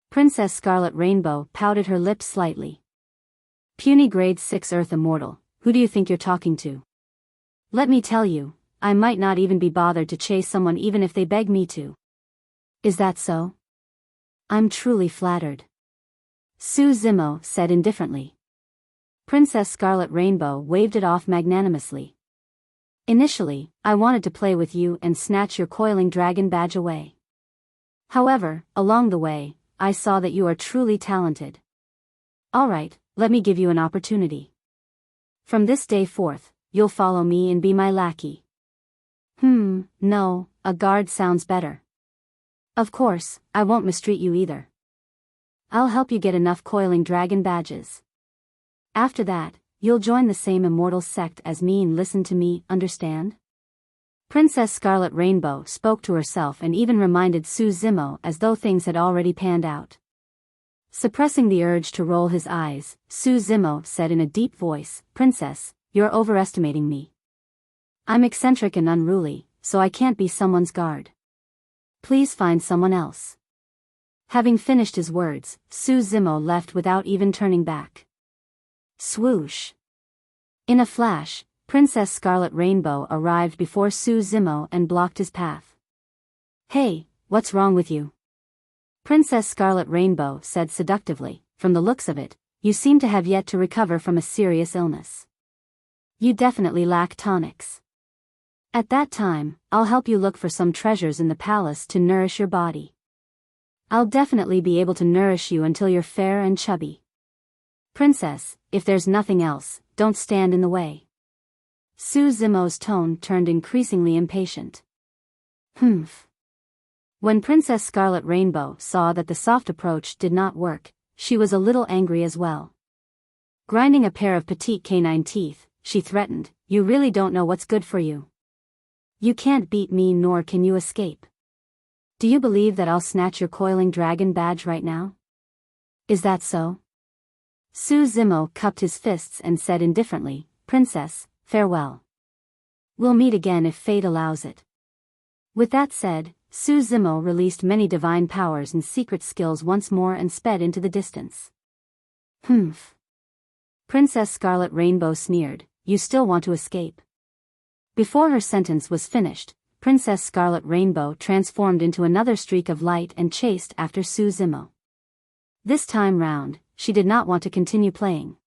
Princess Scarlet Rainbow pouted her lips slightly. Puny grade 6 Earth Immortal, who do you think you're talking to? Let me tell you, I might not even be bothered to chase someone even if they beg me to. Is that so? I'm truly flattered. Su Zimo said indifferently. Princess Scarlet Rainbow waved it off magnanimously. Initially, I wanted to play with you and snatch your coiling dragon badge away. However, along the way, I saw that you are truly talented. Alright, let me give you an opportunity. From this day forth, you'll follow me and be my lackey. No, a guard sounds better. Of course, I won't mistreat you either. I'll help you get enough coiling dragon badges. After that, you'll join the same immortal sect as me and listen to me, understand? Princess Scarlet Rainbow spoke to herself and even reminded Su Zimo as though things had already panned out. Suppressing the urge to roll his eyes, Su Zimo said in a deep voice, Princess, you're overestimating me. I'm eccentric and unruly, so I can't be someone's guard. Please find someone else. Having finished his words, Su Zimo left without even turning back. Swoosh. In a flash, Princess Scarlet Rainbow arrived before Su Zimo and blocked his path. Hey, what's wrong with you? Princess Scarlet Rainbow said seductively, from the looks of it, you seem to have yet to recover from a serious illness. You definitely lack tonics. At that time, I'll help you look for some treasures in the palace to nourish your body. I'll definitely be able to nourish you until you're fair and chubby. Princess, if there's nothing else, don't stand in the way. Su Zimo's tone turned increasingly impatient. Humph. When Princess Scarlet Rainbow saw that the soft approach did not work, she was a little angry as well. Grinding a pair of petite canine teeth, she threatened, you really don't know what's good for you. You can't beat me nor can you escape. Do you believe that I'll snatch your coiling dragon badge right now? Is that so? Su Zimo cupped his fists and said indifferently, Princess, farewell. We'll meet again if fate allows it. With that said, Su Zimo released many divine powers and secret skills once more and sped into the distance. Humph. Princess Scarlet Rainbow sneered, you still want to escape? Before her sentence was finished, Princess Scarlet Rainbow transformed into another streak of light and chased after Su Zimo. This time round, she did not want to continue playing.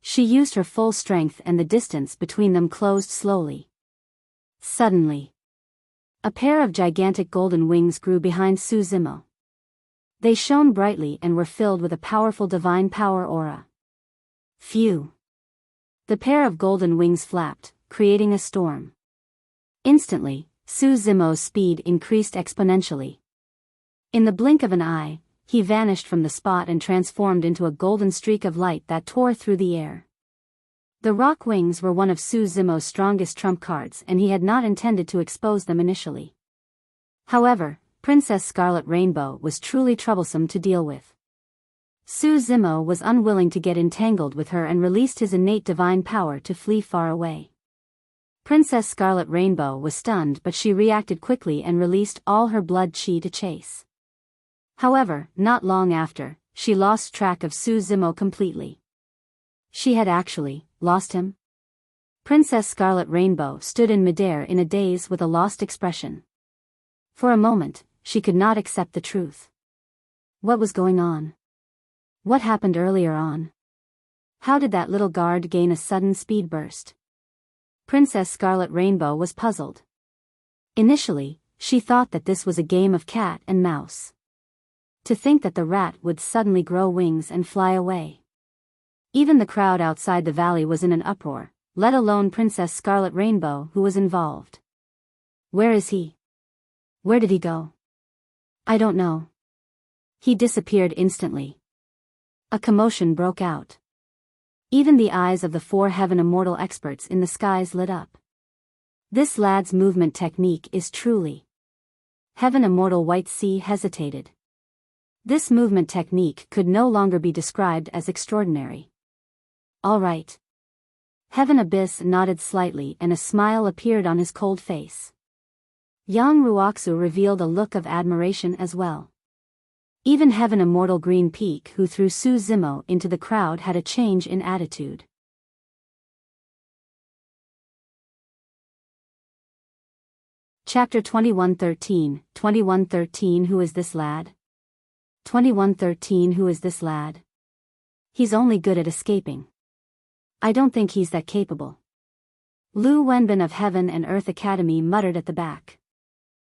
She used her full strength and the distance between them closed slowly. Suddenly, a pair of gigantic golden wings grew behind Su Zimo. They shone brightly and were filled with a powerful divine power aura. Phew! The pair of golden wings flapped, creating a storm. Instantly, Su Zimo's speed increased exponentially. In the blink of an eye, he vanished from the spot and transformed into a golden streak of light that tore through the air. The rock wings were one of Su Zimo's strongest trump cards and he had not intended to expose them initially. However, Princess Scarlet Rainbow was truly troublesome to deal with. Su Zimo was unwilling to get entangled with her and released his innate divine power to flee far away. Princess Scarlet Rainbow was stunned but she reacted quickly and released all her blood chi to chase. However, not long after, she lost track of Su Zimo completely. She had actually lost him? Princess Scarlet Rainbow stood in midair in a daze with a lost expression. For a moment, she could not accept the truth. What was going on? What happened earlier on? How did that little guard gain a sudden speed burst? Princess Scarlet Rainbow was puzzled. Initially, she thought that this was a game of cat and mouse. To think that the rat would suddenly grow wings and fly away. Even the crowd outside the valley was in an uproar, let alone Princess Scarlet Rainbow, who was involved. Where is he? Where did he go? I don't know. He disappeared instantly. A commotion broke out. Even the eyes of the 4 Heaven Immortal experts in the skies lit up. This lad's movement technique is truly. Heaven Immortal White Sea hesitated. This movement technique could no longer be described as extraordinary. All right. Heaven Abyss nodded slightly and a smile appeared on his cold face. Yang Ruoxu revealed a look of admiration as well. Even Heaven Immortal Green Peak, who threw Su Zimo into the crowd, had a change in attitude. Chapter 2113. Who is this lad? 2113. Who is this lad? He's only good at escaping. I don't think he's that capable. Lu Wenbin of Heaven and Earth Academy muttered at the back.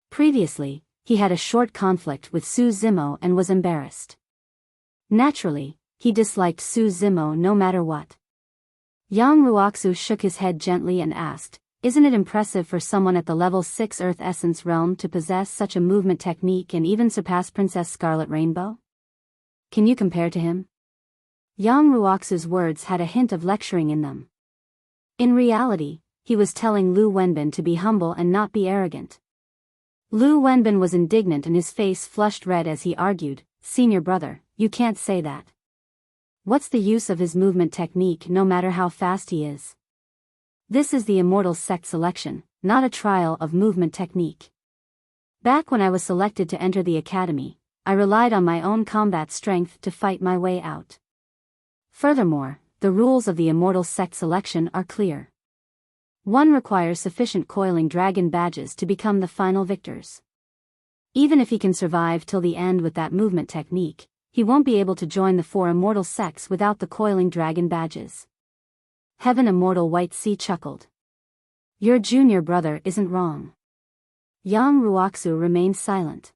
Previously, he had a short conflict with Su Zimo and was embarrassed. Naturally, he disliked Su Zimo no matter what. Yang Ruoxu shook his head gently and asked, "Isn't it impressive for someone at the level 6 Earth Essence realm to possess such a movement technique and even surpass Princess Scarlet Rainbow? Can you compare to him?" Yang Ruoxu's words had a hint of lecturing in them. In reality, he was telling Lu Wenbin to be humble and not be arrogant. Lu Wenbin was indignant and his face flushed red as he argued, "Senior brother, you can't say that. What's the use of his movement technique no matter how fast he is? This is the Immortal Sect selection, not a trial of movement technique. Back when I was selected to enter the academy, I relied on my own combat strength to fight my way out. Furthermore, the rules of the Immortal Sect selection are clear. One requires sufficient coiling dragon badges to become the final victors. Even if he can survive till the end with that movement technique, he won't be able to join the 4 immortal sects without the coiling dragon badges." Heaven Immortal White Sea chuckled. "Your junior brother isn't wrong." Yang Ruoxu remained silent.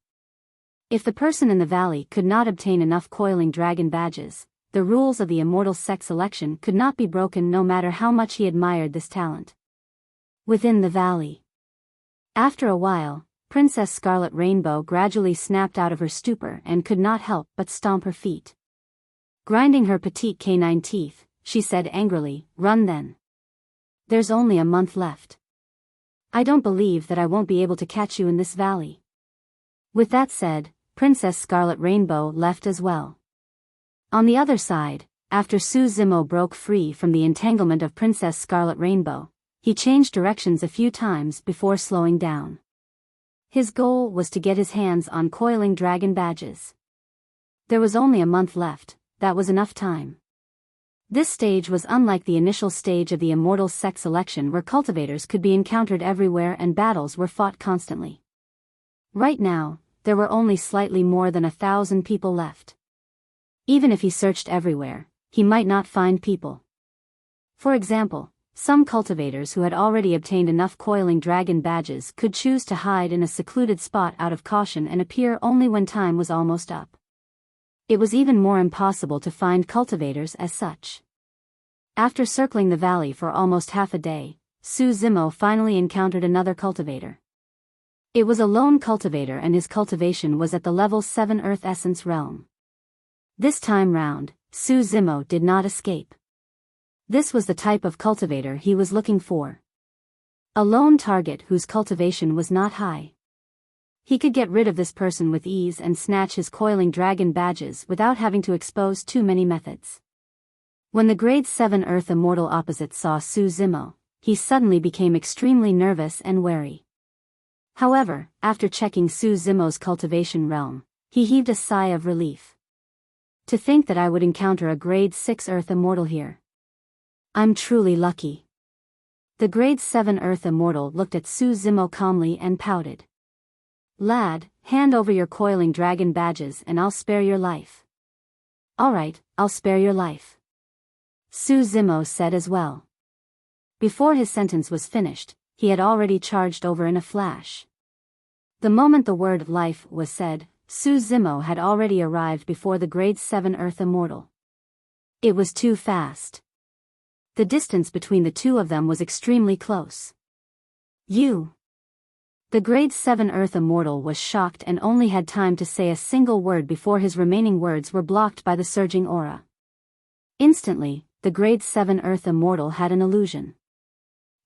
If the person in the valley could not obtain enough coiling dragon badges, the rules of the Immortal Sect selection could not be broken no matter how much he admired this talent. Within the valley. After a while, Princess Scarlet Rainbow gradually snapped out of her stupor and could not help but stomp her feet. Grinding her petite canine teeth, she said angrily, "Run then. There's only a month left. I don't believe that I won't be able to catch you in this valley." With that said, Princess Scarlet Rainbow left as well. On the other side, after Su Zimo broke free from the entanglement of Princess Scarlet Rainbow, he changed directions a few times before slowing down. His goal was to get his hands on coiling dragon badges. There was only a month left, that was enough time. This stage was unlike the initial stage of the Immortal Sect selection where cultivators could be encountered everywhere and battles were fought constantly. Right now, there were only slightly more than 1,000 people left. Even if he searched everywhere, he might not find people. For example, some cultivators who had already obtained enough coiling dragon badges could choose to hide in a secluded spot out of caution and appear only when time was almost up. It was even more impossible to find cultivators as such. After circling the valley for almost half a day, Su Zimo finally encountered another cultivator. It was a lone cultivator and his cultivation was at the level 7 Earth Essence realm. This time round, Su Zimo did not escape. This was the type of cultivator he was looking for. A lone target whose cultivation was not high. He could get rid of this person with ease and snatch his coiling dragon badges without having to expose too many methods. When the grade 7 Earth Immortal opposite saw Su Zimo, he suddenly became extremely nervous and wary. However, after checking Su Zimo's cultivation realm, he heaved a sigh of relief. To think that I would encounter a grade 6 Earth Immortal here. I'm truly lucky. The grade 7 Earth Immortal looked at Su Zimo calmly and pouted. Lad, hand over your coiling dragon badges and I'll spare your life. Alright, I'll spare your life. Su Zimo said as well. Before his sentence was finished, he had already charged over in a flash. The moment the word life was said, Su Zimo had already arrived before the grade 7 Earth Immortal. It was too fast. The distance between the two of them was extremely close. You. The grade 7 Earth Immortal was shocked and only had time to say a single word before his remaining words were blocked by the surging aura. Instantly, the grade 7 Earth Immortal had an illusion.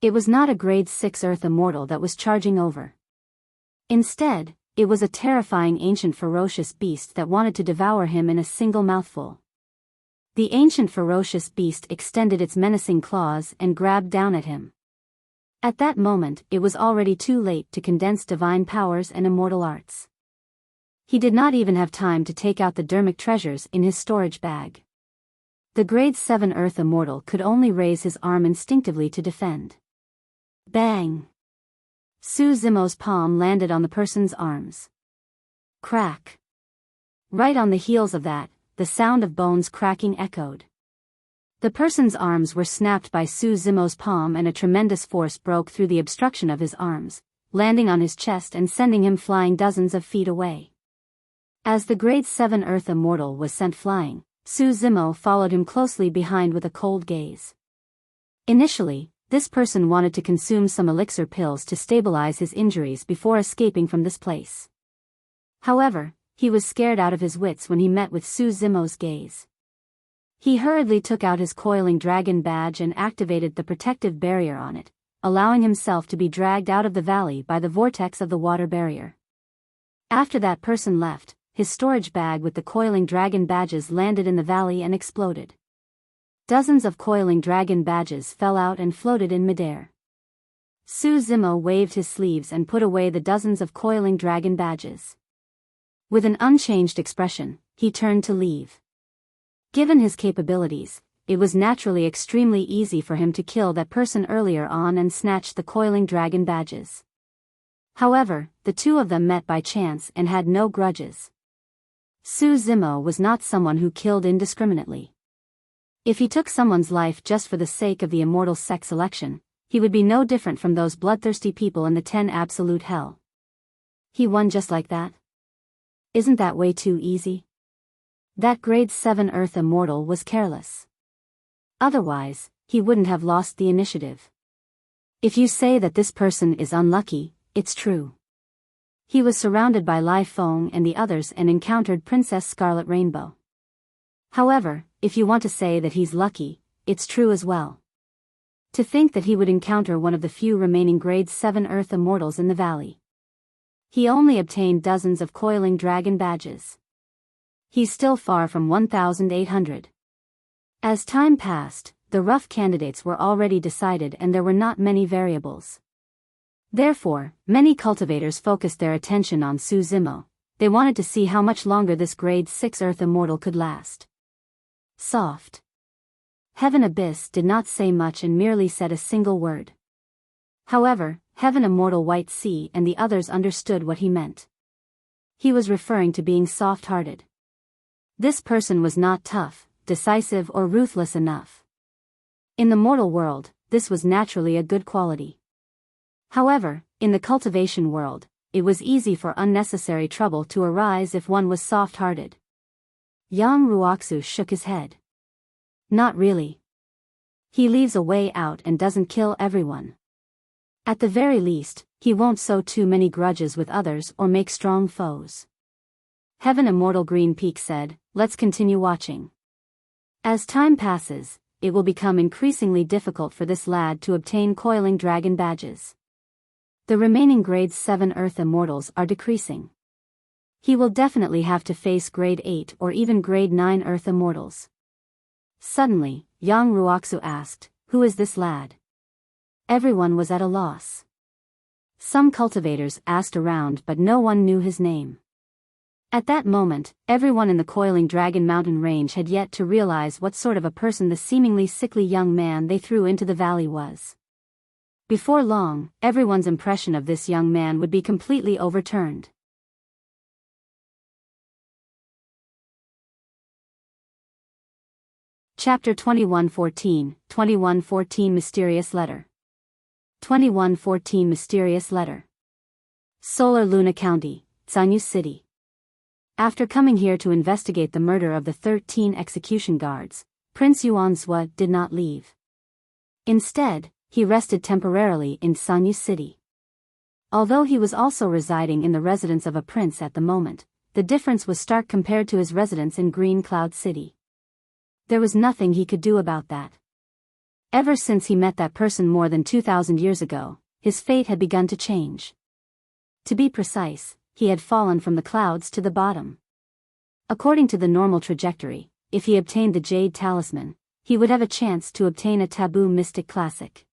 It was not a grade 6 Earth Immortal that was charging over. Instead, it was a terrifying ancient ferocious beast that wanted to devour him in a single mouthful. The ancient ferocious beast extended its menacing claws and grabbed down at him. At that moment, it was already too late to condense divine powers and immortal arts. He did not even have time to take out the dermic treasures in his storage bag. The grade 7 Earth Immortal could only raise his arm instinctively to defend. Bang! Su Zimo's palm landed on the person's arms. Crack! Right on the heels of that, the sound of bones cracking echoed. The person's arms were snapped by Su Zimo's palm and a tremendous force broke through the obstruction of his arms, landing on his chest and sending him flying dozens of feet away. As the grade 7 Earth Immortal was sent flying, Su Zimo followed him closely behind with a cold gaze. Initially, this person wanted to consume some elixir pills to stabilize his injuries before escaping from this place. However, he was scared out of his wits when he met with Su Zimo's gaze. He hurriedly took out his coiling dragon badge and activated the protective barrier on it, allowing himself to be dragged out of the valley by the vortex of the water barrier. After that person left, his storage bag with the coiling dragon badges landed in the valley and exploded. Dozens of coiling dragon badges fell out and floated in midair. Su Zimo waved his sleeves and put away the dozens of coiling dragon badges. With an unchanged expression, he turned to leave. Given his capabilities, it was naturally extremely easy for him to kill that person earlier on and snatch the coiling dragon badges. However, the two of them met by chance and had no grudges. Su Zimo was not someone who killed indiscriminately. If he took someone's life just for the sake of the immortal sex selection, he would be no different from those bloodthirsty people in the 10 absolute hell. He won just like that? Isn't that way too easy? That grade 7 Earth Immortal was careless. Otherwise, he wouldn't have lost the initiative. If you say that this person is unlucky, it's true. He was surrounded by Lai Feng and the others and encountered Princess Scarlet Rainbow. However, if you want to say that he's lucky, it's true as well. To think that he would encounter one of the few remaining grade 7 Earth Immortals in the valley. He only obtained dozens of coiling dragon badges. He's still far from 1,800. As time passed, the rough candidates were already decided and there were not many variables. Therefore, many cultivators focused their attention on Su Zimo. They wanted to see how much longer this grade 6 Earth Immortal could last. Soft. Heaven Abyss did not say much and merely said a single word. However, Heaven Immortal White Sea and the others understood what he meant. He was referring to being soft-hearted. This person was not tough, decisive or ruthless enough. In the mortal world, this was naturally a good quality. However, in the cultivation world, it was easy for unnecessary trouble to arise if one was soft-hearted. Yang Ruoxu shook his head. Not really. He leaves a way out and doesn't kill everyone. At the very least, he won't sow too many grudges with others or make strong foes. Heaven Immortal Green Peak said, "Let's continue watching. As time passes, it will become increasingly difficult for this lad to obtain coiling dragon badges. The remaining grade 7 Earth Immortals are decreasing. He will definitely have to face grade 8 or even grade 9 Earth Immortals." Suddenly, Yang Ruoxu asked, "Who is this lad?" Everyone was at a loss. Some cultivators asked around but no one knew his name. At that moment, everyone in the coiling Dragon Mountain range had yet to realize what sort of a person the seemingly sickly young man they threw into the valley was. Before long, everyone's impression of this young man would be completely overturned. Chapter 2114, 2114 Mysterious Letter. 2114 Mysterious Letter. Solar Luna County, Sanyu City. After coming here to investigate the murder of the 13 execution guards, Prince Yuanzhua did not leave. Instead, he rested temporarily in Sanyu City. Although he was also residing in the residence of a prince at the moment, the difference was stark compared to his residence in Green Cloud City. There was nothing he could do about that. Ever since he met that person more than 2,000 years ago, his fate had begun to change. To be precise, he had fallen from the clouds to the bottom. According to the normal trajectory, if he obtained the Jade Talisman, he would have a chance to obtain a taboo Mystic Classic.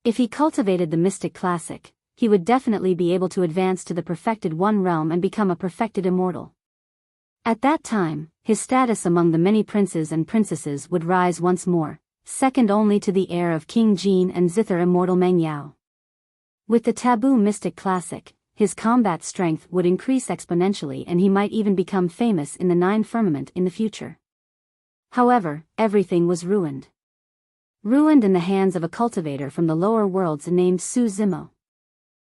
If he cultivated the Mystic Classic, he would definitely be able to advance to the Perfected One realm and become a perfected immortal. At that time, his status among the many princes and princesses would rise once more, second only to the heir of King Jin and zither immortal Meng Yao. With the taboo Mystic Classic, his combat strength would increase exponentially and he might even become famous in the Nine Firmament in the future. However, everything was ruined. Ruined in the hands of a cultivator from the lower worlds named Su Zimo.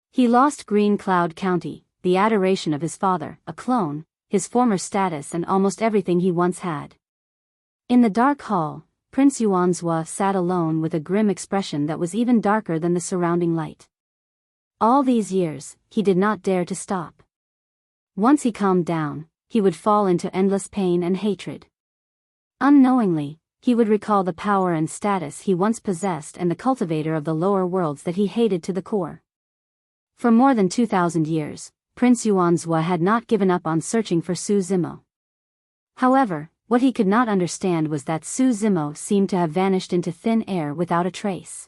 He lost Green Cloud County, the adoration of his father, a clone, his former status and almost everything he once had. In the dark hall, Prince Yuanzhua sat alone with a grim expression that was even darker than the surrounding light. All these years, he did not dare to stop. Once he calmed down, he would fall into endless pain and hatred. Unknowingly, he would recall the power and status he once possessed and the cultivator of the lower worlds that he hated to the core. For more than 2,000 years, Prince Yuanzhua had not given up on searching for Su Zimo. However, what he could not understand was that Su Zimo seemed to have vanished into thin air without a trace.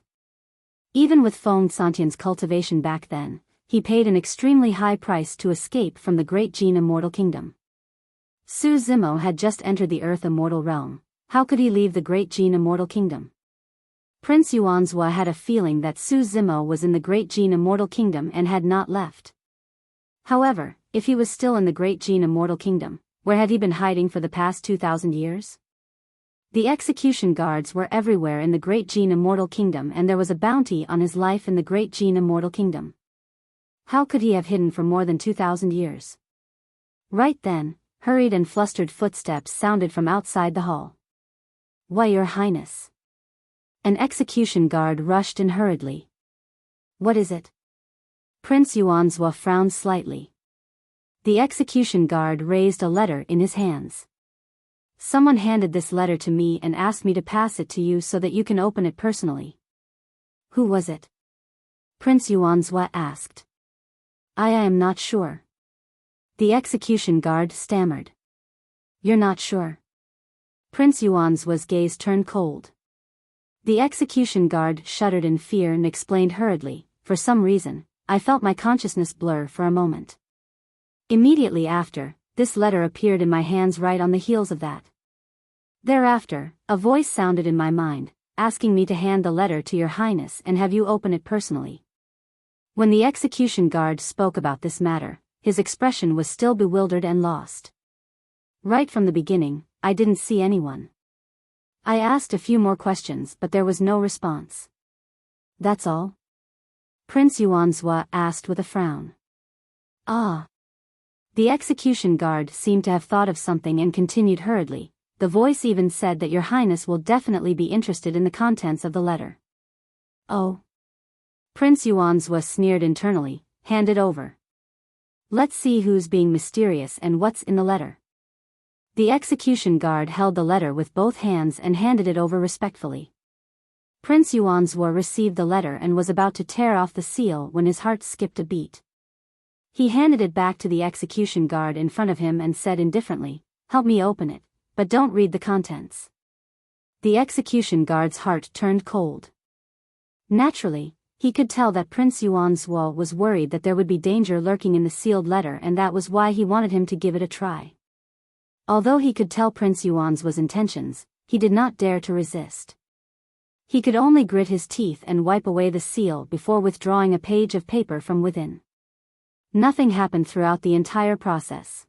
Even with Feng Santian's cultivation back then, he paid an extremely high price to escape from the Great Jin Immortal Kingdom. Su Zimo had just entered the Earth Immortal Realm. How could he leave the Great Jin Immortal Kingdom? Prince Yuanzhua had a feeling that Su Zimo was in the Great Jin Immortal Kingdom and had not left. However, if he was still in the Great Jin Immortal Kingdom, where had he been hiding for the past 2,000 years? The execution guards were everywhere in the Great Jin Immortal Kingdom and there was a bounty on his life in the Great Jin Immortal Kingdom. How could he have hidden for more than 2,000 years? Right then, hurried and flustered footsteps sounded from outside the hall. "Why, Your Highness?" An execution guard rushed in hurriedly. "What is it?" Prince Yuanzhua frowned slightly. The execution guard raised a letter in his hands. "Someone handed this letter to me and asked me to pass it to you so that you can open it personally." "Who was it?" Prince Yuanzhua asked. I am not sure." The execution guard stammered. "You're not sure?" Prince Yuanzhua's gaze turned cold. The execution guard shuddered in fear and explained hurriedly, "For some reason, I felt my consciousness blur for a moment. Immediately after, this letter appeared in my hands right on the heels of that. Thereafter, a voice sounded in my mind, asking me to hand the letter to Your Highness and have you open it personally." When the execution guard spoke about this matter, his expression was still bewildered and lost. "Right from the beginning, I didn't see anyone. I asked a few more questions but there was no response." "That's all?" Prince Yuanzhua asked with a frown. "Ah." The execution guard seemed to have thought of something and continued hurriedly. "The voice even said that Your Highness will definitely be interested in the contents of the letter." "Oh." Prince Yuanzhua sneered internally. "Hand it over. Let's see who's being mysterious and what's in the letter." The execution guard held the letter with both hands and handed it over respectfully. Prince Yuanzhua received the letter and was about to tear off the seal when his heart skipped a beat. He handed it back to the execution guard in front of him and said indifferently, "Help me open it, but don't read the contents." The execution guard's heart turned cold. Naturally, he could tell that Prince Yuanzhua was worried that there would be danger lurking in the sealed letter and that was why he wanted him to give it a try. Although he could tell Prince Yuanzhua's intentions, he did not dare to resist. He could only grit his teeth and wipe away the seal before withdrawing a page of paper from within. Nothing happened throughout the entire process.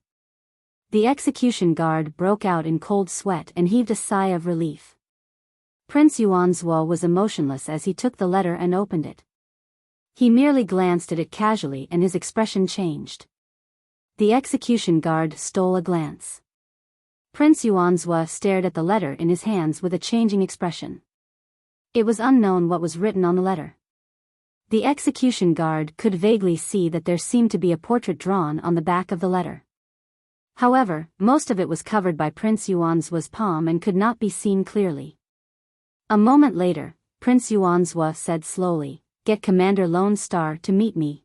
The execution guard broke out in cold sweat and heaved a sigh of relief. Prince Yuanzhou was emotionless as he took the letter and opened it. He merely glanced at it casually and his expression changed. The execution guard stole a glance. Prince Yuanzhou stared at the letter in his hands with a changing expression. It was unknown what was written on the letter. The execution guard could vaguely see that there seemed to be a portrait drawn on the back of the letter. However, most of it was covered by Prince Yuanzhu's palm and could not be seen clearly. A moment later, Prince Yuanzhou said slowly, "Get Commander Lone Star to meet me."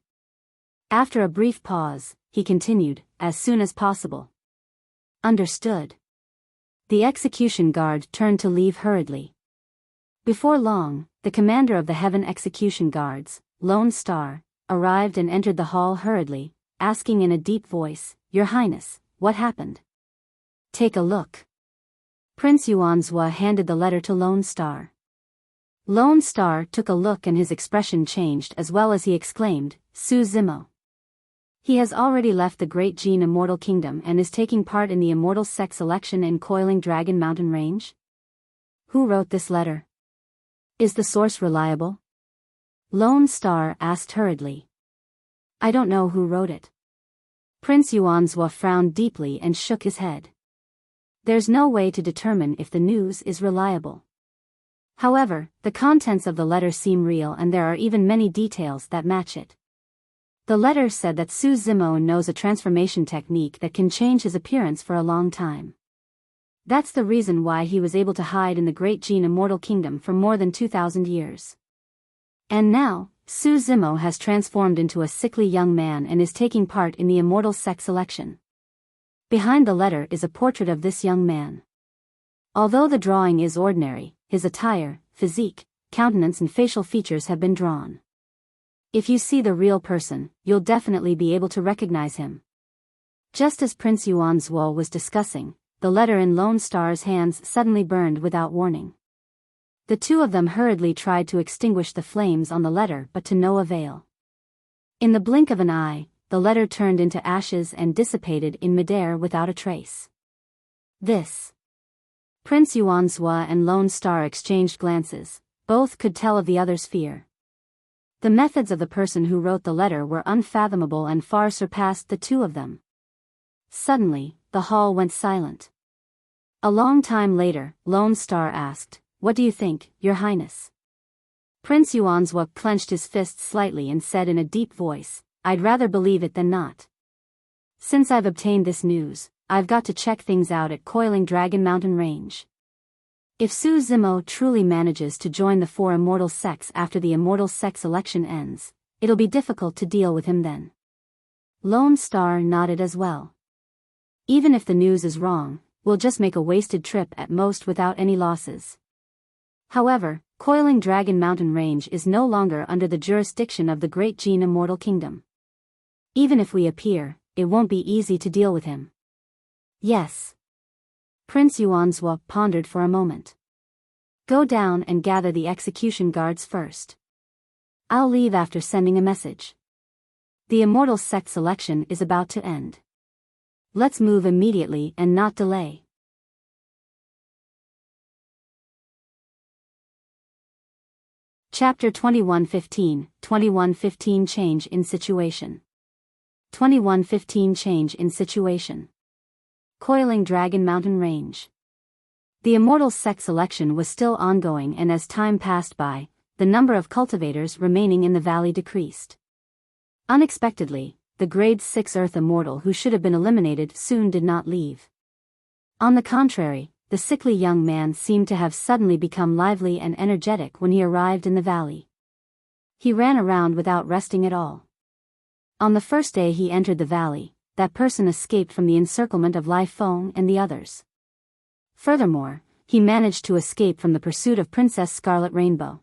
After a brief pause, he continued, "As soon as possible." Understood. The execution guard turned to leave hurriedly. Before long, the commander of the Heaven Execution Guards, Lone Star, arrived and entered the hall hurriedly, asking in a deep voice, "Your Highness, what happened?" "Take a look." Prince Yuanzhou handed the letter to Lone Star. Lone Star took a look and his expression changed as well as he exclaimed, "Su Zimo. He has already left the Great Gene Immortal Kingdom and is taking part in the Immortal Sex election in Coiling Dragon Mountain Range? Who wrote this letter? Is the source reliable?" Lone Star asked hurriedly. "I don't know who wrote it." Prince Yuanzhou frowned deeply and shook his head. There's no way to determine if the news is reliable. However, the contents of the letter seem real and there are even many details that match it. The letter said that Su Zimo knows a transformation technique that can change his appearance for a long time. That's the reason why he was able to hide in the Great Gene Immortal Kingdom for more than 2,000 years. And now, Su Zimo has transformed into a sickly young man and is taking part in the Immortal Sex election. Behind the letter is a portrait of this young man. Although the drawing is ordinary, his attire, physique, countenance and facial features have been drawn. If you see the real person, you'll definitely be able to recognize him. Just as Prince Yuanzhou was discussing, the letter in Lone Star's hands suddenly burned without warning. The two of them hurriedly tried to extinguish the flames on the letter but to no avail. In the blink of an eye, the letter turned into ashes and dissipated in midair without a trace. This. Prince Yuanzhou and Lone Star exchanged glances. Both could tell of the other's fear. The methods of the person who wrote the letter were unfathomable and far surpassed the two of them. Suddenly, the hall went silent. A long time later, Lone Star asked, "What do you think, Your Highness?" Prince Yuanzhou clenched his fists slightly and said in a deep voice, "I'd rather believe it than not. Since I've obtained this news, I've got to check things out at Coiling Dragon Mountain Range. If Su Zimo truly manages to join the four Immortal Sects after the Immortal Sex election ends, it'll be difficult to deal with him then." Lone Star nodded as well. "Even if the news is wrong, we'll just make a wasted trip at most without any losses. However, Coiling Dragon Mountain Range is no longer under the jurisdiction of the Great Gene Immortal Kingdom. Even if we appear, it won't be easy to deal with him." "Yes." Prince Yuanzhou pondered for a moment. "Go down and gather the execution guards first. I'll leave after sending a message. The Immortal Sect selection is about to end. Let's move immediately and not delay." Chapter 2115 Change in Situation. 2115 Change in Situation. Coiling Dragon Mountain Range. The Immortal Sex election was still ongoing and as time passed by, the number of cultivators remaining in the valley decreased. Unexpectedly, the Grade 6 Earth Immortal who should have been eliminated soon did not leave. On the contrary, the sickly young man seemed to have suddenly become lively and energetic when he arrived in the valley. He ran around without resting at all. On the first day he entered the valley, that person escaped from the encirclement of Lai Feng and the others. Furthermore, he managed to escape from the pursuit of Princess Scarlet Rainbow.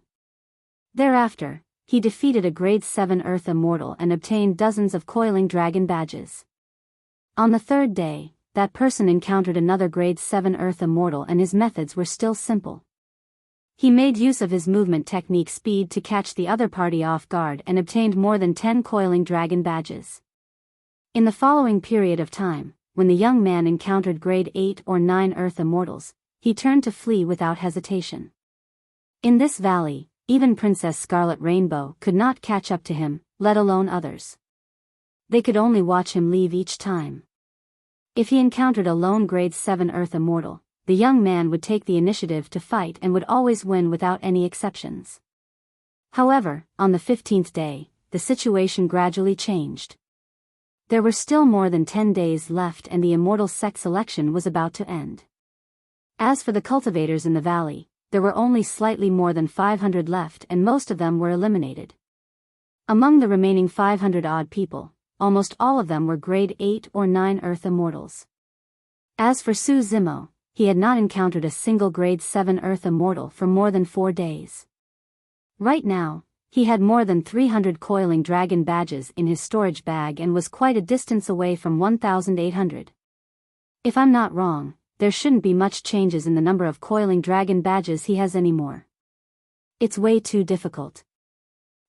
Thereafter, he defeated a Grade 7 Earth Immortal and obtained dozens of Coiling Dragon badges. On the third day, that person encountered another Grade 7 Earth Immortal and his methods were still simple. He made use of his movement technique speed to catch the other party off guard and obtained more than 10 Coiling Dragon badges. In the following period of time, when the young man encountered grade 8 or 9 Earth Immortals, he turned to flee without hesitation. In this valley, even Princess Scarlet Rainbow could not catch up to him, let alone others. They could only watch him leave each time. If he encountered a lone grade 7 Earth Immortal, the young man would take the initiative to fight and would always win without any exceptions. However, on the 15th day, the situation gradually changed. There were still more than 10 days left and the immortal sect selection was about to end. As for the cultivators in the valley, there were only slightly more than 500 left and most of them were eliminated. Among the remaining 500-odd people, almost all of them were grade 8 or 9 Earth Immortals. As for Su Zimo, he had not encountered a single grade 7 Earth Immortal for more than 4 days. Right now, he had more than 300 coiling dragon badges in his storage bag and was quite a distance away from 1,800. If I'm not wrong, there shouldn't be much changes in the number of coiling dragon badges he has anymore. It's way too difficult.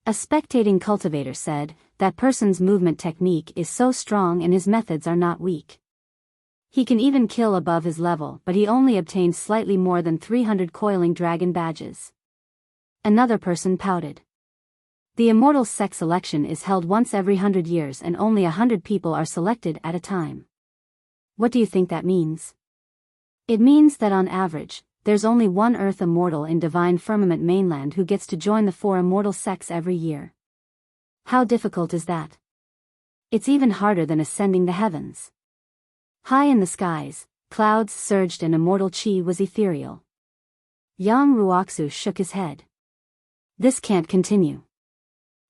A spectating cultivator said, that person's movement technique is so strong and his methods are not weak. He can even kill above his level, but he only obtained slightly more than 300 coiling dragon badges. Another person pouted. The immortal sect selection is held once every 100 years and only 100 people are selected at a time. What do you think that means? It means that on average, there's only one Earth Immortal in Divine Firmament Mainland who gets to join the 4 immortal sects every year. How difficult is that? It's even harder than ascending the heavens. High in the skies, clouds surged and immortal chi was ethereal. Yang Ruoxu shook his head. This can't continue.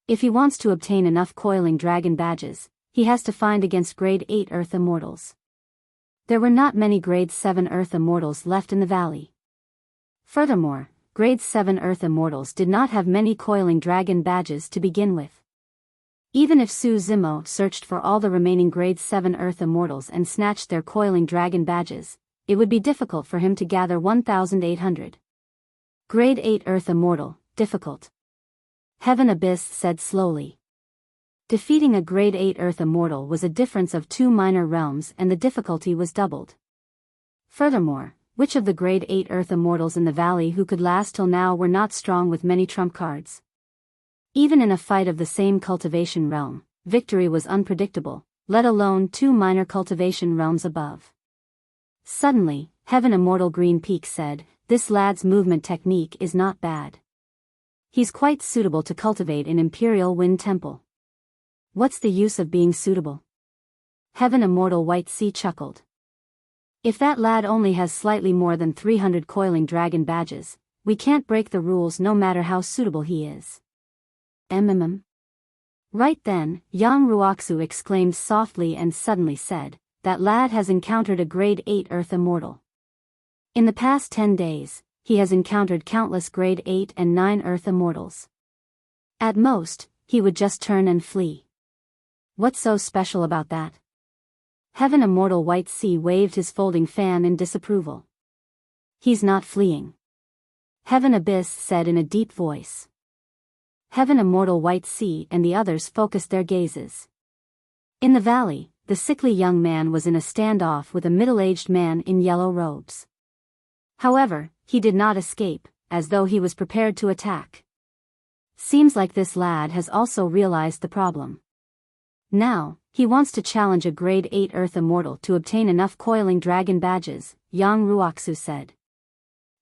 If he wants to obtain enough coiling dragon badges, he has to find against grade 8 Earth Immortals. There were not many grade 7 Earth Immortals left in the valley. Furthermore, grade 7 Earth Immortals did not have many coiling dragon badges to begin with. Even if Su Zimo searched for all the remaining grade 7 Earth Immortals and snatched their coiling dragon badges, it would be difficult for him to gather 1,800. Grade 8 Earth Immortal, difficult. Heaven Abyss said slowly. Defeating a grade 8 Earth Immortal was a difference of 2 minor realms and the difficulty was doubled. Furthermore, which of the grade 8 Earth Immortals in the valley who could last till now were not strong with many trump cards? Even in a fight of the same cultivation realm, victory was unpredictable, let alone 2 minor cultivation realms above. Suddenly, Heaven Immortal Green Peak said, this lad's movement technique is not bad. He's quite suitable to cultivate in Imperial Wind Temple. What's the use of being suitable? Heaven Immortal White Sea chuckled. If that lad only has slightly more than 300 coiling dragon badges, we can't break the rules no matter how suitable he is. Right then, Yang Ruoxu exclaimed softly and suddenly said, that lad has encountered a grade 8 Earth Immortal. In the past 10 days, he has encountered countless grade 8 and 9 Earth Immortals. At most, he would just turn and flee. What's so special about that? Heaven Immortal White Sea waved his folding fan in disapproval. He's not fleeing. Heaven Abyss said in a deep voice. Heaven Immortal White Sea and the others focused their gazes. In the valley, the sickly young man was in a standoff with a middle-aged man in yellow robes. However, he did not escape, as though he was prepared to attack. Seems like this lad has also realized the problem. Now, he wants to challenge a grade 8 Earth Immortal to obtain enough coiling dragon badges, Yang Ruoxu said.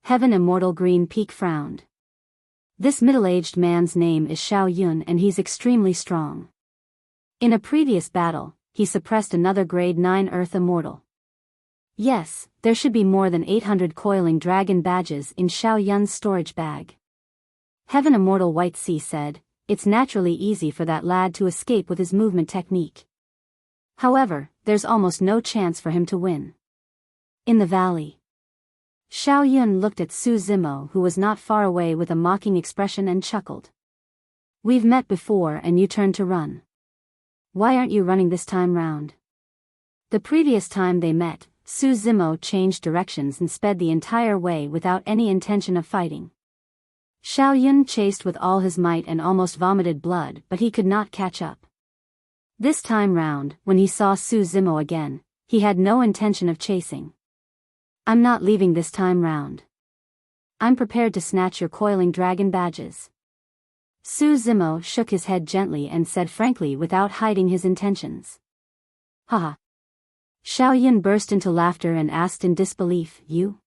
Heaven Immortal Green Peak frowned. This middle-aged man's name is Xiao Yun and he's extremely strong. In a previous battle, he suppressed another grade 9 Earth Immortal. Yes, there should be more than 800 coiling dragon badges in Xiao Yun's storage bag. Heaven Immortal White Sea said, it's naturally easy for that lad to escape with his movement technique. However, there's almost no chance for him to win. In the valley, Xiao Yun looked at Su Zimo who was not far away with a mocking expression and chuckled. We've met before and you turned to run. Why aren't you running this time round? The previous time they met, Su Zimo changed directions and sped the entire way without any intention of fighting. Xiao Yun chased with all his might and almost vomited blood, but he could not catch up. This time round, when he saw Su Zimo again, he had no intention of chasing. I'm not leaving this time round. I'm prepared to snatch your coiling dragon badges. Su Zimo shook his head gently and said frankly without hiding his intentions. Haha. Xiao Yun burst into laughter and asked in disbelief, You?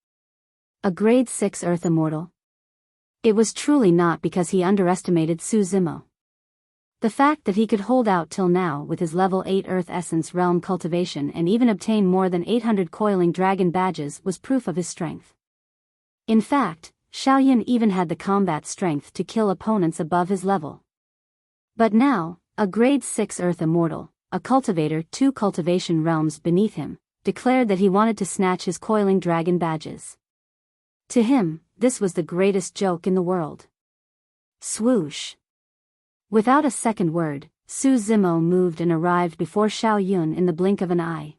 A grade 6 Earth Immortal? It was truly not because he underestimated Su Zimo. The fact that he could hold out till now with his level 8 Earth Essence Realm cultivation and even obtain more than 800 coiling dragon badges was proof of his strength. In fact, Xiao Yun even had the combat strength to kill opponents above his level. But now, a grade 6 Earth Immortal, a cultivator 2 cultivation realms beneath him, declared that he wanted to snatch his coiling dragon badges. To him, this was the greatest joke in the world. Swoosh. Without a second word, Su Zimo moved and arrived before Xiao Yun in the blink of an eye.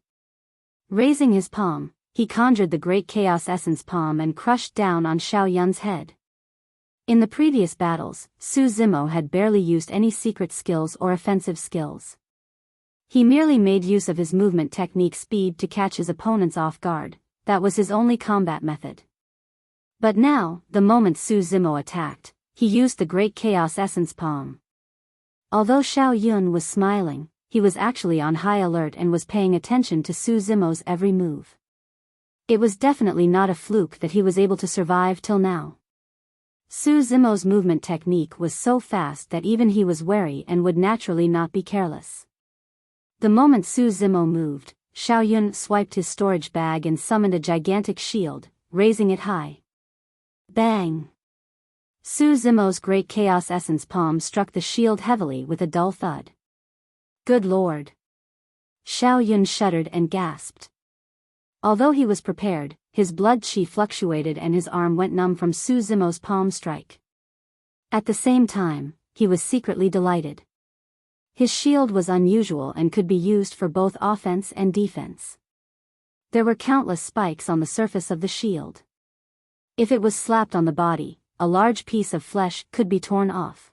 Raising his palm, he conjured the Great Chaos Essence Palm and crushed down on Xiao Yun's head. In the previous battles, Su Zimo had barely used any secret skills or offensive skills. He merely made use of his movement technique speed to catch his opponents off guard. That was his only combat method. But now, the moment Su Zimo attacked, he used the Great Chaos Essence Palm. Although Xiao Yun was smiling, he was actually on high alert and was paying attention to Su Zimo's every move. It was definitely not a fluke that he was able to survive till now. Su Zimo's movement technique was so fast that even he was wary and would naturally not be careless. The moment Su Zimo moved, Xiao Yun swiped his storage bag and summoned a gigantic shield, raising it high. Bang! Su Zimo's Great Chaos Essence Palm struck the shield heavily with a dull thud. Good lord! Xiao Yun shuddered and gasped. Although he was prepared, his blood chi fluctuated and his arm went numb from Su Zimo's palm strike. At the same time, he was secretly delighted. His shield was unusual and could be used for both offense and defense. There were countless spikes on the surface of the shield. If it was slapped on the body, a large piece of flesh could be torn off.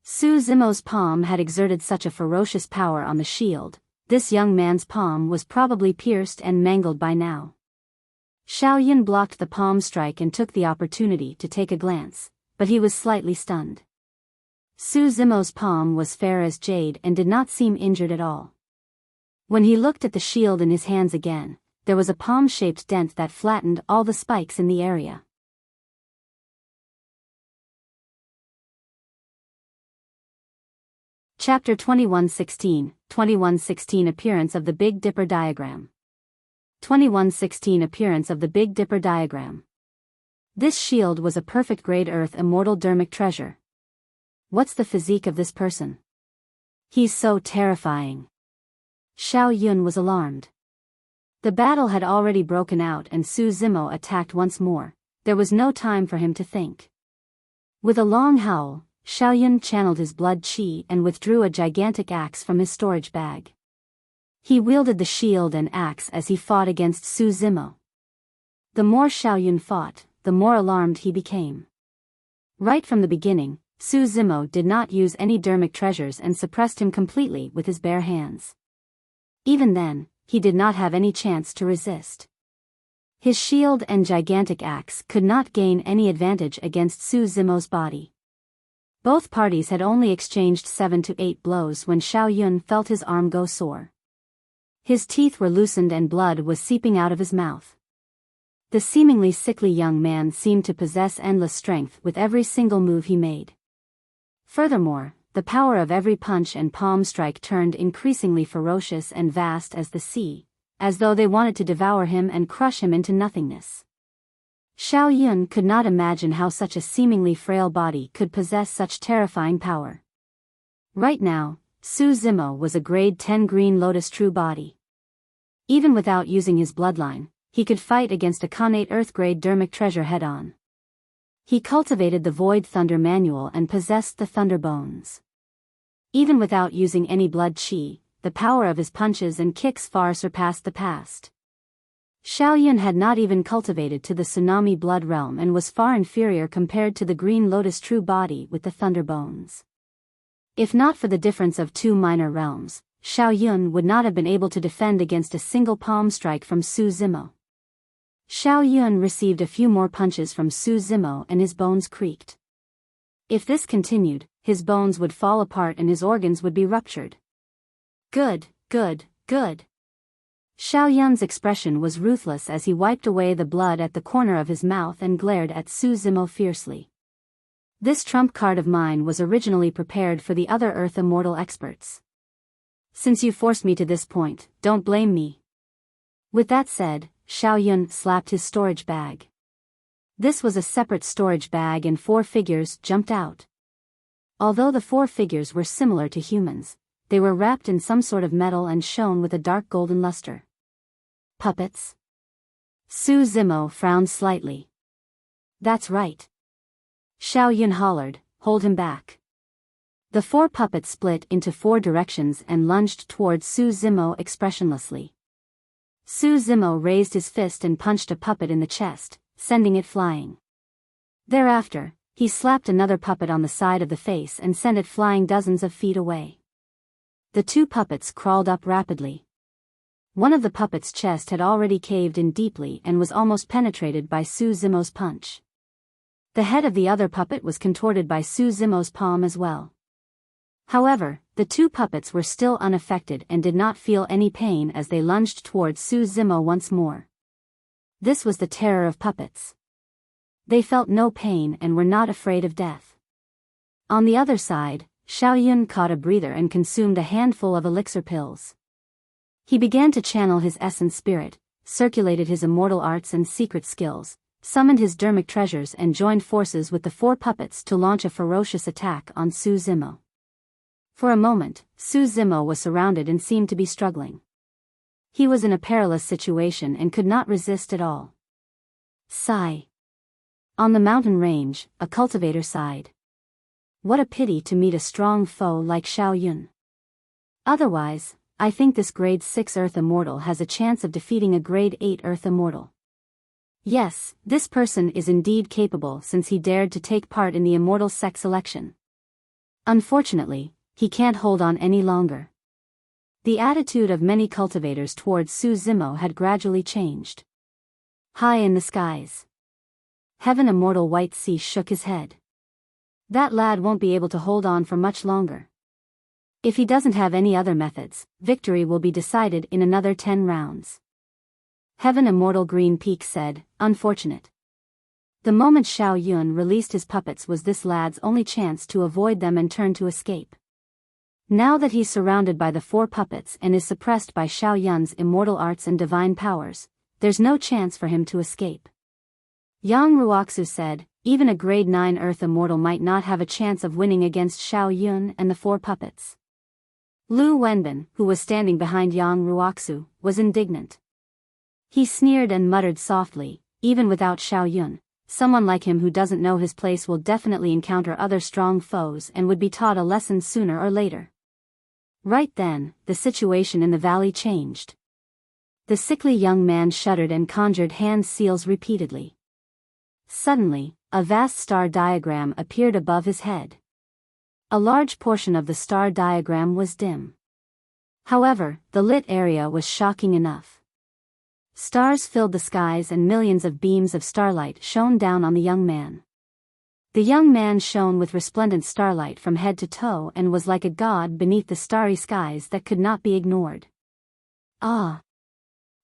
Su Zimo's palm had exerted such a ferocious power on the shield. This young man's palm was probably pierced and mangled by now. Xiao Yun blocked the palm strike and took the opportunity to take a glance, but he was slightly stunned. Su Zimo's palm was fair as jade and did not seem injured at all. When he looked at the shield in his hands again, there was a palm-shaped dent that flattened all the spikes in the area. Chapter 2116, 2116 Appearance of the Big Dipper Diagram. 2116 Appearance of the Big Dipper Diagram. This shield was a perfect grade Earth Immortal Dermic treasure. What's the physique of this person? He's so terrifying. Xiao Yun was alarmed. The battle had already broken out and Su Zimo attacked once more. There was no time for him to think. With a long howl, Xiao Yun channeled his blood chi and withdrew a gigantic axe from his storage bag. He wielded the shield and axe as he fought against Su Zimo. The more Xiao Yun fought, the more alarmed he became. Right from the beginning, Su Zimo did not use any dermic treasures and suppressed him completely with his bare hands. Even then, he did not have any chance to resist. His shield and gigantic axe could not gain any advantage against Su Zimo's body. Both parties had only exchanged 7 to 8 blows when Xiao Yun felt his arm go sore. His teeth were loosened and blood was seeping out of his mouth. The seemingly sickly young man seemed to possess endless strength with every single move he made. Furthermore, the power of every punch and palm strike turned increasingly ferocious and vast as the sea, as though they wanted to devour him and crush him into nothingness. Xiao Yun could not imagine how such a seemingly frail body could possess such terrifying power. Right now, Su Zimo was a grade 10 Green Lotus true body. Even without using his bloodline, he could fight against a connate Earth grade dermic treasure head-on. He cultivated the Void Thunder Manual and possessed the Thunder Bones. Even without using any blood chi, the power of his punches and kicks far surpassed the past. Xiao Yun had not even cultivated to the Tsunami Blood Realm and was far inferior compared to the Green Lotus true body with the Thunder Bones. If not for the difference of 2 minor realms, Xiao Yun would not have been able to defend against a single palm strike from Su Zimo. Xiao Yun received a few more punches from Su Zimo and his bones creaked. If this continued, his bones would fall apart and his organs would be ruptured. Good, good, good. Xiao Yun's expression was ruthless as he wiped away the blood at the corner of his mouth and glared at Su Zimo fiercely. This trump card of mine was originally prepared for the other Earth Immortal experts. Since you forced me to this point, don't blame me. With that said, Xiao Yun slapped his storage bag. This was a separate storage bag and 4 figures jumped out. Although the 4 figures were similar to humans, they were wrapped in some sort of metal and shone with a dark golden luster. Puppets? Su Zimo frowned slightly. That's right. Xiao Yun hollered, hold him back. The 4 puppets split into 4 directions and lunged towards Su Zimo expressionlessly. Su Zimo raised his fist and punched a puppet in the chest, sending it flying. Thereafter, he slapped another puppet on the side of the face and sent it flying dozens of feet away. The 2 puppets crawled up rapidly. One of the puppets' chest had already caved in deeply and was almost penetrated by Su Zimo's punch. The head of the other puppet was contorted by Su Zimo's palm as well. However, the 2 puppets were still unaffected and did not feel any pain as they lunged towards Su Zimo once more. This was the terror of puppets. They felt no pain and were not afraid of death. On the other side, Xiao Yun caught a breather and consumed a handful of elixir pills. He began to channel his essence spirit, circulated his immortal arts and secret skills, summoned his dermic treasures and joined forces with the 4 puppets to launch a ferocious attack on Su Zimo. For a moment, Su Zimo was surrounded and seemed to be struggling. He was in a perilous situation and could not resist at all. Sigh. On the mountain range, a cultivator sighed. What a pity to meet a strong foe like Xiao Yun. Otherwise, I think this grade 6 Earth Immortal has a chance of defeating a grade 8 Earth Immortal. Yes, this person is indeed capable since he dared to take part in the Immortal Sex selection. Unfortunately, he can't hold on any longer. The attitude of many cultivators towards Su Zimo had gradually changed. High in the skies, Heaven Immortal White Sea shook his head. That lad won't be able to hold on for much longer. If he doesn't have any other methods, victory will be decided in another 10 rounds. Heaven Immortal Green Peak said, unfortunate. The moment Xiao Yun released his puppets was this lad's only chance to avoid them and turn to escape. Now that he's surrounded by the 4 puppets and is suppressed by Xiao Yun's immortal arts and divine powers, there's no chance for him to escape. Yang Ruoxu said, even a grade 9 Earth Immortal might not have a chance of winning against Xiao Yun and the 4 puppets. Lu Wenbin, who was standing behind Yang Ruoxu, was indignant. He sneered and muttered softly, even without Xiao Yun, someone like him who doesn't know his place will definitely encounter other strong foes and would be taught a lesson sooner or later. Right then, the situation in the valley changed. The sickly young man shuddered and conjured hand seals repeatedly. Suddenly, a vast star diagram appeared above his head. A large portion of the star diagram was dim. However, the lit area was shocking enough. Stars filled the skies and millions of beams of starlight shone down on the young man. The young man shone with resplendent starlight from head to toe and was like a god beneath the starry skies that could not be ignored. Ah!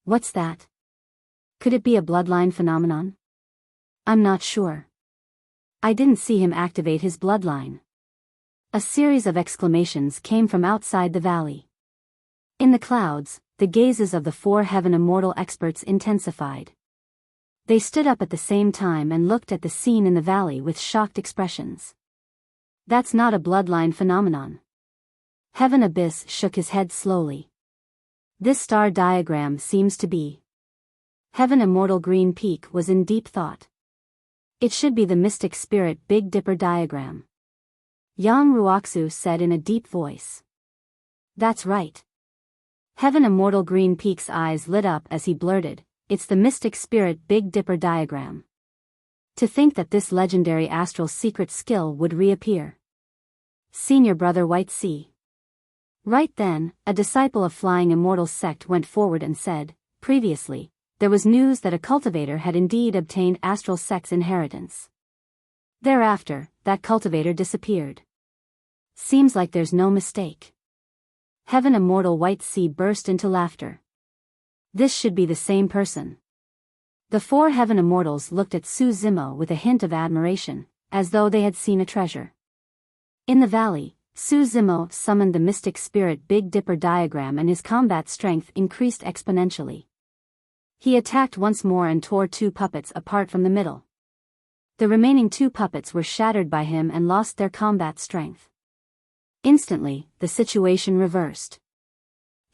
What's that? Could it be a bloodline phenomenon? I'm not sure. I didn't see him activate his bloodline. A series of exclamations came from outside the valley. In the clouds, the gazes of the 4 Heaven Immortal experts intensified. They stood up at the same time and looked at the scene in the valley with shocked expressions. That's not a bloodline phenomenon. Heaven Abyss shook his head slowly. This star diagram seems to be. Heaven Immortal Green Peak was in deep thought. It should be the Mystic Spirit Big Dipper diagram. Yang Ruoxu said in a deep voice. That's right. Heaven Immortal Green Peak's eyes lit up as he blurted, it's the Mystic Spirit Big Dipper diagram. To think that this legendary astral secret skill would reappear. Senior Brother White Sea. Right then, a disciple of Flying Immortal's sect went forward and said, "Previously, there was news that a cultivator had indeed obtained Astral Sect's inheritance. Thereafter, that cultivator disappeared. Seems like there's no mistake." Heaven Immortal White Sea burst into laughter. This should be the same person. The four Heaven Immortals looked at Su Zimo with a hint of admiration, as though they had seen a treasure. In the valley, Su Zimo summoned the mystic spirit Big Dipper diagram and his combat strength increased exponentially. He attacked once more and tore two puppets apart from the middle. The remaining two puppets were shattered by him and lost their combat strength. Instantly, the situation reversed.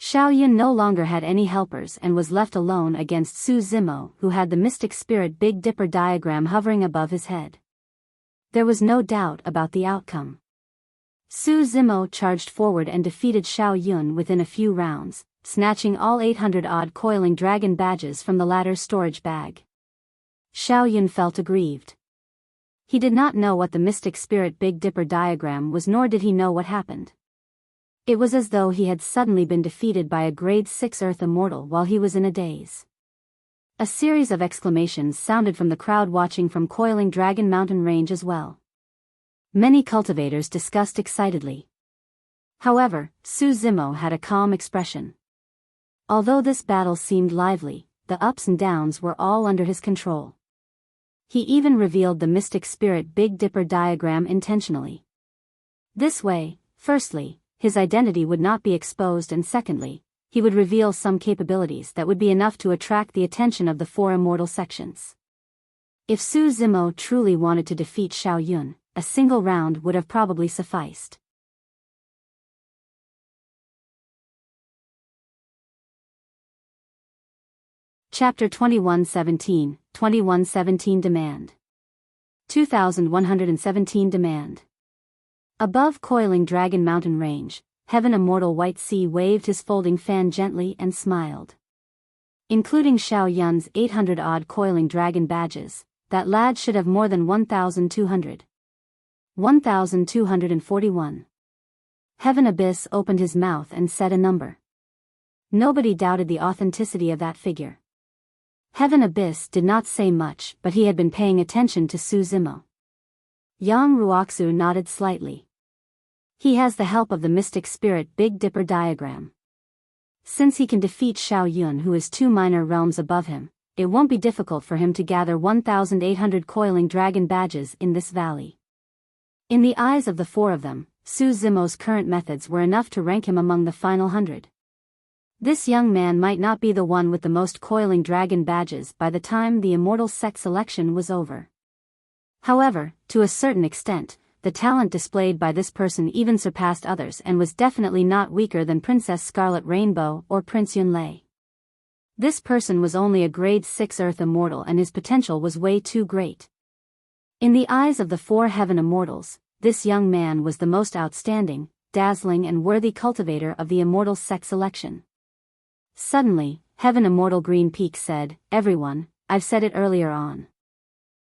Xiao Yun no longer had any helpers and was left alone against Su Zimo, who had the mystic spirit Big Dipper diagram hovering above his head. There was no doubt about the outcome. Su Zimo charged forward and defeated Xiao Yun within a few rounds, snatching all 800-odd coiling dragon badges from the latter's storage bag. Xiao Yun felt aggrieved. He did not know what the mystic spirit Big Dipper diagram was, nor did he know what happened. It was as though he had suddenly been defeated by a grade 6 Earth Immortal while he was in a daze. A series of exclamations sounded from the crowd watching from Coiling Dragon Mountain Range as well. Many cultivators discussed excitedly. However, Su Zimo had a calm expression. Although this battle seemed lively, the ups and downs were all under his control. He even revealed the mystic spirit Big Dipper diagram intentionally. This way, firstly, his identity would not be exposed, and secondly, he would reveal some capabilities that would be enough to attract the attention of the four immortal sections. If Su Zimo truly wanted to defeat Xiao Yun, a single round would have probably sufficed. Chapter 2117, 2117 Demand. 2117 Demand. Above Coiling Dragon Mountain Range, Heaven Immortal White Sea waved his folding fan gently and smiled. Including Xiao Yun's 800-odd Coiling Dragon badges, that lad should have more than 1,200. 1,241. Heaven Abyss opened his mouth and said a number. Nobody doubted the authenticity of that figure. Heaven Abyss did not say much, but he had been paying attention to Su Zimo. Yang Ruoxu nodded slightly. He has the help of the mystic spirit Big Dipper diagram. Since he can defeat Xiao Yun, who is 2 minor realms above him, it won't be difficult for him to gather 1,800 coiling dragon badges in this valley. In the eyes of the four of them, Su Zimo's current methods were enough to rank him among the final 100. This young man might not be the one with the most coiling dragon badges by the time the immortal sect selection was over. However, to a certain extent, the talent displayed by this person even surpassed others and was definitely not weaker than Princess Scarlet Rainbow or Prince Yunlei. This person was only a grade 6 Earth Immortal and his potential was way too great. In the eyes of the four Heaven Immortals, this young man was the most outstanding, dazzling and worthy cultivator of the immortal sect selection. Suddenly, Heaven Immortal Green Peak said, "Everyone, I've said it earlier on.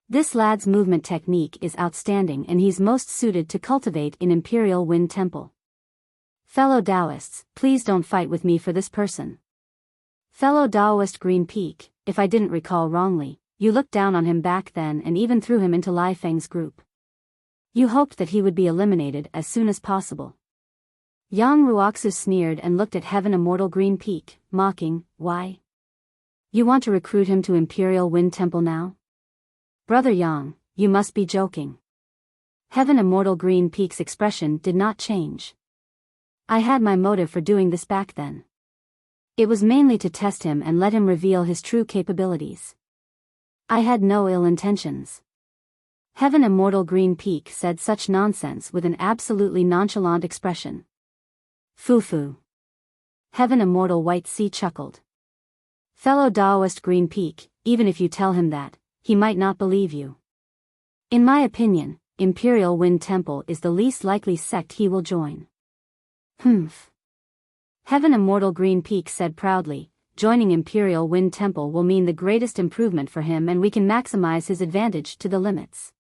This lad's movement technique is outstanding and he's most suited to cultivate in Imperial Wind Temple. Fellow Taoists, please don't fight with me for this person." Fellow Taoist Green Peak, if I didn't recall wrongly, you looked down on him back then and even threw him into Lai Feng's group. You hoped that he would be eliminated as soon as possible. Yang Ruoxu sneered and looked at Heaven Immortal Green Peak, mocking, "Why? You want to recruit him to Imperial Wind Temple now? Brother Yang, you must be joking." Heaven Immortal Green Peak's expression did not change. "I had my motive for doing this back then. It was mainly to test him and let him reveal his true capabilities. I had no ill intentions." Heaven Immortal Green Peak said such nonsense with an absolutely nonchalant expression. "Foo-foo." Heaven Immortal White Sea chuckled. "Fellow Taoist Green Peak, even if you tell him that, he might not believe you. In my opinion, Imperial Wind Temple is the least likely sect he will join." "Humph." Heaven Immortal Green Peak said proudly, "Joining Imperial Wind Temple will mean the greatest improvement for him and we can maximize his advantage to the limits.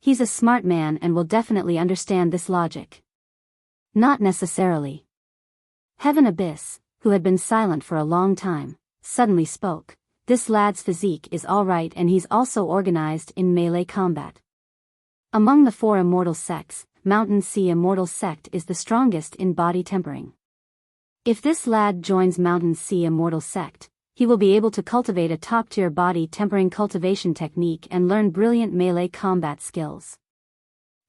He's a smart man and will definitely understand this logic." "Not necessarily. Heaven Abyss, who had been silent for a long time, suddenly spoke. This lad's physique is all right and he's also organized in melee combat. Among the 4 immortal sects, Mountain Sea Immortal Sect is the strongest in body tempering. If this lad joins Mountain Sea Immortal Sect, he will be able to cultivate a top-tier body tempering cultivation technique and learn brilliant melee combat skills.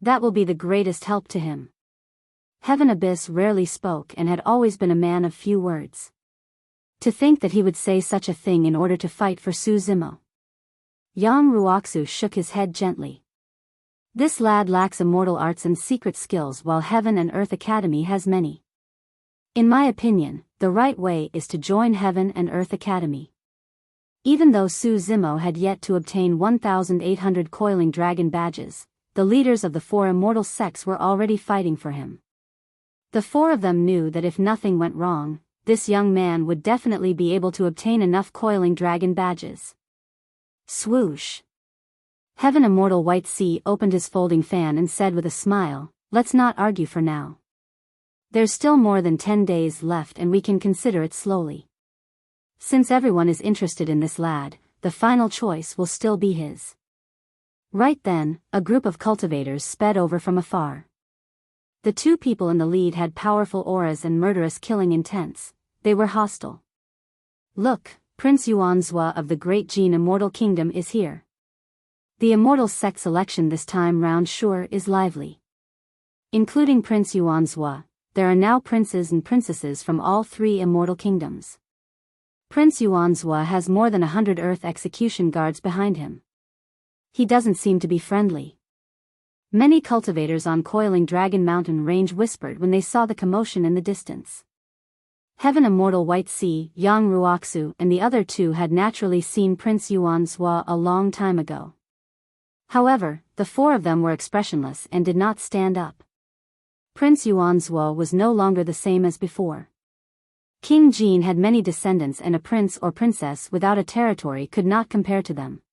That will be the greatest help to him. Heaven Abyss rarely spoke and had always been a man of few words. To think that he would say such a thing in order to fight for Su Zimo. Yang Ruoxu shook his head gently. This lad lacks immortal arts and secret skills while Heaven and Earth Academy has many. In my opinion, the right way is to join Heaven and Earth Academy. Even though Su Zimo had yet to obtain 1,800 coiling dragon badges, the leaders of the 4 immortal sects were already fighting for him. The 4 of them knew that if nothing went wrong, this young man would definitely be able to obtain enough coiling dragon badges. Swoosh! Heaven Immortal White Sea opened his folding fan and said with a smile, "Let's not argue for now. There's still more than 10 days left and we can consider it slowly. Since everyone is interested in this lad, the final choice will still be his." Right then, a group of cultivators sped over from afar. The 2 people in the lead had powerful auras and murderous killing intents. They were hostile. "Look, Prince Yuanzhua of the Great Jin Immortal Kingdom is here. The immortal sect selection this time round sure is lively. Including Prince Yuanzhua, there are now princes and princesses from all 3 immortal kingdoms. Prince Yuanzhua has more than 100 Earth execution guards behind him. He doesn't seem to be friendly." Many cultivators on Coiling Dragon Mountain Range whispered when they saw the commotion in the distance. Heaven Immortal White Sea, Yang Ruoxu and the other 2 had naturally seen Prince Yuanzhua a long time ago. However, the 4 of them were expressionless and did not stand up. Prince Yuanzhua was no longer the same as before. King Jin had many descendants and a prince or princess without a territory could not compare to them.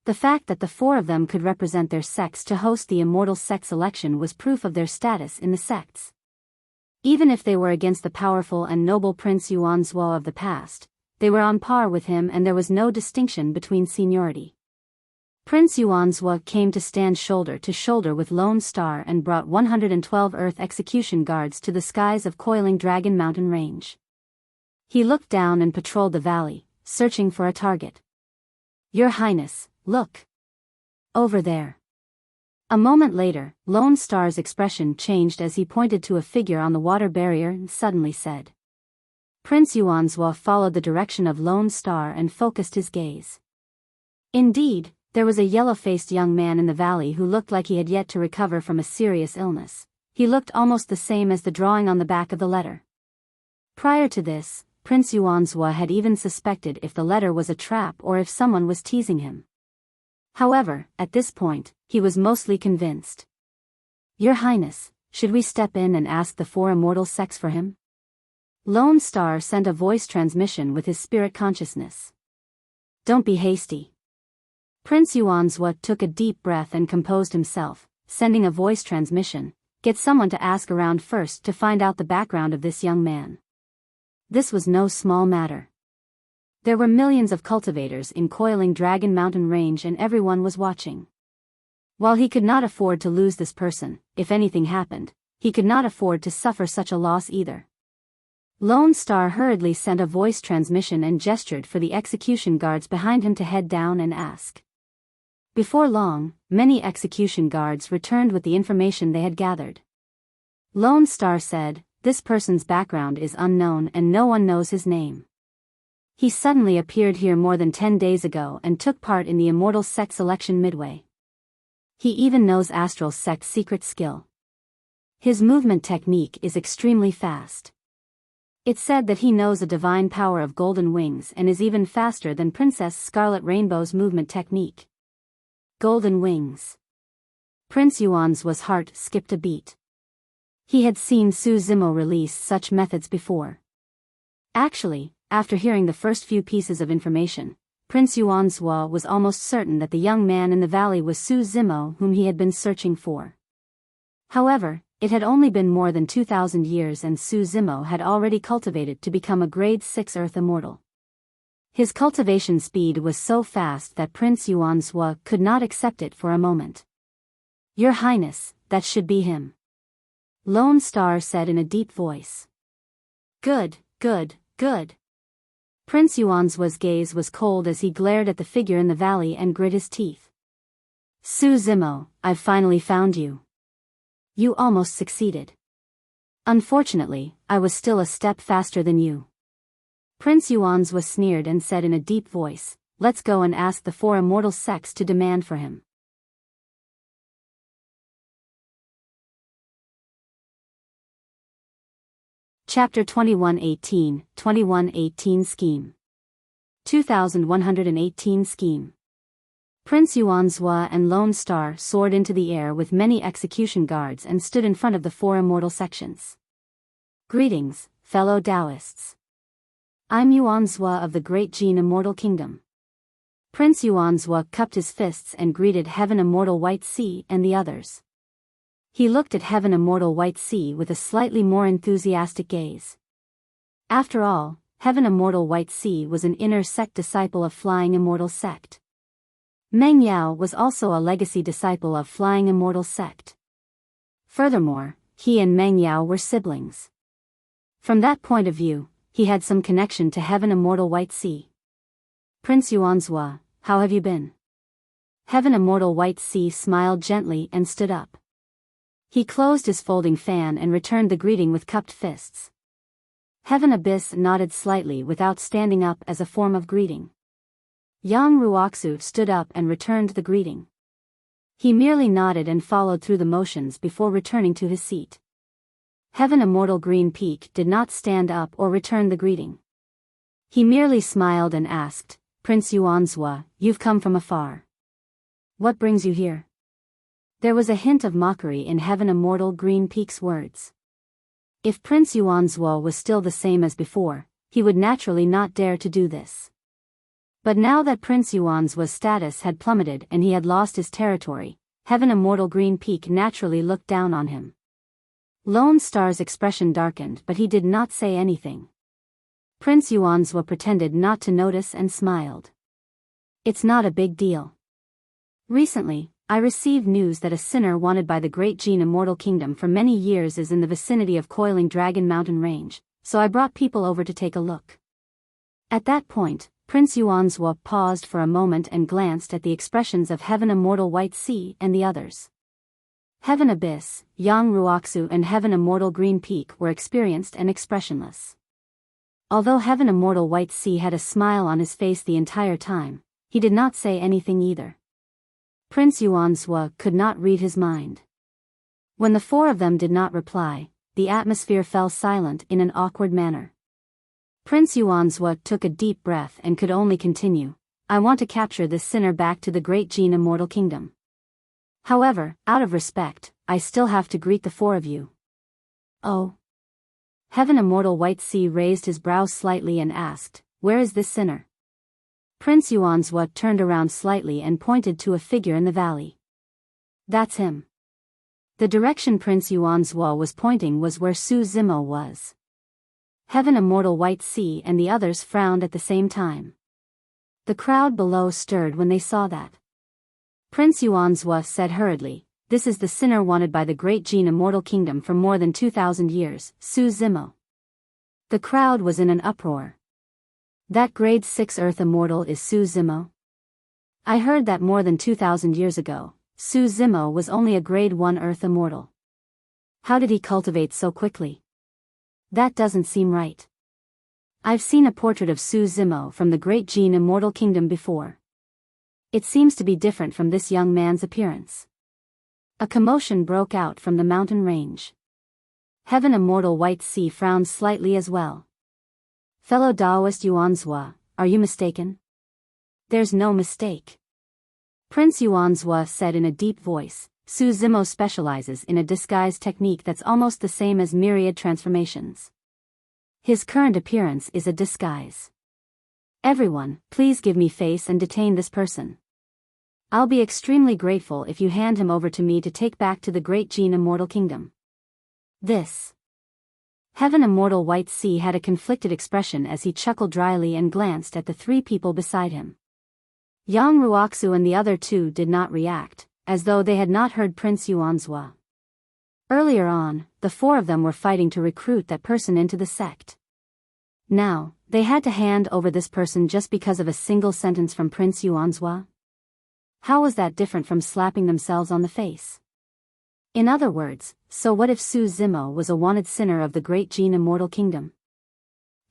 The fact that the 4 of them could represent their sects to host the immortal sect selection was proof of their status in the sects. Even if they were against the powerful and noble Prince Yuanzhua of the past, they were on par with him and there was no distinction between seniority. Prince Yuanzhua came to stand shoulder to shoulder with Lone Star and brought 112 Earth execution guards to the skies of Coiling Dragon Mountain Range. He looked down and patrolled the valley, searching for a target. "Your Highness, look! Over there." A moment later, Lone Star's expression changed as he pointed to a figure on the water barrier and suddenly said. Prince Yuanzhua followed the direction of Lone Star and focused his gaze. Indeed, there was a yellow-faced young man in the valley who looked like he had yet to recover from a serious illness. He looked almost the same as the drawing on the back of the letter. Prior to this, Prince Yuanzhua had even suspected if the letter was a trap or if someone was teasing him. However, at this point, he was mostly convinced. "Your Highness, should we step in and ask the 4 immortal sects for him?" Lone Star sent a voice transmission with his spirit consciousness. "Don't be hasty." Prince Yuanzhua took a deep breath and composed himself, sending a voice transmission. "Get someone to ask around first to find out the background of this young man." This was no small matter. There were millions of cultivators in Coiling Dragon Mountain Range and everyone was watching. While he could not afford to lose this person, if anything happened, he could not afford to suffer such a loss either. Lone Star hurriedly sent a voice transmission and gestured for the execution guards behind him to head down and ask. Before long, many execution guards returned with the information they had gathered. Lone Star said, "This person's background is unknown and no one knows his name. He suddenly appeared here more than 10 days ago and took part in the immortal sect selection midway. He even knows Astral Sect's secret skill. His movement technique is extremely fast. It's said that he knows a divine power of golden wings and is even faster than Princess Scarlet Rainbow's movement technique." Golden wings. Prince Yuanzhua's heart skipped a beat. He had seen Su Zimo release such methods before. Actually, after hearing the first few pieces of information, Prince Yuanzhua was almost certain that the young man in the valley was Su Zimo whom he had been searching for. However, It had only been more than 2,000 years and Su Zimo had already cultivated to become a grade 6 Earth Immortal. His cultivation speed was so fast that Prince Yuanzhua could not accept it for a moment. "Your Highness, that should be him," Lone Star said in a deep voice. "Good, good, good." Prince Yuanzhua's gaze was cold as he glared at the figure in the valley and grit his teeth. "Su Zimo, I've finally found you. You almost succeeded. Unfortunately, I was still a step faster than you." Prince Yuanzhua sneered and said in a deep voice, "Let's go and ask the 4 immortal sects to demand for him." Chapter 2118 Scheme. 2118 Scheme. Prince Yuanzhua and Lone Star soared into the air with many execution guards and stood in front of the 4 immortal sections. "Greetings, fellow Taoists. I'm Yuanzhua of the Great Jin Immortal Kingdom." Prince Yuanzhua cupped his fists and greeted Heaven Immortal White Sea and the others. He looked at Heaven Immortal White Sea with a slightly more enthusiastic gaze. After all, Heaven Immortal White Sea was an inner sect disciple of Flying Immortal Sect. Meng Yao was also a legacy disciple of Flying Immortal Sect. Furthermore, he and Meng Yao were siblings. From that point of view, he had some connection to Heaven Immortal White Sea. "Prince Yuanzhua, how have you been?" Heaven Immortal White Sea smiled gently and stood up. He closed his folding fan and returned the greeting with cupped fists. Heaven Abyss nodded slightly without standing up as a form of greeting. Yang Ruoxu stood up and returned the greeting. He merely nodded and followed through the motions before returning to his seat. Heaven Immortal Green Peak did not stand up or return the greeting. He merely smiled and asked, "Prince Yuanzhua, you've come from afar. What brings you here?" There was a hint of mockery in Heaven Immortal Green Peak's words. If Prince Yuanzhua was still the same as before, he would naturally not dare to do this. But now that Prince Yuanzhua's status had plummeted and he had lost his territory, Heaven Immortal Green Peak naturally looked down on him. Lone Star's expression darkened, but he did not say anything. Prince Yuanzhua pretended not to notice and smiled. "It's not a big deal. Recently, I received news that a sinner wanted by the Great Jin Immortal Kingdom for many years is in the vicinity of Coiling Dragon Mountain Range, so I brought people over to take a look." At that point, Prince Yuanzhua paused for a moment and glanced at the expressions of Heaven Immortal White Sea and the others. Heaven Abyss, Yang Ruoxu and Heaven Immortal Green Peak were experienced and expressionless. Although Heaven Immortal White Sea had a smile on his face the entire time, he did not say anything either. Prince Yuanzhua could not read his mind. When the 4 of them did not reply, the atmosphere fell silent in an awkward manner. Prince Yuanzhua took a deep breath and could only continue, "I want to capture this sinner back to the Great Jin Immortal Kingdom. However, out of respect, I still have to greet the 4 of you." "Oh?" Heaven Immortal White Sea raised his brows slightly and asked, "Where is this sinner?" Prince Yuanzhua turned around slightly and pointed to a figure in the valley. "That's him." The direction Prince Yuanzhua was pointing was where Su Zimo was. Heaven Immortal White Sea and the others frowned at the same time. The crowd below stirred when they saw that. Prince Yuanzhua said hurriedly, "This is the sinner wanted by the Great Jin Immortal Kingdom for more than 2,000 years, Su Zimo." The crowd was in an uproar. "That grade 6 Earth Immortal is Su Zimo? I heard that more than 2,000 years ago, Su Zimo was only a grade 1 Earth Immortal. How did he cultivate so quickly? That doesn't seem right. I've seen a portrait of Su Zimo from the Great Jin Immortal Kingdom before. It seems to be different from this young man's appearance." A commotion broke out from the mountain range. Heaven Immortal White Sea frowned slightly as well. "Fellow Taoist Yuanzhua, are you mistaken?" "There's no mistake." Prince Yuanzhua said in a deep voice, "Su Zimo specializes in a disguise technique that's almost the same as myriad transformations. His current appearance is a disguise. Everyone, please give me face and detain this person. I'll be extremely grateful if you hand him over to me to take back to the Great Jin Immortal Kingdom." This. Heaven Immortal White Sea had a conflicted expression as he chuckled dryly and glanced at the three people beside him. Yang Ruoxu and the other two did not react, as though they had not heard Prince Yuanzhua. Earlier on, the four of them were fighting to recruit that person into the sect. Now, they had to hand over this person just because of a single sentence from Prince Yuanzhua? How was that different from slapping themselves on the face? In other words, so what if Su Zimo was a wanted sinner of the Great Jin Immortal Kingdom?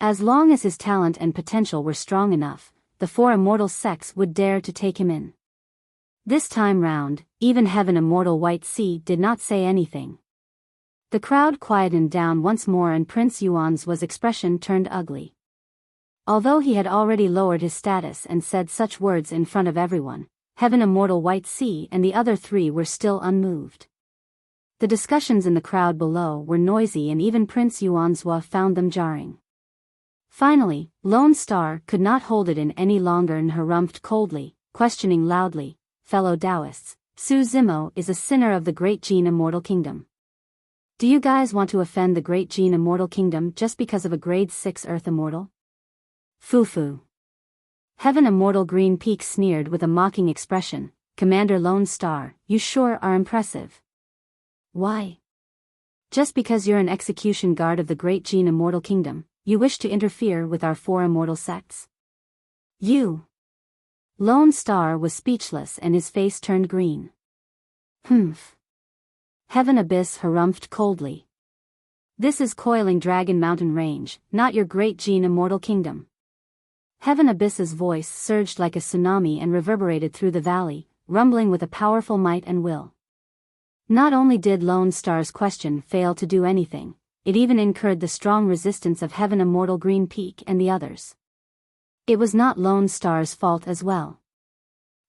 As long as his talent and potential were strong enough, the four immortal sects would dare to take him in. This time round, even Heaven Immortal White Sea did not say anything. The crowd quietened down once more and Prince Yuan's expression turned ugly. Although he had already lowered his status and said such words in front of everyone, Heaven Immortal White Sea and the other three were still unmoved. The discussions in the crowd below were noisy and even Prince Yuanzhua found them jarring. Finally, Lone Star could not hold it in any longer and harumphed coldly, questioning loudly, "Fellow Taoists, Su Zimo is a sinner of the Great Jin Immortal Kingdom. Do you guys want to offend the Great Jin Immortal Kingdom just because of a grade 6 Earth Immortal?" Foo-foo. Heaven Immortal Green Peak sneered with a mocking expression, "Commander Lone Star, you sure are impressive. Why? Just because you're an execution guard of the Great Jin Immortal Kingdom, you wish to interfere with our four immortal sects? You." Lone Star was speechless and his face turned green. "Humph." Heaven Abyss harumphed coldly. "This is Coiling Dragon Mountain Range, not your Great Jin Immortal Kingdom." Heaven Abyss's voice surged like a tsunami and reverberated through the valley, rumbling with a powerful might and will. Not only did Lone Star's question fail to do anything, it even incurred the strong resistance of Heaven Immortal Green Peak and the others. It was not Lone Star's fault as well.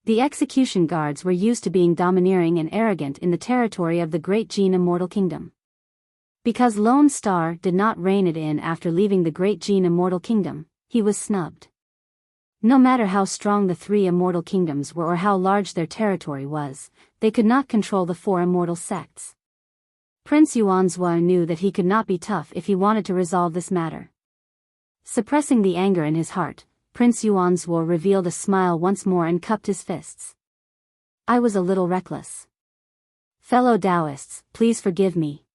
The execution guards were used to being domineering and arrogant in the territory of the Great Jin Immortal Kingdom. Because Lone Star did not rein it in after leaving the Great Jin Immortal Kingdom, he was snubbed. No matter how strong the three immortal kingdoms were or how large their territory was, they could not control the four immortal sects. Prince Yuanzhua knew that he could not be tough if he wanted to resolve this matter. Suppressing the anger in his heart, Prince Yuanzhua revealed a smile once more and cupped his fists. "I was a little reckless. Fellow Taoists, please forgive me.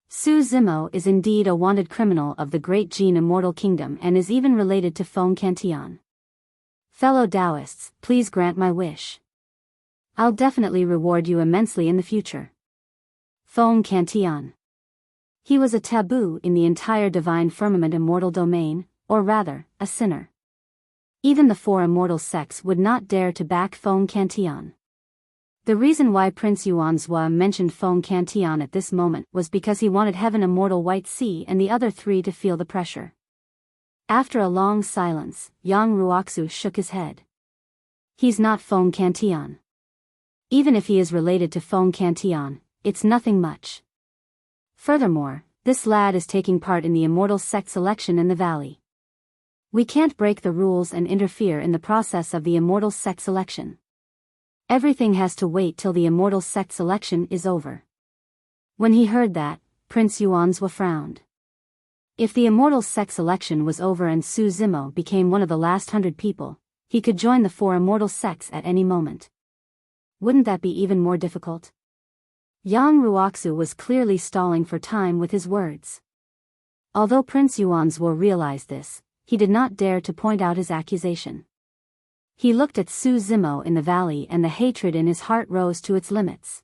Su Zimo is indeed a wanted criminal of the Great Jin Immortal Kingdom and is even related to Feng Cantian. Fellow Taoists, please grant my wish. I'll definitely reward you immensely in the future." Feng Cantian. He was a taboo in the entire Divine Firmament Immortal Domain, or rather, a sinner. Even the four immortal sects would not dare to back Feng Cantian. The reason why Prince Yuanzhua mentioned Feng Cantian at this moment was because he wanted Heaven Immortal White Sea and the other three to feel the pressure. After a long silence, Yang Ruoxu shook his head. "He's not Feng Cantian. Even if he is related to Feng Cantian, it's nothing much. Furthermore, this lad is taking part in the immortal sect selection in the valley. We can't break the rules and interfere in the process of the immortal sect selection. Everything has to wait till the immortal sect selection is over." When he heard that, Prince Yuanzhua frowned. If the immortal sect selection was over and Su Zimo became one of the last 100 people, he could join the four immortal sects at any moment. Wouldn't that be even more difficult? Yang Ruoxu was clearly stalling for time with his words. Although Prince Yuanzhua realized this, he did not dare to point out his accusation. He looked at Su Zimo in the valley and the hatred in his heart rose to its limits.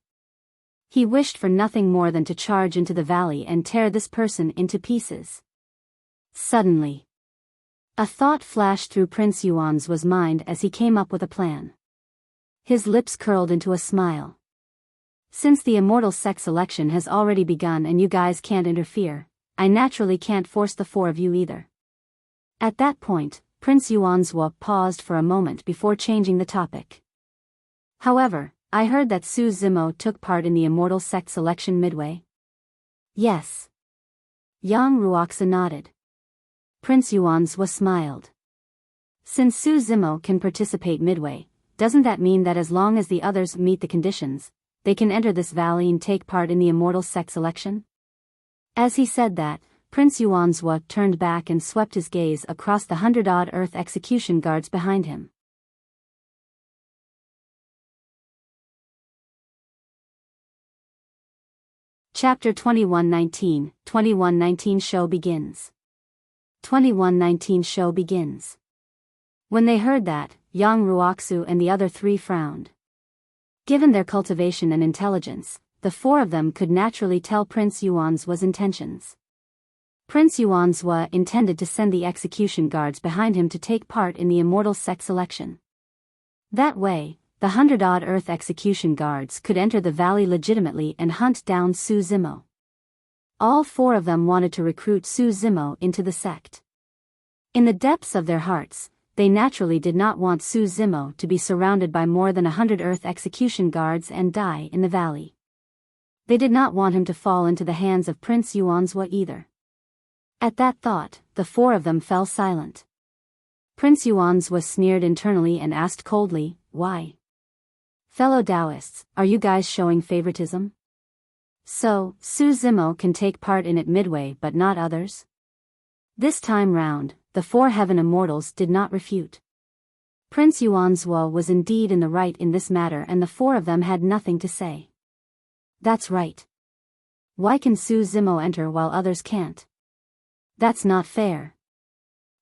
He wished for nothing more than to charge into the valley and tear this person into pieces. Suddenly, a thought flashed through Prince Yuanzhua's mind as he came up with a plan. His lips curled into a smile. "Since the immortal sect selection has already begun and you guys can't interfere, I naturally can't force the four of you either." At that point, Prince Yuanzhua paused for a moment before changing the topic. "However, I heard that Su Zimo took part in the immortal sect selection midway." "Yes." Yang Ruoxu nodded. Prince Yuanzhua smiled. "Since Su Zimo can participate midway, doesn't that mean that as long as the others meet the conditions, they can enter this valley and take part in the immortal sect selection?" As he said that, Prince Yuanzhua turned back and swept his gaze across the 100-odd Earth execution guards behind him. Chapter 2119, 2119 Show begins. 2119 Show begins. When they heard that, Yang Ruoxu and the other three frowned. Given their cultivation and intelligence, the four of them could naturally tell Prince Yuanzhua's intentions. Prince Yuanzhua intended to send the execution guards behind him to take part in the immortal sect selection. That way, the 100-odd Earth execution guards could enter the valley legitimately and hunt down Su Zimo. All four of them wanted to recruit Su Zimo into the sect. In the depths of their hearts, they naturally did not want Su Zimo to be surrounded by more than 100 Earth execution guards and die in the valley. They did not want him to fall into the hands of Prince Yuanzhua either. At that thought, the four of them fell silent. Prince Yuanzhua sneered internally and asked coldly, "Why? Fellow Taoists, are you guys showing favoritism? So, Su Zimo can take part in it midway but not others?" This time round, the four heaven immortals did not refute. Prince Yuanzhua was indeed in the right in this matter and the four of them had nothing to say. That's right. Why can Su Zimo enter while others can't? That's not fair.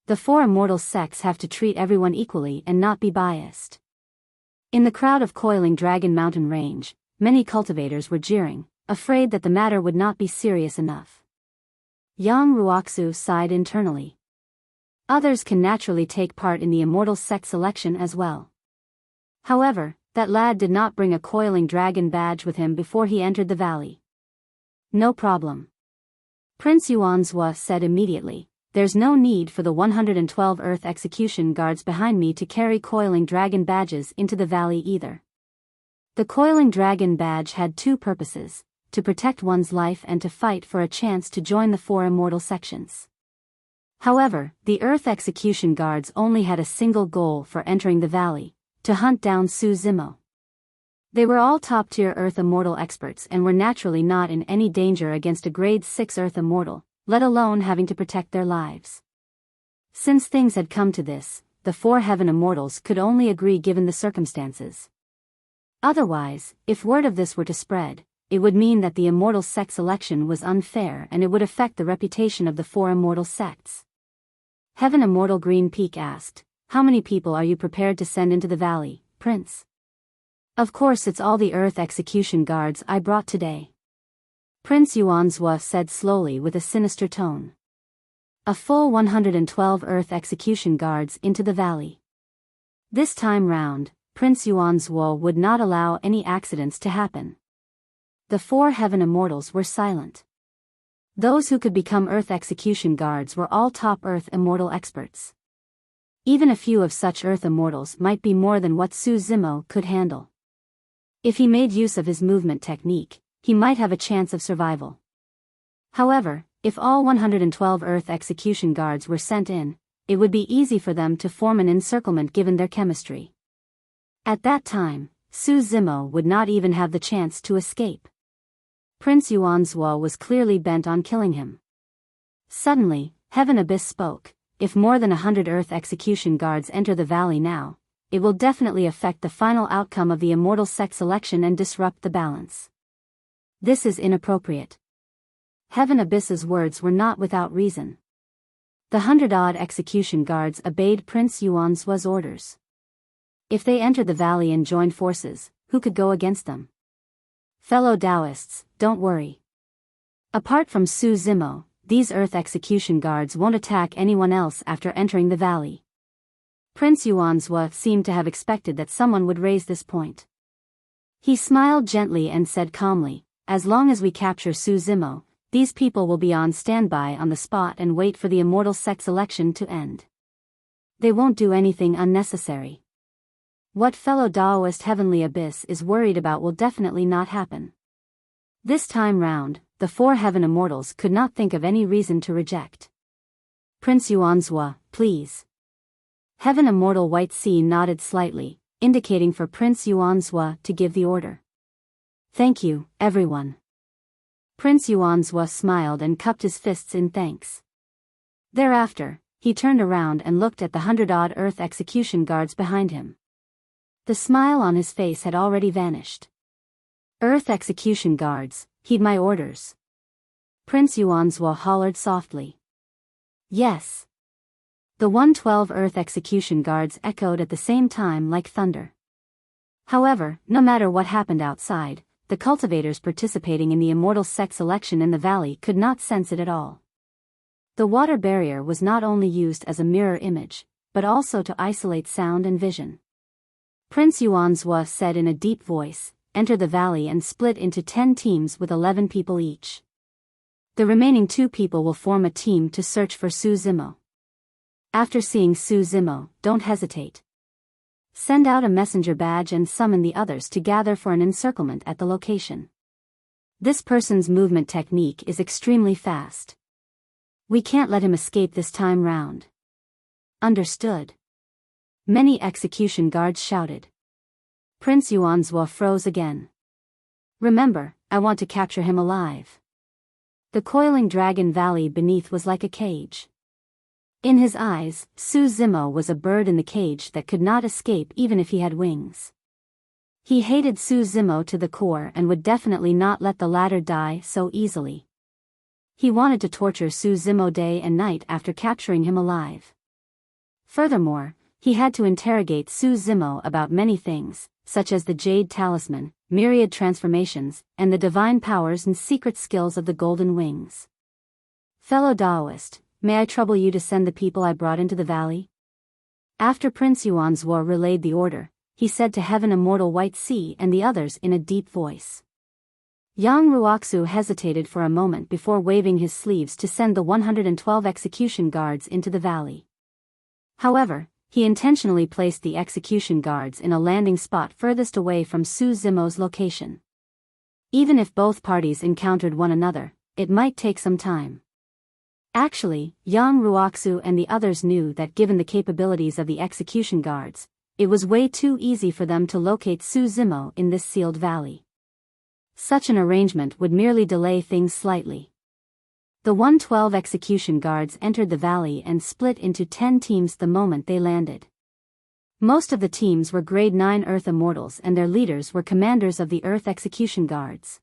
The four immortal sects have to treat everyone equally and not be biased. In the crowd of coiling Dragon Mountain Range, many cultivators were jeering, afraid that the matter would not be serious enough. Yang Ruoxu sighed internally. Others can naturally take part in the immortal sect selection as well. However, that lad did not bring a coiling dragon badge with him before he entered the valley. No problem. Prince Yuanzhua said immediately, "There's no need for the 112 Earth execution guards behind me to carry coiling dragon badges into the valley either." The coiling dragon badge had two purposes: to protect one's life and to fight for a chance to join the four immortal sections. However, the Earth execution guards only had a single goal for entering the valley: to hunt down Su Zimo. They were all top-tier Earth Immortal experts and were naturally not in any danger against a grade 6 Earth Immortal, let alone having to protect their lives. Since things had come to this, the four Heaven Immortals could only agree given the circumstances. Otherwise, if word of this were to spread, it would mean that the Immortal sect selection was unfair and it would affect the reputation of the four Immortal sects. Heaven Immortal Green Peak asked, "How many people are you prepared to send into the valley, Prince?" "Of course it's all the Earth execution guards I brought today," Prince Yuanzhua said slowly with a sinister tone. A full 112 Earth execution guards into the valley. This time round, Prince Yuanzhua would not allow any accidents to happen. The four Heaven Immortals were silent. Those who could become Earth execution guards were all top Earth Immortal experts. Even a few of such Earth Immortals might be more than what Su Zimo could handle. If he made use of his movement technique, he might have a chance of survival. However, if all 112 Earth execution guards were sent in, it would be easy for them to form an encirclement given their chemistry. At that time, Su Zimo would not even have the chance to escape. Prince Yuanzhua was clearly bent on killing him. Suddenly, Heaven Abyss spoke, "If more than 100 Earth execution guards enter the valley now, it will definitely affect the final outcome of the immortal sect selection and disrupt the balance. This is inappropriate." Heaven Abyss's words were not without reason. The 100-odd execution guards obeyed Prince Yuanzhua's orders. If they entered the valley and joined forces, who could go against them? Fellow Taoists, don't worry. Apart from Su Zimo, these Earth execution guards won't attack anyone else after entering the valley. Prince Yuanzhua seemed to have expected that someone would raise this point. He smiled gently and said calmly, "As long as we capture Su Zimo, these people will be on standby on the spot and wait for the immortal sect selection to end. They won't do anything unnecessary. What fellow Taoist Heavenly Abyss is worried about will definitely not happen." This time round, the four Heaven Immortals could not think of any reason to reject. "Prince Yuanzhua, please." Heaven Immortal White Sea nodded slightly, indicating for Prince Yuanzhua to give the order. "Thank you, everyone." Prince Yuanzhua smiled and cupped his fists in thanks. Thereafter, he turned around and looked at the 100-odd Earth execution guards behind him. The smile on his face had already vanished. Earth execution guards, heed my orders. Prince Yuanzhua hollered softly. Yes. The 112 Earth execution guards echoed at the same time like thunder. However, no matter what happened outside, the cultivators participating in the immortal sex election in the valley could not sense it at all. The water barrier was not only used as a mirror image, but also to isolate sound and vision. Prince Yuanzhua said in a deep voice, "Enter the valley and split into 10 teams with 11 people each. The remaining 2 people will form a team to search for Su Zimo. After seeing Su Zimo, don't hesitate. Send out a messenger badge and summon the others to gather for an encirclement at the location. This person's movement technique is extremely fast. We can't let him escape this time round." Understood. Many execution guards shouted. Prince Yuanzhua froze again. Remember, I want to capture him alive. The coiling dragon valley beneath was like a cage. In his eyes, Su Zimo was a bird in the cage that could not escape even if he had wings. He hated Su Zimo to the core and would definitely not let the latter die so easily. He wanted to torture Su Zimo day and night after capturing him alive. Furthermore, he had to interrogate Su Zimo about many things, such as the Jade Talisman, myriad transformations, and the divine powers and secret skills of the Golden Wings. Fellow Daoist, may I trouble you to send the people I brought into the valley? After Prince Yuanzhua relayed the order, he said to Heaven Immortal White Sea and the others in a deep voice. Yang Ruoxu hesitated for a moment before waving his sleeves to send the 112 execution guards into the valley. However, he intentionally placed the execution guards in a landing spot furthest away from Su Zimo's location. Even if both parties encountered one another, it might take some time. Actually, Yang Ruoxu and the others knew that given the capabilities of the execution guards, it was way too easy for them to locate Su Zimo in this sealed valley. Such an arrangement would merely delay things slightly. The 112 execution guards entered the valley and split into 10 teams the moment they landed. Most of the teams were grade 9 Earth Immortals and their leaders were commanders of the Earth Execution Guards.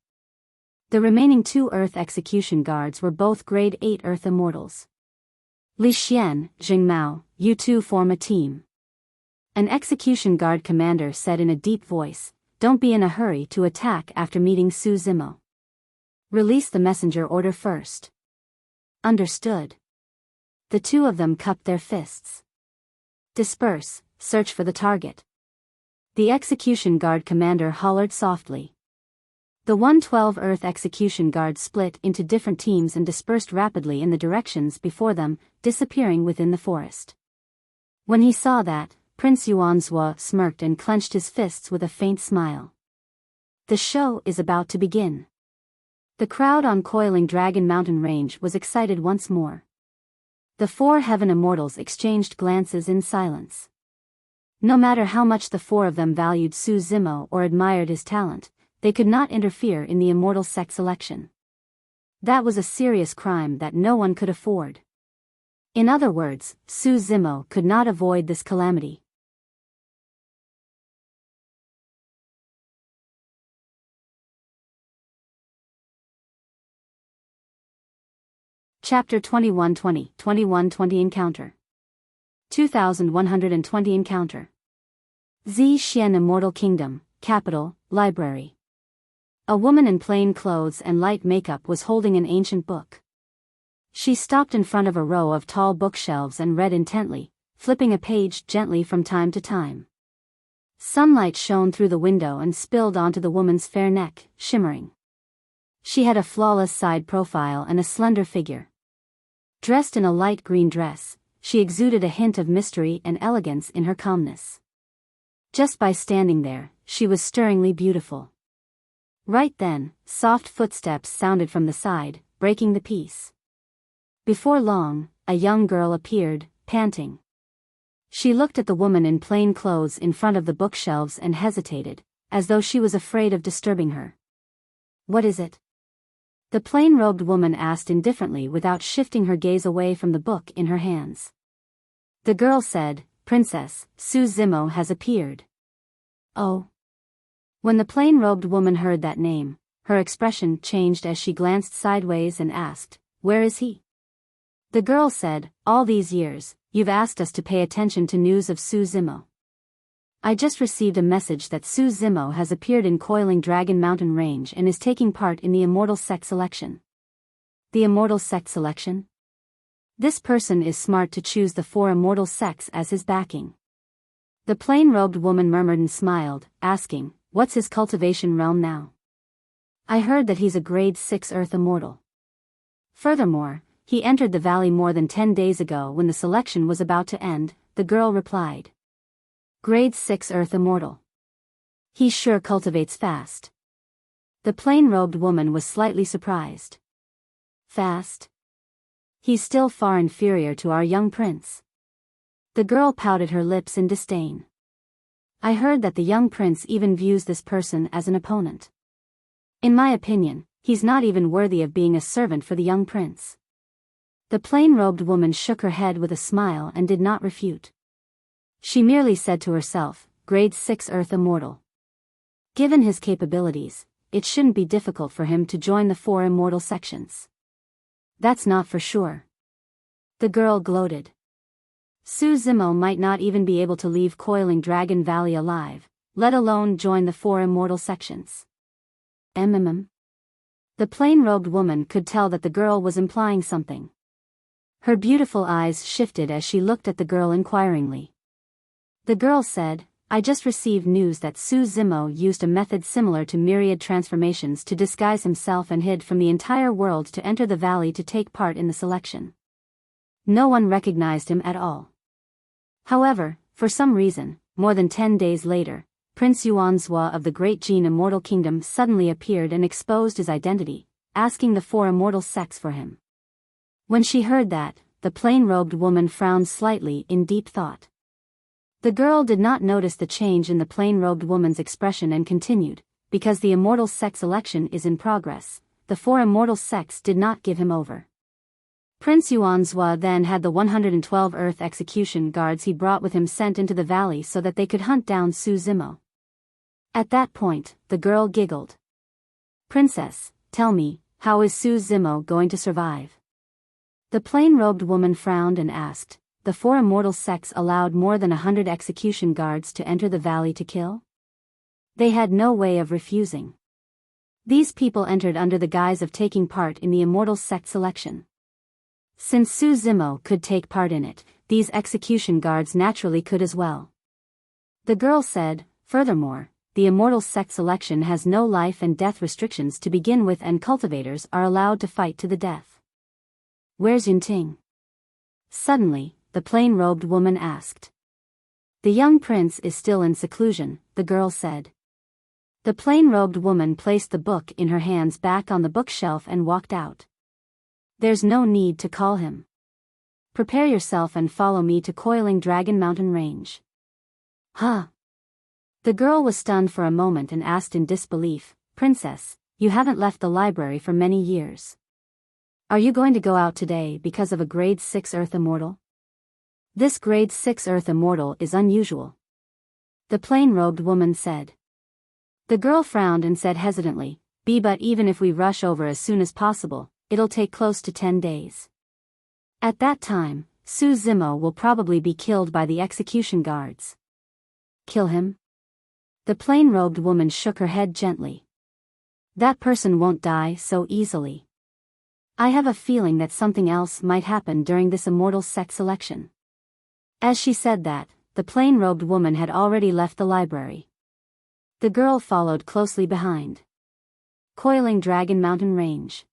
The remaining 2 Earth Execution Guards were both grade 8 Earth Immortals. Li Xian, Jingmao, you two form a team. An Execution Guard commander said in a deep voice, "Don't be in a hurry to attack after meeting Su Zimo. Release the messenger order first." Understood. The 2 of them cupped their fists. Disperse, search for the target. The Execution Guard commander hollered softly. The 112 Earth Execution Guards split into different teams and dispersed rapidly in the directions before them, disappearing within the forest. When he saw that, Prince Yuanzhua smirked and clenched his fists with a faint smile. The show is about to begin. The crowd on Coiling Dragon Mountain Range was excited once more. The 4 Heaven Immortals exchanged glances in silence. No matter how much the 4 of them valued Su Zimo or admired his talent, they could not interfere in the immortal sex election. That was a serious crime that no one could afford. In other words, Su Zimo could not avoid this calamity. Chapter 2120 2120 Encounter 2120 Encounter Zi Xian Immortal Kingdom, Capital, Library. A woman in plain clothes and light makeup was holding an ancient book. She stopped in front of a row of tall bookshelves and read intently, flipping a page gently from time to time. Sunlight shone through the window and spilled onto the woman's fair neck, shimmering. She had a flawless side profile and a slender figure. Dressed in a light green dress, she exuded a hint of mystery and elegance in her calmness. Just by standing there, she was stirringly beautiful. Right then, soft footsteps sounded from the side, breaking the peace. Before long, a young girl appeared, panting. She looked at the woman in plain clothes in front of the bookshelves and hesitated, as though she was afraid of disturbing her. "What is it?" The plain-robed woman asked indifferently without shifting her gaze away from the book in her hands. The girl said, "Princess, Su Zimo has appeared." Oh. When the plain-robed woman heard that name, her expression changed as she glanced sideways and asked, "Where is he?" The girl said, "All these years, you've asked us to pay attention to news of Su Zimo. I just received a message that Su Zimo has appeared in Coiling Dragon Mountain Range and is taking part in the Immortal Sect selection." The Immortal Sect selection? This person is smart to choose the 4 immortal sects as his backing. The plain-robed woman murmured and smiled, asking, "What's his cultivation realm now?" "I heard that he's a grade 6 Earth Immortal. Furthermore, he entered the valley more than 10 days ago when the selection was about to end," the girl replied. "Grade 6 Earth Immortal. He sure cultivates fast." The plain-robed woman was slightly surprised. "Fast? He's still far inferior to our young prince." The girl pouted her lips in disdain. "I heard that the young prince even views this person as an opponent. In my opinion, he's not even worthy of being a servant for the young prince." The plain-robed woman shook her head with a smile and did not refute. She merely said to herself, "Grade 6 Earth Immortal. Given his capabilities, it shouldn't be difficult for him to join the 4 immortal sections." "That's not for sure." The girl gloated. "Su Zimo might not even be able to leave Coiling Dragon Valley alive, let alone join the 4 immortal sections." The plain-robed woman could tell that the girl was implying something. Her beautiful eyes shifted as she looked at the girl inquiringly. The girl said, "I just received news that Su Zimo used a method similar to myriad transformations to disguise himself and hid from the entire world to enter the valley to take part in the selection. No one recognized him at all. However, for some reason, more than 10 days later, Prince Yuanzhua of the Great Jin Immortal Kingdom suddenly appeared and exposed his identity, asking the 4 immortal sects for him." When she heard that, the plain-robed woman frowned slightly in deep thought. The girl did not notice the change in the plain-robed woman's expression and continued, "Because the immortal sect selection is in progress, the 4 immortal sects did not give him over." Prince Yuanzhua then had the 112 Earth execution guards he brought with him sent into the valley so that they could hunt down Su Zimo. At that point, the girl giggled. "Princess, tell me, how is Su Zimo going to survive?" The plain-robed woman frowned and asked, "The 4 immortal sects allowed more than 100 execution guards to enter the valley to kill? They had no way of refusing. These people entered under the guise of taking part in the immortal sect selection. Since Su Zimo could take part in it, these execution guards naturally could as well." The girl said, "Furthermore, the immortal sect selection has no life and death restrictions to begin with and cultivators are allowed to fight to the death." "Where's Yunting?" Suddenly, the plain-robed woman asked. "The young prince is still in seclusion," the girl said. The plain-robed woman placed the book in her hands back on the bookshelf and walked out. "There's no need to call him. Prepare yourself and follow me to Coiling Dragon Mountain Range." "Huh?" The girl was stunned for a moment and asked in disbelief, "Princess, you haven't left the library for many years. Are you going to go out today because of a grade 6 Earth Immortal? This grade 6 Earth Immortal is unusual," the plain-robed woman said. The girl frowned and said hesitantly, But even if we rush over as soon as possible, it'll take close to 10 days. At that time, Su Zimo will probably be killed by the execution guards." "Kill him?" The plain-robed woman shook her head gently. "That person won't die so easily. I have a feeling that something else might happen during this immortal sect selection." As she said that, the plain-robed woman had already left the library. The girl followed closely behind. Coiling Dragon Mountain Range.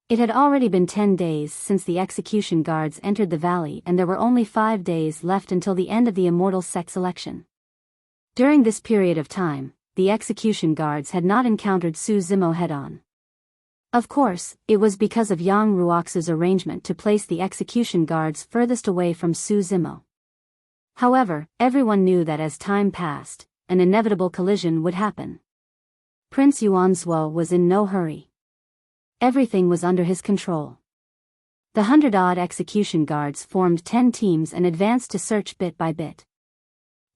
It had already been 10 days since the execution guards entered the valley, and there were only 5 days left until the end of the immortal sect selection. During this period of time, the execution guards had not encountered Su Zimo head-on. Of course, it was because of Yang Ruox's arrangement to place the execution guards furthest away from Su Zimo. However, everyone knew that as time passed, an inevitable collision would happen. Prince Yuanzhua was in no hurry. Everything was under his control. The 100-odd execution guards formed 10 teams and advanced to search bit by bit.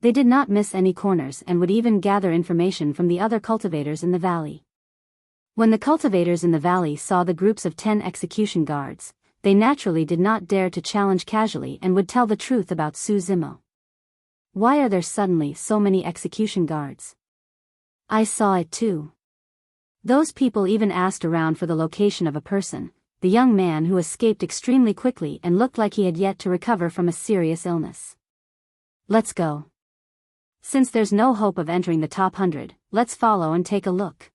They did not miss any corners and would even gather information from the other cultivators in the valley. When the cultivators in the valley saw the groups of 10 execution guards, they naturally did not dare to challenge casually and would tell the truth about Su Zimo. Why are there suddenly so many execution guards? I saw it too. Those people even asked around for the location of a person, the young man who escaped extremely quickly and looked like he had yet to recover from a serious illness. Let's go. Since there's no hope of entering the top 100, let's follow and take a look.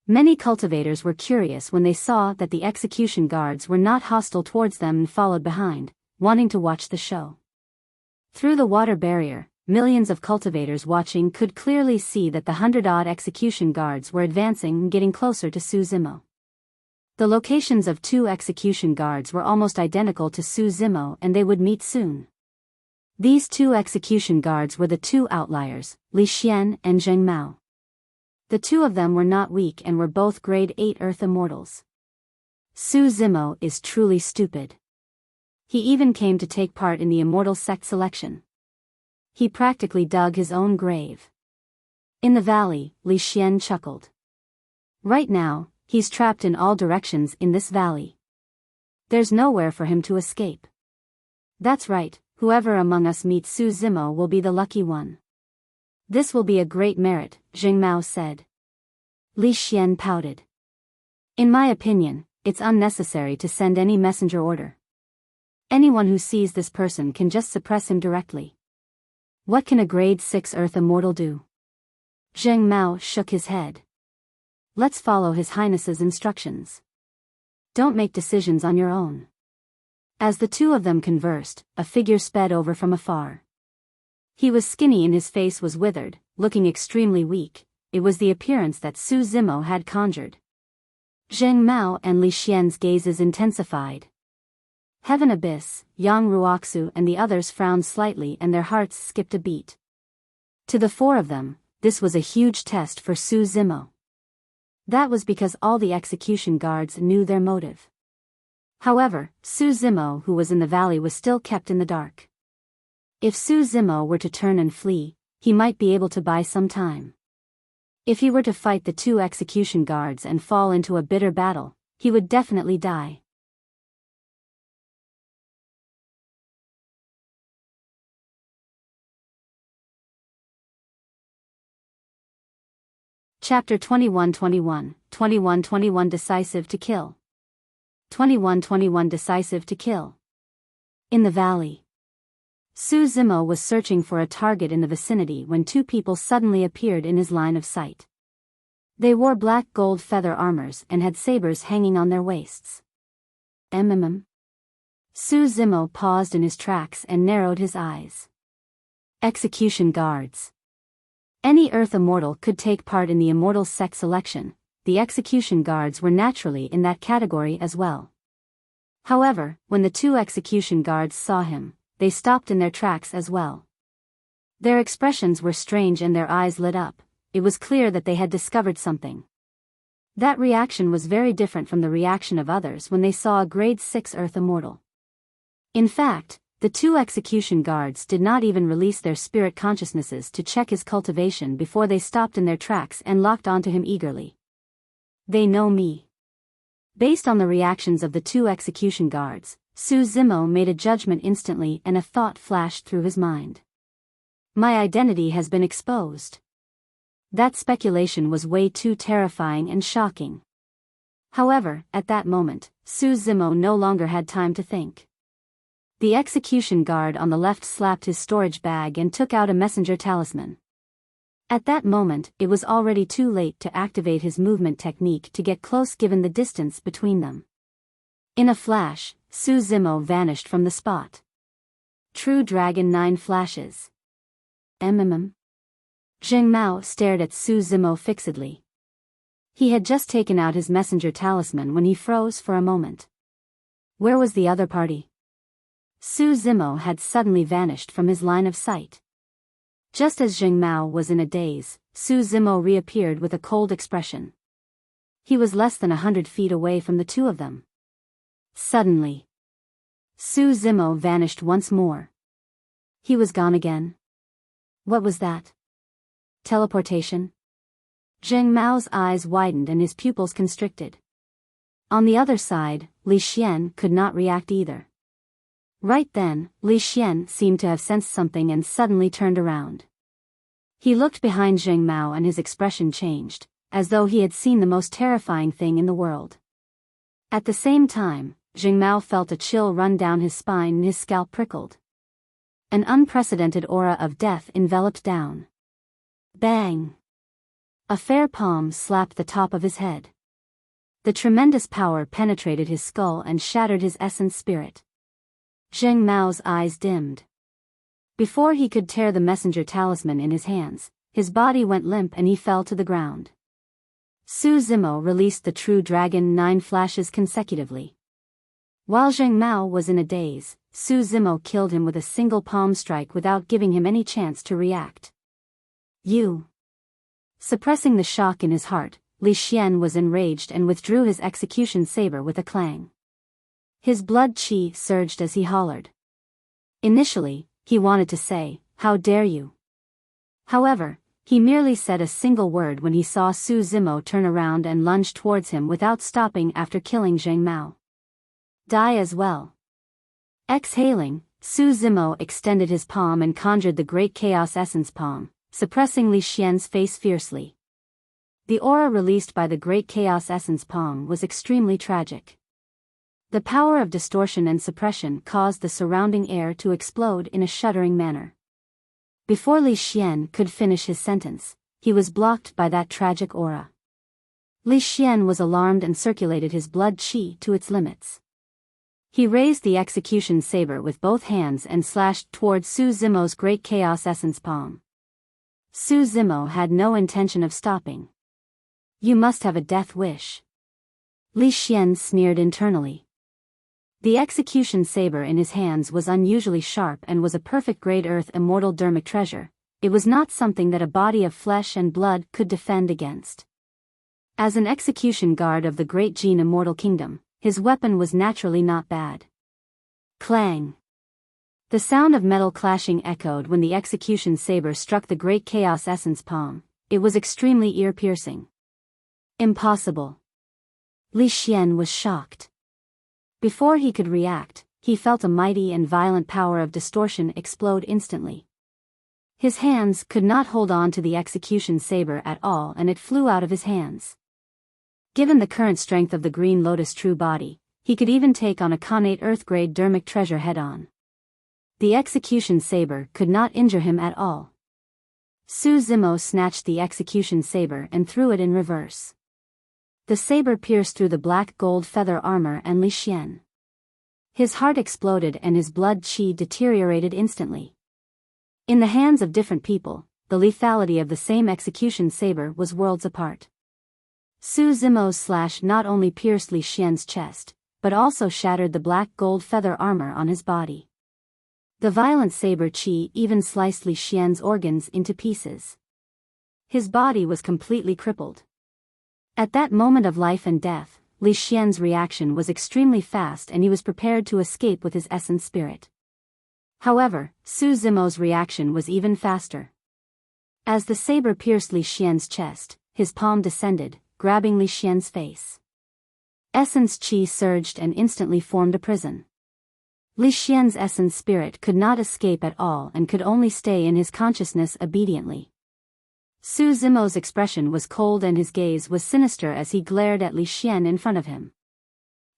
Many cultivators were curious when they saw that the execution guards were not hostile towards them and followed behind, wanting to watch the show. Through the water barrier, millions of cultivators watching could clearly see that the 100-odd execution guards were advancing and getting closer to Su Zimo. The locations of 2 execution guards were almost identical to Su Zimo and they would meet soon. These 2 execution guards were the 2 outliers, Li Xian and Zheng Mao. The 2 of them were not weak and were both grade 8 Earth Immortals. Su Zimo is truly stupid. He even came to take part in the Immortal Sect selection. He practically dug his own grave. In the valley, Li Xian chuckled. Right now, he's trapped in all directions in this valley. There's nowhere for him to escape. That's right. Whoever among us meets Su Zimo will be the lucky one. This will be a great merit, Zheng Mao said. Li Xian pouted. In my opinion, it's unnecessary to send any messenger order. Anyone who sees this person can just suppress him directly. What can a grade 6 Earth Immortal do? Zheng Mao shook his head. Let's follow His Highness's instructions. Don't make decisions on your own. As the 2 of them conversed, a figure sped over from afar. He was skinny and his face was withered, looking extremely weak. It was the appearance that Su Zimo had conjured. Zheng Mao and Li Xian's gazes intensified. Heaven Abyss, Yang Ruoxu and the others frowned slightly and their hearts skipped a beat. To the 4 of them, this was a huge test for Su Zimo. That was because all the execution guards knew their motive. However, Su Zimo who was in the valley was still kept in the dark. If Su Zimo were to turn and flee, he might be able to buy some time. If he were to fight the 2 execution guards and fall into a bitter battle, he would definitely die. Chapter 21 Decisive to Kill. 21 Decisive to Kill. In the valley. Su Zimo was searching for a target in the vicinity when 2 people suddenly appeared in his line of sight. They wore black gold feather armors and had sabers hanging on their waists. Su Zimo paused in his tracks and narrowed his eyes. Execution guards. Any Earth Immortal could take part in the Immortal Sect selection. The execution guards were naturally in that category as well. However, when the 2 execution guards saw him, they stopped in their tracks as well. Their expressions were strange and their eyes lit up. It was clear that they had discovered something. That reaction was very different from the reaction of others when they saw a grade 6 Earth Immortal. In fact, the 2 execution guards did not even release their spirit consciousnesses to check his cultivation before they stopped in their tracks and locked onto him eagerly. They know me. Based on the reactions of the 2 execution guards, Su Zimo made a judgment instantly and a thought flashed through his mind. My identity has been exposed. That speculation was way too terrifying and shocking. However, at that moment, Su Zimo no longer had time to think. The execution guard on the left slapped his storage bag and took out a messenger talisman. At that moment, it was already too late to activate his movement technique to get close given the distance between them. In a flash, Su Zimo vanished from the spot. True Dragon 9 flashes. Zheng Mao stared at Su Zimo fixedly. He had just taken out his messenger talisman when he froze for a moment. Where was the other party? Su Zimo had suddenly vanished from his line of sight. Just as Zheng Mao was in a daze, Su Zimo reappeared with a cold expression. He was less than 100 feet away from the two of them. Suddenly, Su Zimo vanished once more. He was gone again. What was that? Teleportation? Zheng Mao's eyes widened and his pupils constricted. On the other side, Li Xian could not react either. Right then, Li Xian seemed to have sensed something and suddenly turned around. He looked behind Zheng Mao and his expression changed, as though he had seen the most terrifying thing in the world. At the same time, Zheng Mao felt a chill run down his spine and his scalp prickled. An unprecedented aura of death enveloped down. Bang! A fair palm slapped the top of his head. The tremendous power penetrated his skull and shattered his essence spirit. Zheng Mao's eyes dimmed. Before he could tear the messenger talisman in his hands, his body went limp and he fell to the ground. Su Zimo released the true dragon 9 flashes consecutively. While Zheng Mao was in a daze, Su Zimo killed him with a single palm strike without giving him any chance to react. You! Suppressing the shock in his heart, Li Xian was enraged and withdrew his execution saber with a clang. His blood qi surged as he hollered. Initially, he wanted to say, "How dare you?" However, he merely said a single word when he saw Su Zimo turn around and lunge towards him without stopping after killing Zheng Mao. Die as well. Exhaling, Su Zimo extended his palm and conjured the Great Chaos Essence Palm, suppressing Li Xian's face fiercely. The aura released by the Great Chaos Essence Palm was extremely tragic. The power of distortion and suppression caused the surrounding air to explode in a shuddering manner. Before Li Xian could finish his sentence, he was blocked by that tragic aura. Li Xian was alarmed and circulated his blood qi to its limits. He raised the execution saber with both hands and slashed toward Su Zimo's Great Chaos Essence Palm. Su Zimo had no intention of stopping. You must have a death wish. Li Xian sneered internally. The execution saber in his hands was unusually sharp and was a perfect grade earth immortal dermic treasure. It was not something that a body of flesh and blood could defend against. As an execution guard of the Great Gene Immortal Kingdom, his weapon was naturally not bad. Clang! The sound of metal clashing echoed when the execution saber struck the Great Chaos Essence Palm. It was extremely ear-piercing. Impossible. Li Xian was shocked. Before he could react, he felt a mighty and violent power of distortion explode instantly. His hands could not hold on to the execution saber at all and it flew out of his hands. Given the current strength of the Green Lotus True Body, he could even take on a connate Earth-grade dermic treasure head-on. The execution saber could not injure him at all. Su Zimo snatched the execution saber and threw it in reverse. The saber pierced through the black gold feather armor and Li Xian. His heart exploded and his blood qi deteriorated instantly. In the hands of different people, the lethality of the same execution saber was worlds apart. Su Zimo's slash not only pierced Li Xian's chest, but also shattered the black gold feather armor on his body. The violent saber qi even sliced Li Xian's organs into pieces. His body was completely crippled. At that moment of life and death, Li Xian's reaction was extremely fast and he was prepared to escape with his essence spirit. However, Su Zimo's reaction was even faster. As the saber pierced Li Xian's chest, his palm descended, grabbing Li Xian's face. Essence qi surged and instantly formed a prison. Li Xian's essence spirit could not escape at all and could only stay in his consciousness obediently. Su Zimo's expression was cold and his gaze was sinister as he glared at Li Xian in front of him.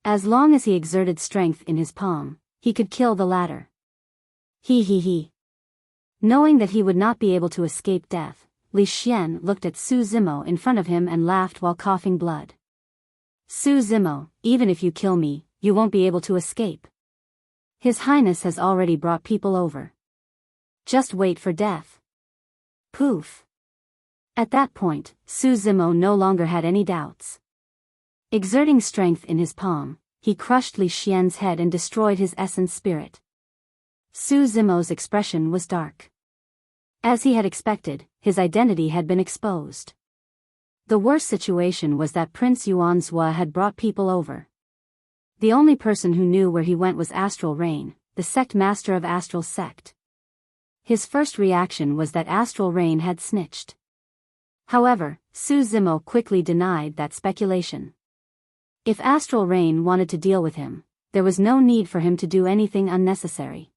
As long as he exerted strength in his palm, he could kill the latter. He. Knowing that he would not be able to escape death, Li Xian looked at Su Zimo in front of him and laughed while coughing blood. Su Zimo, even if you kill me, you won't be able to escape. His Highness has already brought people over. Just wait for death. Poof. At that point, Su Zimo no longer had any doubts. Exerting strength in his palm, he crushed Li Xian's head and destroyed his essence spirit. Su Zimo's expression was dark. As he had expected, his identity had been exposed. The worst situation was that Prince Yuanzhua had brought people over. The only person who knew where he went was Astral Rain, the sect master of Astral Sect. His first reaction was that Astral Rain had snitched. However, Su Zimo quickly denied that speculation. If Astral Rain wanted to deal with him, there was no need for him to do anything unnecessary.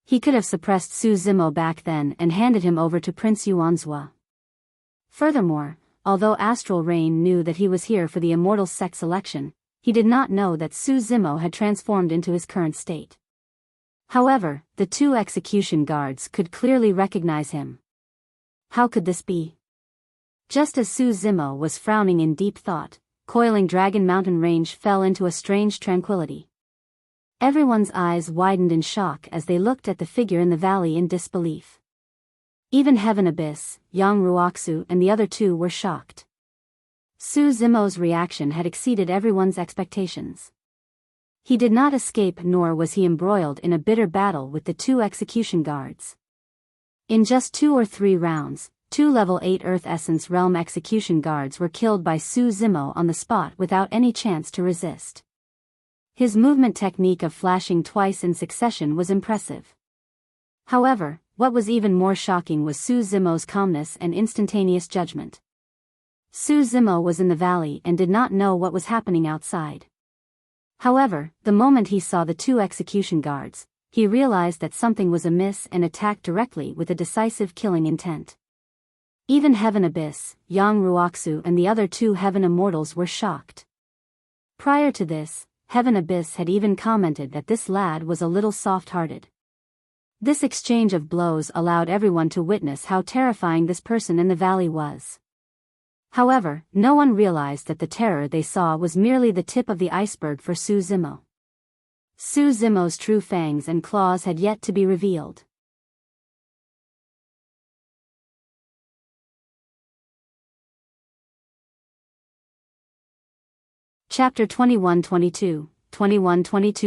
He could have suppressed Su Zimo back then and handed him over to Prince Yuanzhua. Furthermore, although Astral Rain knew that he was here for the Immortal Sect selection, he did not know that Su Zimo had transformed into his current state. However, the two execution guards could clearly recognize him. How could this be? Just as Su Zimo was frowning in deep thought, coiling Dragon Mountain Range fell into a strange tranquility. Everyone's eyes widened in shock as they looked at the figure in the valley in disbelief. Even Heaven Abyss, Yang Ruoxu and the other two were shocked. Su Zimo's reaction had exceeded everyone's expectations. He did not escape nor was he embroiled in a bitter battle with the two execution guards. In just 2 or 3 rounds, 2 level 8 Earth Essence Realm execution guards were killed by Su Zimo on the spot without any chance to resist. His movement technique of flashing twice in succession was impressive. However, what was even more shocking was Su Zimo's calmness and instantaneous judgment. Su Zimo was in the valley and did not know what was happening outside. However, the moment he saw the two execution guards, he realized that something was amiss and attacked directly with a decisive killing intent. Even Heaven Abyss, Yang Ruoxu and the other 2 Heaven Immortals were shocked. Prior to this, Heaven Abyss had even commented that this lad was a little soft-hearted. This exchange of blows allowed everyone to witness how terrifying this person in the valley was. However, no one realized that the terror they saw was merely the tip of the iceberg for Su Zimo. Su Zimo's true fangs and claws had yet to be revealed. Chapter 21-22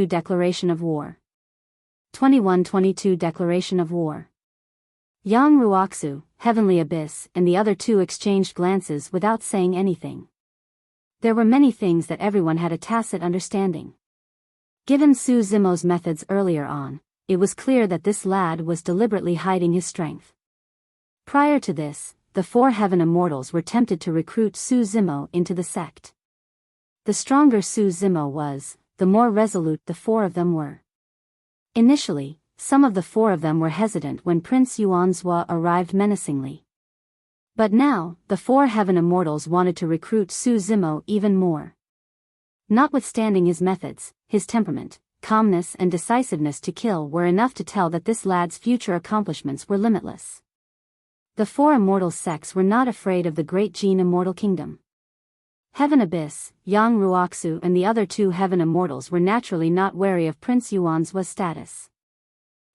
Declaration of War. 21-22 Declaration of War. Yang Ruoxu, Heavenly Abyss and the other 2 exchanged glances without saying anything. There were many things that everyone had a tacit understanding. Given Su Zimo's methods earlier on, it was clear that this lad was deliberately hiding his strength. Prior to this, the 4 Heaven Immortals were tempted to recruit Su Zimo into the sect. The stronger Su Zimo was, the more resolute the 4 of them were. Initially, some of the 4 of them were hesitant when Prince Yuanzhua arrived menacingly. But now, the 4 Heaven Immortals wanted to recruit Su Zimo even more. Notwithstanding his methods, his temperament, calmness and decisiveness to kill were enough to tell that this lad's future accomplishments were limitless. The 4 immortal sects were not afraid of the great Jin Immortal Kingdom. Heaven Abyss, Yang Ruoxu and the other 2 Heaven Immortals were naturally not wary of Prince Yuanzhua's status.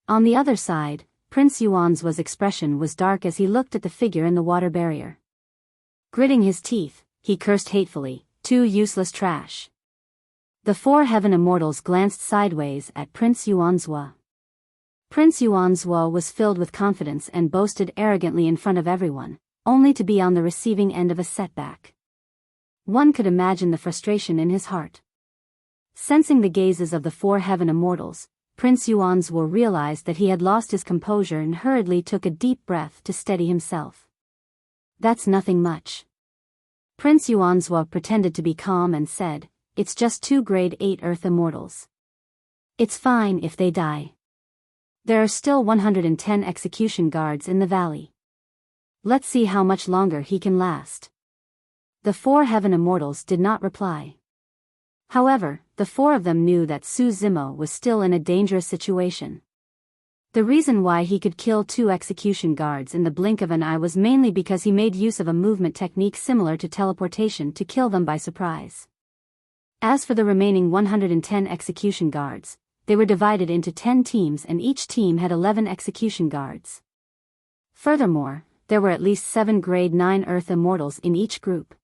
On the other side, Prince Yuanzhua's expression was dark as he looked at the figure in the water barrier. Gritting his teeth, he cursed hatefully, 2 useless trash. The 4 Heaven Immortals glanced sideways at Prince Yuanzhua. Prince Yuanzhua was filled with confidence and boasted arrogantly in front of everyone, only to be on the receiving end of a setback. One could imagine the frustration in his heart. Sensing the gazes of the 4 Heaven Immortals, Prince Yuanzhua realized that he had lost his composure and hurriedly took a deep breath to steady himself. That's nothing much. Prince Yuanzhua pretended to be calm and said, it's just 2 grade 8 Earth Immortals. It's fine if they die. There are still 110 execution guards in the valley. Let's see how much longer he can last. The 4 Heaven Immortals did not reply. However, the 4 of them knew that Su Zimo was still in a dangerous situation. The reason why he could kill 2 execution guards in the blink of an eye was mainly because he made use of a movement technique similar to teleportation to kill them by surprise. As for the remaining 110 execution guards, they were divided into 10 teams and each team had 11 execution guards. Furthermore, there were at least 7 grade 9 Earth Immortals in each group.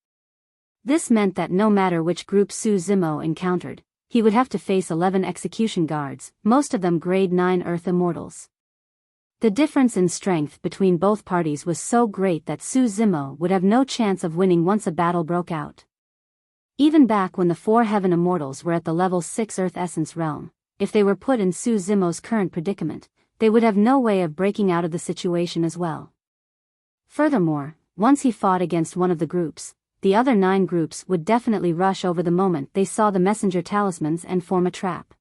This meant that no matter which group Su Zimo encountered, he would have to face 11 execution guards, most of them grade 9 Earth Immortals. The difference in strength between both parties was so great that Su Zimo would have no chance of winning once a battle broke out. Even back when the 4 heaven immortals were at the level 6 Earth Essence realm, if they were put in Su Zimo's current predicament, they would have no way of breaking out of the situation as well. Furthermore, once he fought against one of the groups, the other 9 groups would definitely rush over the moment they saw the messenger talismans and form a trap.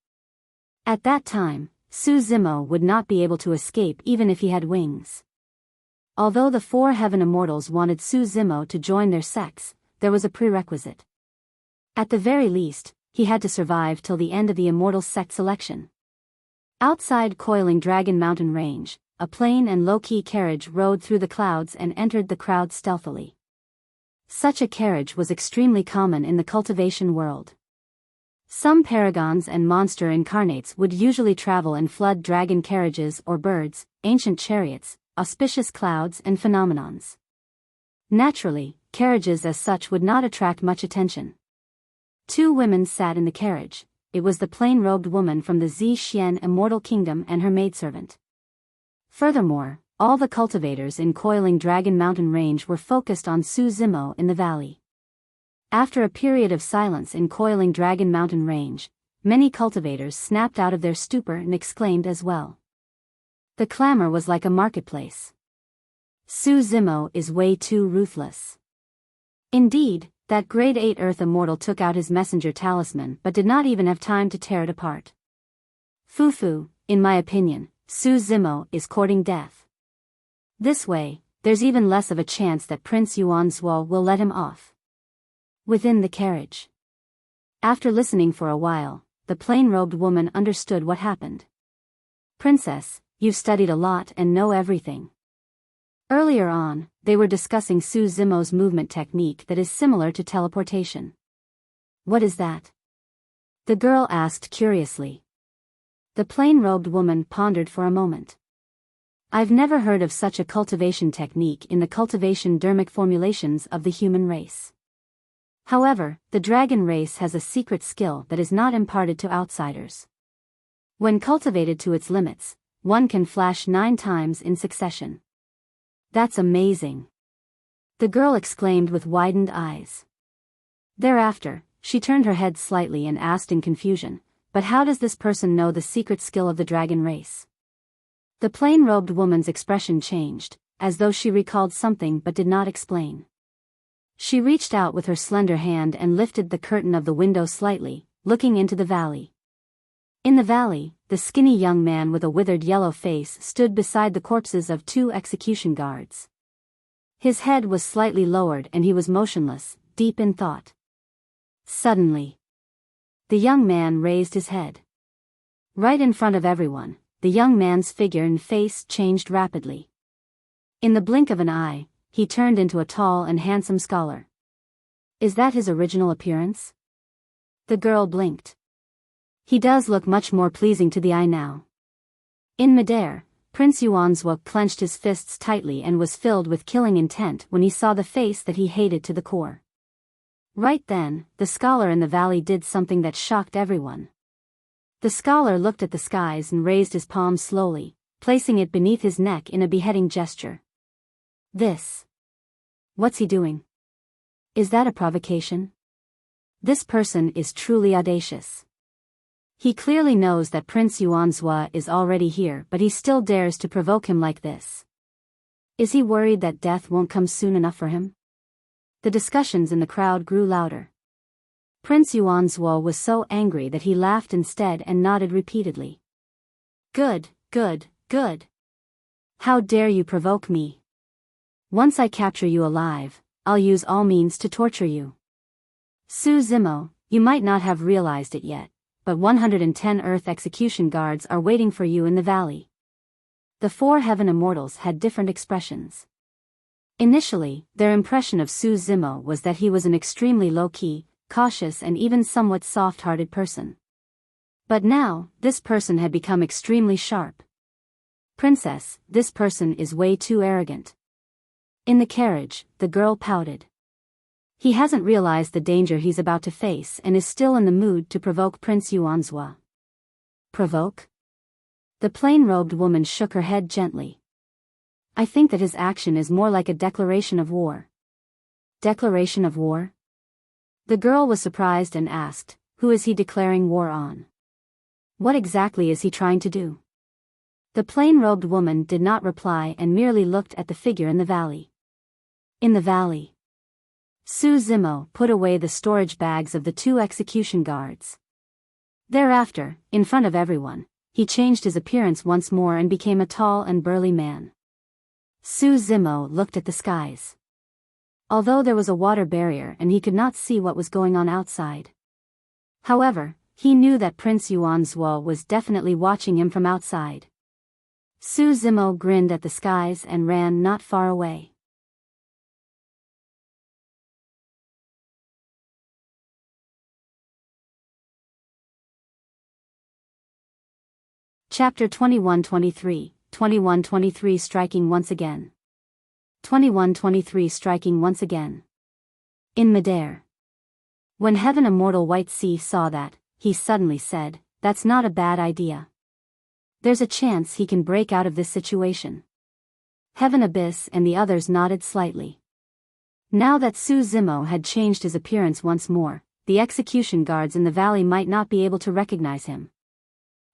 At that time, Su Zimo would not be able to escape even if he had wings. Although the 4 heaven immortals wanted Su Zimo to join their sects, there was a prerequisite. At the very least, he had to survive till the end of the immortal sect selection. Outside Coiling Dragon Mountain Range, a plain and low-key carriage rode through the clouds and entered the crowd stealthily. Such a carriage was extremely common in the cultivation world. Some paragons and monster incarnates would usually travel in flood dragon carriages or birds, ancient chariots, auspicious clouds and phenomenons. Naturally, carriages as such would not attract much attention. 2 women sat in the carriage. It was the plain-robed woman from the Zhixian Immortal Kingdom and her maidservant. Furthermore, all the cultivators in Coiling Dragon Mountain Range were focused on Su Zimo in the valley. After a period of silence in Coiling Dragon Mountain Range, many cultivators snapped out of their stupor and exclaimed as well. The clamor was like a marketplace. Su Zimo is way too ruthless. Indeed, that grade 8 Earth Immortal took out his messenger talisman but did not even have time to tear it apart. Fufu, in my opinion, Su Zimo is courting death. This way, there's even less of a chance that Prince Yuanzhuo will let him off. Within the carriage. After listening for a while, the plain-robed woman understood what happened. Princess, you've studied a lot and know everything. Earlier on, they were discussing Su Zimo's movement technique that is similar to teleportation. What is that? The girl asked curiously. The plain-robed woman pondered for a moment. I've never heard of such a cultivation technique in the cultivation dermic formulations of the human race. However, the dragon race has a secret skill that is not imparted to outsiders. When cultivated to its limits, one can flash 9 times in succession. That's amazing. The girl exclaimed with widened eyes. Thereafter, she turned her head slightly and asked in confusion, but how does this person know the secret skill of the dragon race? The plain-robed woman's expression changed, as though she recalled something but did not explain. She reached out with her slender hand and lifted the curtain of the window slightly, looking into the valley. In the valley, the skinny young man with a withered yellow face stood beside the corpses of 2 execution guards. His head was slightly lowered and he was motionless, deep in thought. Suddenly, the young man raised his head. Right in front of everyone, the young man's figure and face changed rapidly. In the blink of an eye, he turned into a tall and handsome scholar. Is that his original appearance? The girl blinked. He does look much more pleasing to the eye now. In midair, Prince Yuanzhuo clenched his fists tightly and was filled with killing intent when he saw the face that he hated to the core. Right then, the scholar in the valley did something that shocked everyone. The scholar looked at the skies and raised his palm slowly, placing it beneath his neck in a beheading gesture. What's he doing? Is that a provocation? This person is truly audacious. He clearly knows that Prince Yuanzhua is already here, but he still dares to provoke him like this. Is he worried that death won't come soon enough for him? The discussions in the crowd grew louder. Prince Yuanzhuo was so angry that he laughed instead and nodded repeatedly. Good, good, good. How dare you provoke me? Once I capture you alive, I'll use all means to torture you. Su Zimo, you might not have realized it yet, but 110 Earth execution guards are waiting for you in the valley. The 4 heaven immortals had different expressions. Initially, their impression of Su Zimo was that he was an extremely low-key, cautious and even somewhat soft-hearted person. But now, this person had become extremely sharp. Princess, this person is way too arrogant. In the carriage, the girl pouted. He hasn't realized the danger he's about to face and is still in the mood to provoke Prince Yuanzhua. Provoke? The plain-robed woman shook her head gently. I think that his action is more like a declaration of war. Declaration of war? The girl was surprised and asked, who is he declaring war on? What exactly is he trying to do? The plain-robed woman did not reply and merely looked at the figure in the valley. In the valley. Su Zimo put away the storage bags of the 2 execution guards. Thereafter, in front of everyone, he changed his appearance once more and became a tall and burly man. Su Zimo looked at the skies. Although there was a water barrier and he could not see what was going on outside. However, he knew that Prince Yuanzhou was definitely watching him from outside. Su Zimo grinned at the skies and ran not far away. Chapter 21-23, 21-23 Striking once again. 21-23 Striking once again. In midair. When Heaven Immortal White Sea saw that, he suddenly said, that's not a bad idea. There's a chance he can break out of this situation. Heaven Abyss and the others nodded slightly. Now that Su Zimo had changed his appearance once more, the execution guards in the valley might not be able to recognize him.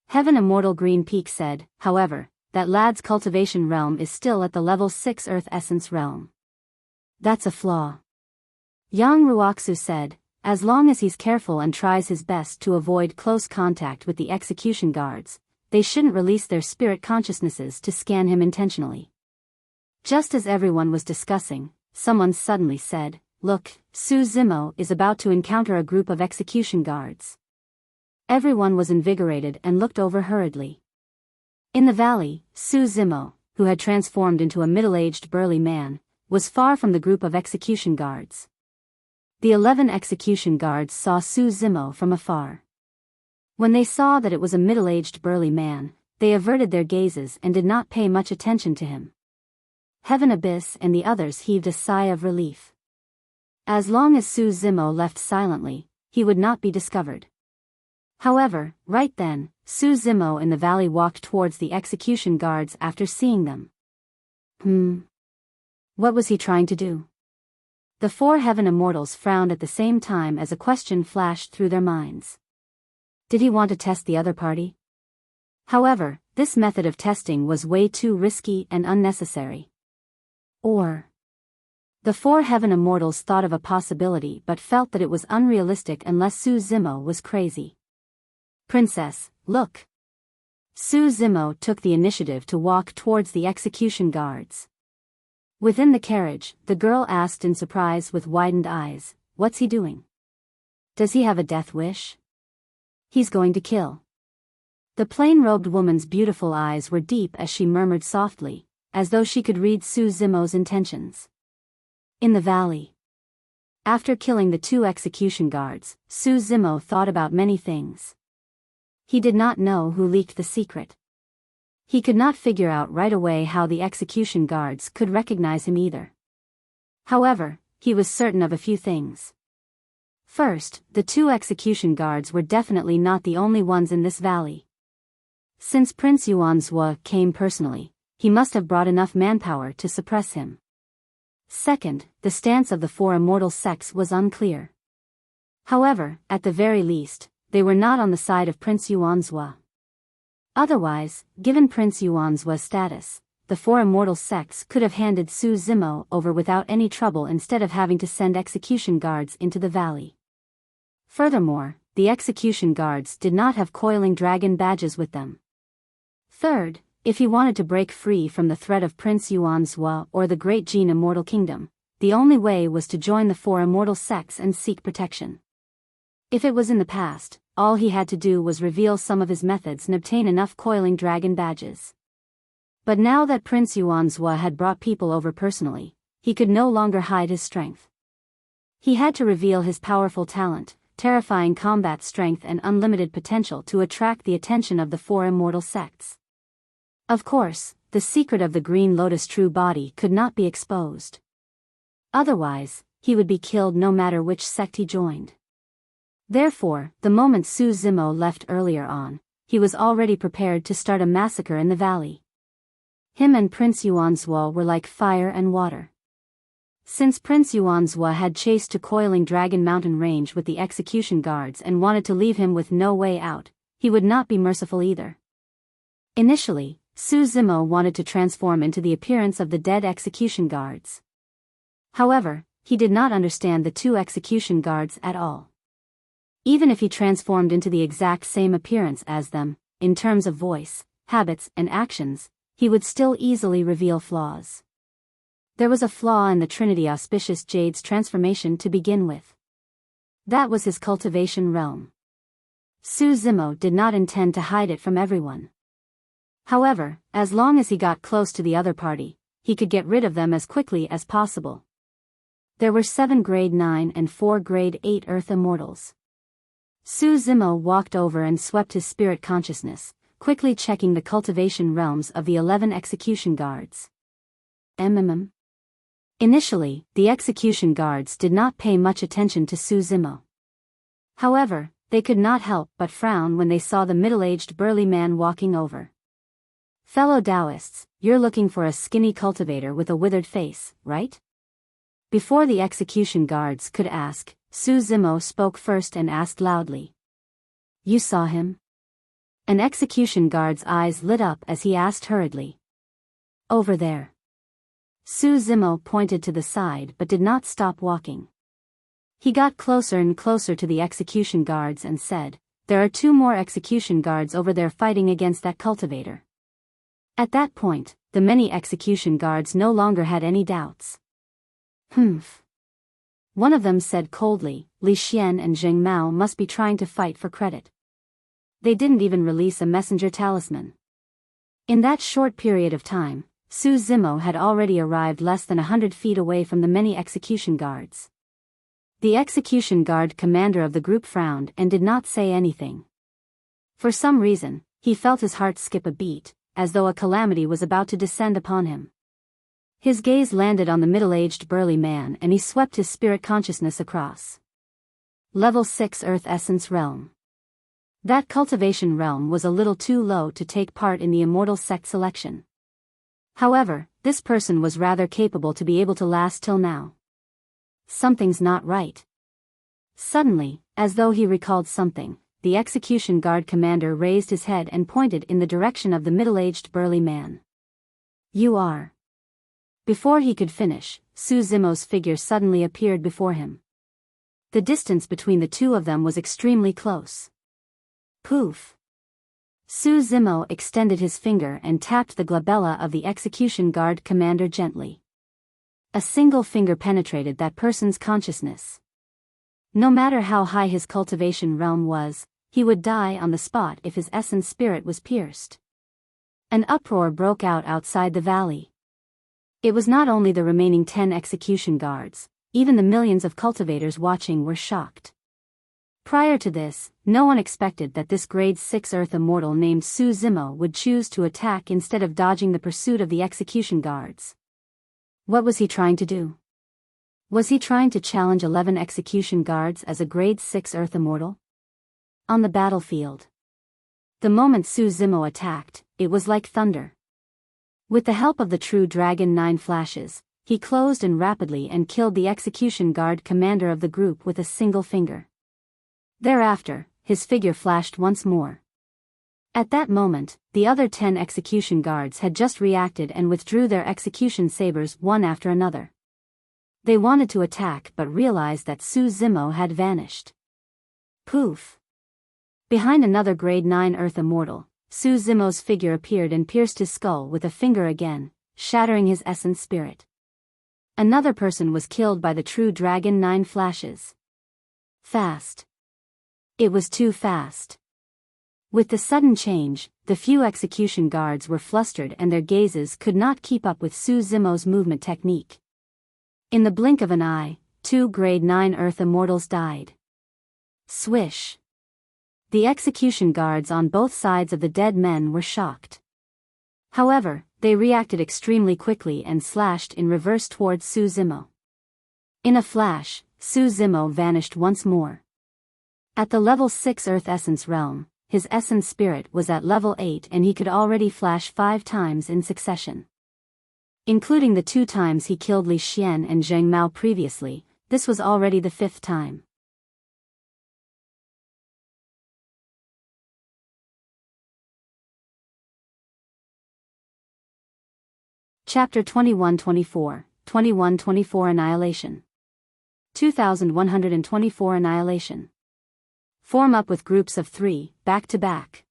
Heaven Immortal Green Peak said, however, that lad's cultivation realm is still at the level 6 Earth Essence realm. That's a flaw. Yang Ruoxu said, as long as he's careful and tries his best to avoid close contact with the execution guards, they shouldn't release their spirit consciousnesses to scan him intentionally. Just as everyone was discussing, someone suddenly said, look, Su Zimo is about to encounter a group of execution guards. Everyone was invigorated and looked over hurriedly. In the valley, Su Zimo, who had transformed into a middle-aged burly man, was far from the group of execution guards. The 11 execution guards saw Su Zimo from afar. When they saw that it was a middle-aged burly man, they averted their gazes and did not pay much attention to him. Heaven Abyss and the others heaved a sigh of relief. As long as Su Zimo left silently, he would not be discovered. However, right then, Su Zimo in the valley walked towards the execution guards after seeing them. What was he trying to do? The 4 Heaven Immortals frowned at the same time as a question flashed through their minds. Did he want to test the other party? However, this method of testing was way too risky and unnecessary. Or the 4 Heaven Immortals thought of a possibility but felt that it was unrealistic unless Su Zimo was crazy. Princess, look. Su Zimo took the initiative to walk towards the execution guards. Within the carriage, the girl asked in surprise with widened eyes, what's he doing? Does he have a death wish? He's going to kill. The plain-robed woman's beautiful eyes were deep as she murmured softly, as though she could read Su Zimo's intentions. In the valley. After killing the 2 execution guards, Su Zimo thought about many things. He did not know who leaked the secret. He could not figure out right away how the execution guards could recognize him either. However, he was certain of a few things. First, the 2 execution guards were definitely not the only ones in this valley. Since Prince Yuanzhou came personally, he must have brought enough manpower to suppress him. Second, the stance of the 4 immortal sects was unclear. However, at the very least, they were not on the side of Prince Yuanzhou. Otherwise, given Prince Yuanzhu's status, the 4 immortal sects could have handed Su Zimo over without any trouble instead of having to send execution guards into the valley. Furthermore, the execution guards did not have coiling dragon badges with them. Third, if he wanted to break free from the threat of Prince Yuanzhou or the Great Jin Immortal Kingdom, the only way was to join the 4 immortal sects and seek protection. If it was in the past, all he had to do was reveal some of his methods and obtain enough coiling dragon badges. But now that Prince Yuanzhou had brought people over personally, he could no longer hide his strength. He had to reveal his powerful talent, terrifying combat strength and unlimited potential to attract the attention of the 4 immortal sects. Of course, the secret of the Green Lotus true body could not be exposed. Otherwise, he would be killed no matter which sect he joined. Therefore, the moment Su Zimo left earlier on, he was already prepared to start a massacre in the valley. Him and Prince Yuanzhua were like fire and water. Since Prince Yuanzhua had chased to Coiling Dragon Mountain Range with the execution guards and wanted to leave him with no way out, he would not be merciful either. Initially, Su Zimo wanted to transform into the appearance of the dead execution guards. However, he did not understand the two execution guards at all. Even if he transformed into the exact same appearance as them, in terms of voice, habits, and actions, he would still easily reveal flaws. There was a flaw in the Trinity Auspicious Jade's transformation to begin with. That was his cultivation realm. Su Zimo did not intend to hide it from everyone. However, as long as he got close to the other party, he could get rid of them as quickly as possible. There were 7 grade 9 and 4 grade 8 Earth Immortals. Su Zimo walked over and swept his spirit consciousness, quickly checking the cultivation realms of the 11 execution guards. Initially, the execution guards did not pay much attention to Su Zimo. However, they could not help but frown when they saw the middle-aged burly man walking over. Fellow Taoists, you're looking for a skinny cultivator with a withered face, right? Before the execution guards could ask, Su Zimo spoke first and asked loudly. You saw him? An execution guard's eyes lit up as he asked hurriedly. Over there. Su Zimo pointed to the side but did not stop walking. He got closer and closer to the execution guards and said, There are 2 more execution guards over there fighting against that cultivator. At that point, the many execution guards no longer had any doubts. Humph. One of them said coldly, Li Xian and Zheng Mao must be trying to fight for credit. They didn't even release a messenger talisman. In that short period of time, Su Zimo had already arrived less than 100 feet away from the many execution guards. The execution guard commander of the group frowned and did not say anything. For some reason, he felt his heart skip a beat, as though a calamity was about to descend upon him. His gaze landed on the middle-aged burly man and he swept his spirit consciousness across. Level 6 Earth Essence Realm. That cultivation realm was a little too low to take part in the immortal sect selection. However, this person was rather capable to be able to last till now. Something's not right. Suddenly, as though he recalled something, the execution guard commander raised his head and pointed in the direction of the middle-aged burly man. You are. Before he could finish, Su Zimo's figure suddenly appeared before him. The distance between the two of them was extremely close. Poof! Su Zimo extended his finger and tapped the glabella of the execution guard commander gently. A single finger penetrated that person's consciousness. No matter how high his cultivation realm was, he would die on the spot if his essence spirit was pierced. An uproar broke out outside the valley. It was not only the remaining 10 execution guards, even the millions of cultivators watching were shocked. Prior to this, no one expected that this grade 6 Earth Immortal named Su Zimo would choose to attack instead of dodging the pursuit of the execution guards. What was he trying to do? Was he trying to challenge 11 execution guards as a grade 6 Earth Immortal? On the battlefield. The moment Su Zimo attacked, it was like thunder. With the help of the true Dragon 9 flashes, he closed and rapidly and killed the execution guard commander of the group with a single finger. Thereafter, his figure flashed once more. At that moment, the other 10 execution guards had just reacted and withdrew their execution sabers one after another. They wanted to attack but realized that Su Zimo had vanished. Poof! Behind another grade 9 Earth Immortal, Su Zimo's figure appeared and pierced his skull with a finger again, shattering his essence spirit. Another person was killed by the true Dragon 9 flashes. Fast. It was too fast. With the sudden change, the few execution guards were flustered and their gazes could not keep up with Su Zimo's movement technique. In the blink of an eye, 2 grade 9 Earth Immortals died. Swish. The execution guards on both sides of the dead men were shocked. However, they reacted extremely quickly and slashed in reverse towards Su Zimo. In a flash, Su Zimo vanished once more. At the level 6 Earth Essence realm, his essence spirit was at level 8 and he could already flash 5 times in succession. Including the 2 times he killed Li Xian and Zheng Mao previously, this was already the 5th time. Chapter 21-24, 21-24 Annihilation. 2124 Annihilation. Form up with groups of 3, back to back.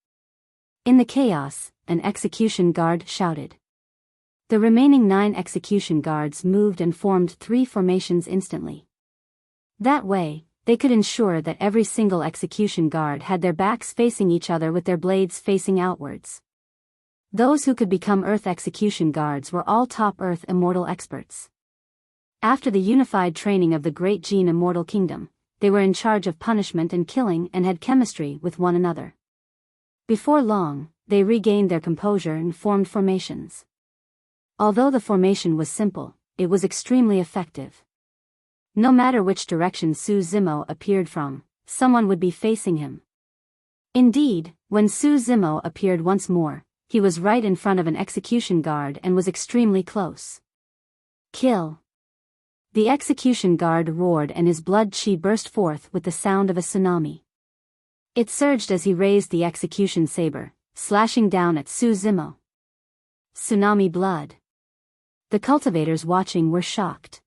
In the chaos, an execution guard shouted. The remaining 9 execution guards moved and formed 3 formations instantly. That way, they could ensure that every single execution guard had their backs facing each other with their blades facing outwards. Those who could become Earth execution guards were all top Earth immortal experts. After the unified training of the Great Gene Immortal Kingdom, they were in charge of punishment and killing and had chemistry with one another. Before long, they regained their composure and formed formations. Although the formation was simple, it was extremely effective. No matter which direction Su Zimo appeared from, someone would be facing him. Indeed, when Su Zimo appeared once more, he was right in front of an execution guard and was extremely close. Kill! The execution guard roared and his blood chi burst forth with the sound of a tsunami. It surged as he raised the execution saber, slashing down at Su Zimo. Tsunami blood. The cultivators watching were shocked.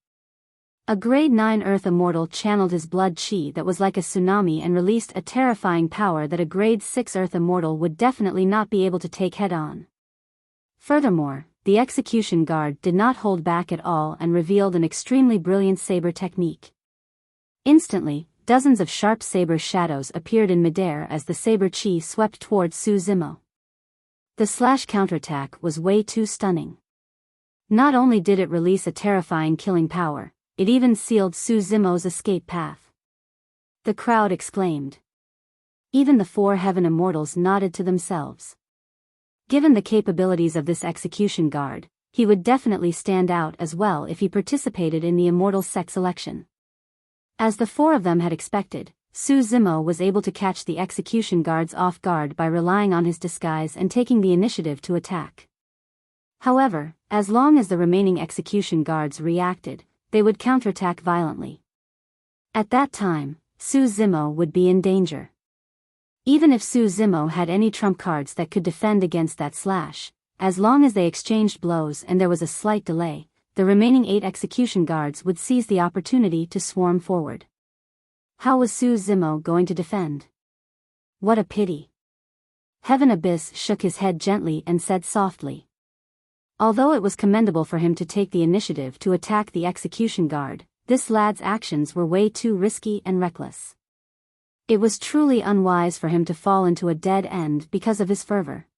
A grade 9 Earth Immortal channeled his blood chi that was like a tsunami and released a terrifying power that a grade 6 Earth Immortal would definitely not be able to take head-on. Furthermore, the execution guard did not hold back at all and revealed an extremely brilliant saber technique. Instantly, dozens of sharp saber shadows appeared in midair as the saber chi swept towards Su Zimo. The slash counterattack was way too stunning. Not only did it release a terrifying killing power, it even sealed Su Zimo's escape path. The crowd exclaimed. Even the 4 heaven immortals nodded to themselves. Given the capabilities of this execution guard, he would definitely stand out as well if he participated in the immortal sect selection. As the 4 of them had expected, Su Zimo was able to catch the execution guards off guard by relying on his disguise and taking the initiative to attack. However, as long as the remaining execution guards reacted, they would counterattack violently. At that time, Su Zimo would be in danger. Even if Su Zimo had any trump cards that could defend against that slash, as long as they exchanged blows and there was a slight delay, the remaining 8 execution guards would seize the opportunity to swarm forward. How was Su Zimo going to defend? What a pity. Heaven Abyss shook his head gently and said softly. Although it was commendable for him to take the initiative to attack the execution guard, this lad's actions were way too risky and reckless. It was truly unwise for him to fall into a dead end because of his fervor.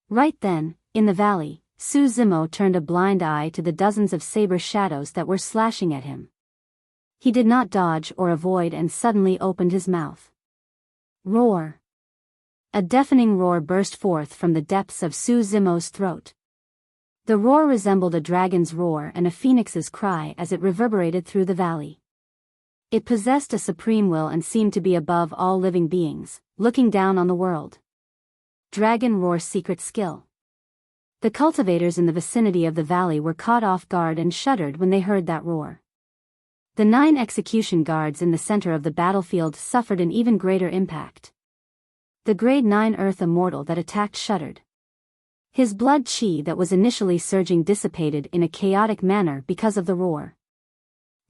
Right then, in the valley, Su Zimo turned a blind eye to the dozens of saber shadows that were slashing at him. He did not dodge or avoid and suddenly opened his mouth. Roar! A deafening roar burst forth from the depths of Su Zimo's throat. The roar resembled a dragon's roar and a phoenix's cry as it reverberated through the valley. It possessed a supreme will and seemed to be above all living beings, looking down on the world. Dragon Roar Secret Skill. The cultivators in the vicinity of the valley were caught off guard and shuddered when they heard that roar. The 9 execution guards in the center of the battlefield suffered an even greater impact. The grade 9 Earth Immortal that attacked shuddered. His blood chi that was initially surging dissipated in a chaotic manner because of the roar.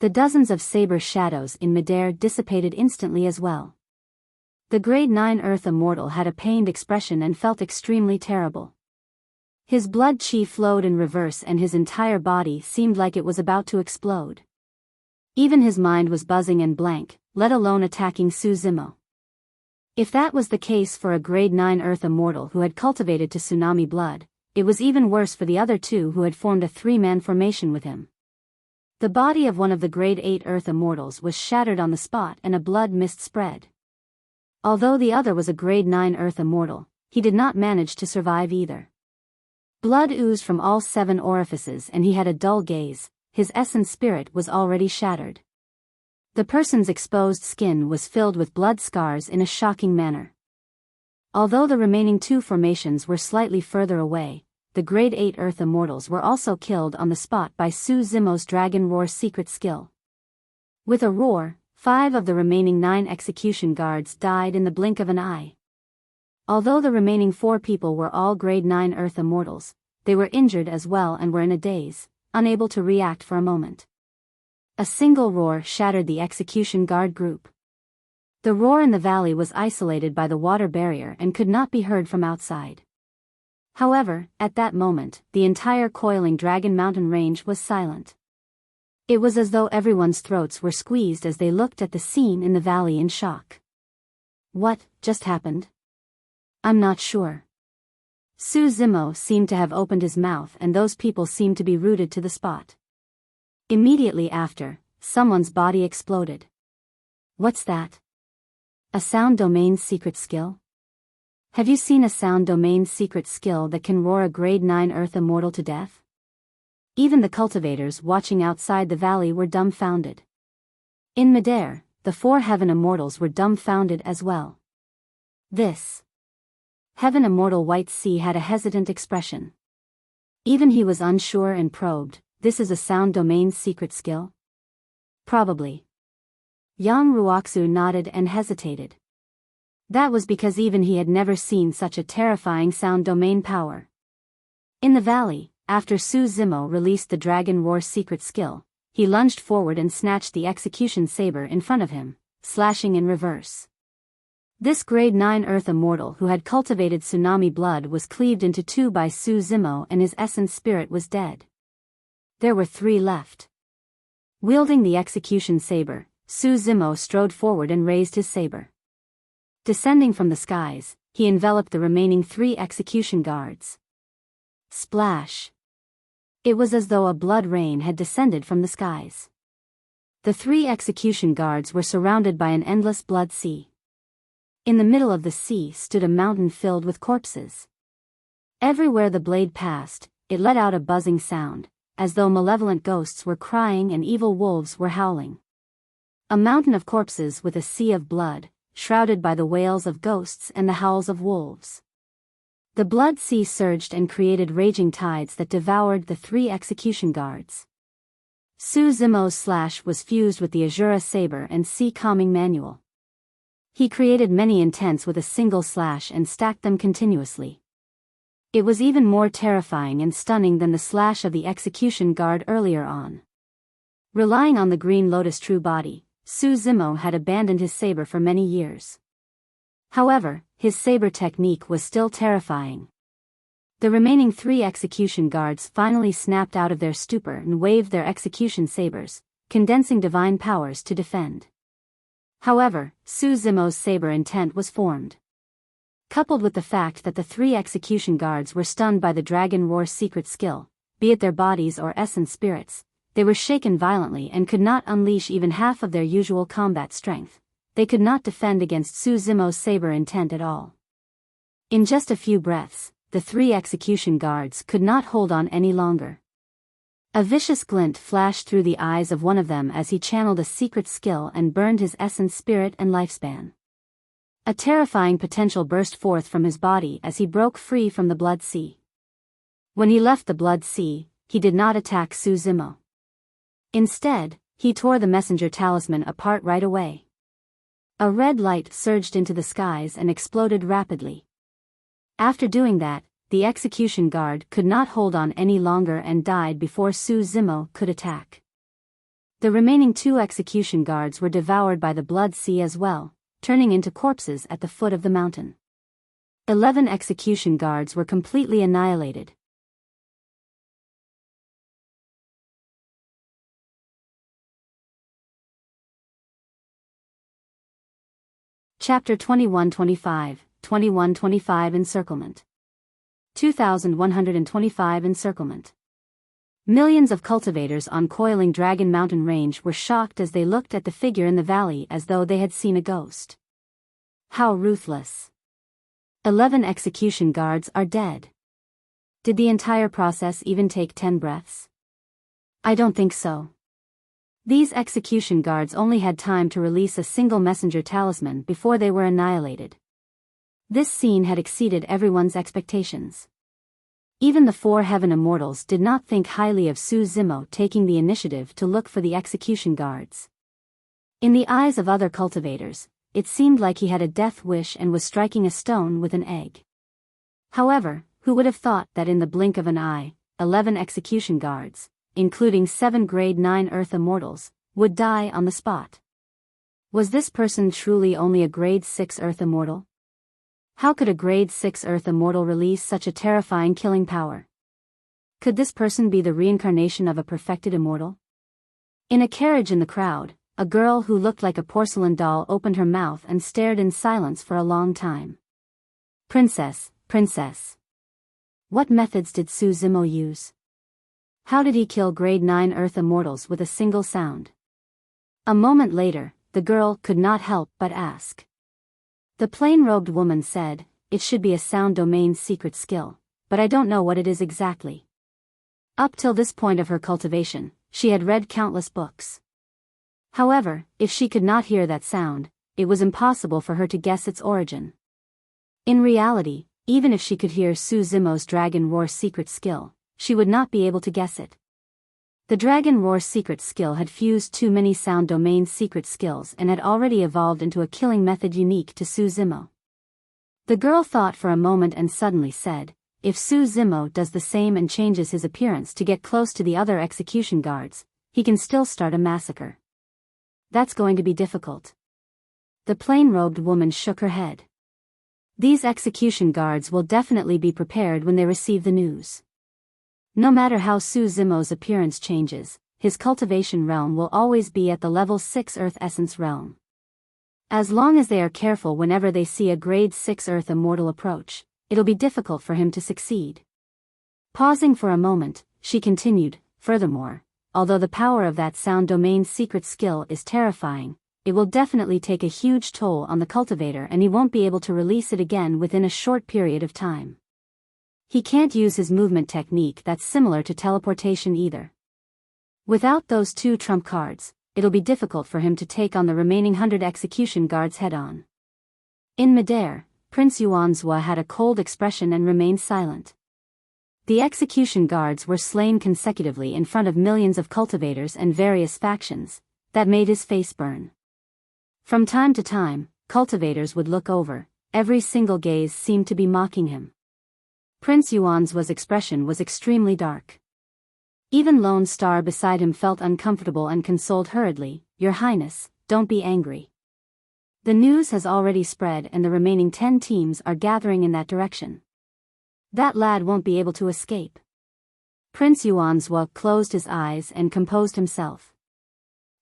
The dozens of saber shadows in midair dissipated instantly as well. The grade 9 Earth Immortal had a pained expression and felt extremely terrible. His blood chi flowed in reverse and his entire body seemed like it was about to explode. Even his mind was buzzing and blank, let alone attacking Su Zimo. If that was the case for a grade 9 Earth Immortal who had cultivated to tsunami blood, it was even worse for the other 2 who had formed a 3-man formation with him. The body of one of the grade 8 Earth Immortals was shattered on the spot and a blood mist spread. Although the other was a grade 9 Earth Immortal, he did not manage to survive either. Blood oozed from all 7 orifices and he had a dull gaze, his essence spirit was already shattered. The person's exposed skin was filled with blood scars in a shocking manner. Although the remaining two formations were slightly further away, the Grade 8 Earth Immortals were also killed on the spot by Su Zimo's Dragon Roar's secret skill. With a roar, 5 of the remaining 9 execution guards died in the blink of an eye. Although the remaining 4 people were all Grade 9 Earth Immortals, they were injured as well and were in a daze, unable to react for a moment. A single roar shattered the execution guard group. The roar in the valley was isolated by the water barrier and could not be heard from outside. However, at that moment, the entire coiling Dragon Mountain range was silent. It was as though everyone's throats were squeezed as they looked at the scene in the valley in shock. What just happened? I'm not sure. Su Zimo seemed to have opened his mouth and those people seemed to be rooted to the spot. Immediately after, someone's body exploded. What's that? A sound domain's secret skill? Have you seen a sound domain's secret skill that can roar a Grade 9 Earth Immortal to death? Even the cultivators watching outside the valley were dumbfounded. In midair, the 4 Heaven Immortals were dumbfounded as well. This Heaven Immortal White Sea had a hesitant expression. Even he was unsure and probed, this is a sound domain's secret skill? Probably. Yang Ruoxu nodded and hesitated. That was because even he had never seen such a terrifying sound domain power. In the valley, after Su Zimo released the Dragon Roar secret skill, he lunged forward and snatched the execution saber in front of him, slashing in reverse. This Grade 9 Earth Immortal who had cultivated tsunami blood was cleaved into 2 by Su Zimo and his essence spirit was dead. There were 3 left. Wielding the execution saber, Su Zimo strode forward and raised his saber. Descending from the skies, he enveloped the remaining 3 execution guards. Splash! It was as though a blood rain had descended from the skies. The 3 execution guards were surrounded by an endless blood sea. In the middle of the sea stood a mountain filled with corpses. Everywhere the blade passed, it let out a buzzing sound, as though malevolent ghosts were crying and evil wolves were howling. A mountain of corpses with a sea of blood, shrouded by the wails of ghosts and the howls of wolves. The blood sea surged and created raging tides that devoured the 3 execution guards. Su Zimo's slash was fused with the Azura saber and sea calming manual. He created many intents with a single slash and stacked them continuously. It was even more terrifying and stunning than the slash of the execution guard earlier on. Relying on the Green Lotus true body, Su Zimo had abandoned his saber for many years. However, his saber technique was still terrifying. The remaining 3 execution guards finally snapped out of their stupor and waved their execution sabers, condensing divine powers to defend. However, Su Zimo's saber intent was formed. Coupled with the fact that the 3 execution guards were stunned by the Dragon Roar secret skill, be it their bodies or essence spirits, they were shaken violently and could not unleash even half of their usual combat strength. They could not defend against Su Zimo's saber intent at all. In just a few breaths, the 3 execution guards could not hold on any longer. A vicious glint flashed through the eyes of one of them as he channeled a secret skill and burned his essence spirit and lifespan. A terrifying potential burst forth from his body as he broke free from the blood sea. When he left the blood sea, he did not attack Su Zimo. Instead, he tore the messenger talisman apart right away. A red light surged into the skies and exploded rapidly. After doing that, the execution guard could not hold on any longer and died before Su Zimo could attack. The remaining 2 execution guards were devoured by the blood sea as well, turning into corpses at the foot of the mountain. 11 execution guards were completely annihilated. Chapter 2125, 2125 Encirclement. 2125 Encirclement. Millions of cultivators on coiling Dragon Mountain Range were shocked as they looked at the figure in the valley as though they had seen a ghost. How ruthless. 11 execution guards are dead. Did the entire process even take 10 breaths? I don't think so. These execution guards only had time to release a single messenger talisman before they were annihilated. This scene had exceeded everyone's expectations. Even the four heaven immortals did not think highly of Su Zimo taking the initiative to look for the execution guards. In the eyes of other cultivators, it seemed like he had a death wish and was striking a stone with an egg. However, who would have thought that in the blink of an eye, 11 execution guards, including 7 grade 9 Earth immortals, would die on the spot? Was this person truly only a grade 6 Earth immortal? How could a grade 6 Earth immortal release such a terrifying killing power? Could this person be the reincarnation of a perfected immortal? In a carriage in the crowd, a girl who looked like a porcelain doll opened her mouth and stared in silence for a long time. Princess, princess. What methods did Su Zimo use? How did he kill grade 9 Earth immortals with a single sound? A moment later, the girl could not help but ask. The plain-robed woman said, "It should be a sound domain secret skill, but I don't know what it is exactly." Up till this point of her cultivation, she had read countless books. However, if she could not hear that sound, it was impossible for her to guess its origin. In reality, even if she could hear Su Zimo's Dragon Roar secret skill, she would not be able to guess it. The Dragon Roar secret skill had fused too many sound domain secret skills and had already evolved into a killing method unique to Su Zimo. The girl thought for a moment and suddenly said, "If Su Zimo does the same and changes his appearance to get close to the other execution guards, he can still start a massacre. That's going to be difficult." The plain-robed woman shook her head. These execution guards will definitely be prepared when they receive the news. No matter how Su Zimo's appearance changes, his cultivation realm will always be at the level 6 Earth Essence realm. As long as they are careful whenever they see a grade 6 Earth immortal approach, it'll be difficult for him to succeed. Pausing for a moment, she continued, "Furthermore, although the power of that sound domain secret skill is terrifying, it will definitely take a huge toll on the cultivator and he won't be able to release it again within a short period of time. He can't use his movement technique that's similar to teleportation either. Without those 2 trump cards, it'll be difficult for him to take on the remaining 100 execution guards head-on." In midair, Prince Yuanzhua had a cold expression and remained silent. The execution guards were slain consecutively in front of millions of cultivators and various factions. That made his face burn. From time to time, cultivators would look over, every single gaze seemed to be mocking him. Prince Yuanzhua's expression was extremely dark. Even Lone Star beside him felt uncomfortable and consoled hurriedly, "Your Highness, don't be angry. The news has already spread and the remaining 10 teams are gathering in that direction. That lad won't be able to escape." Prince Yuanzhua closed his eyes and composed himself.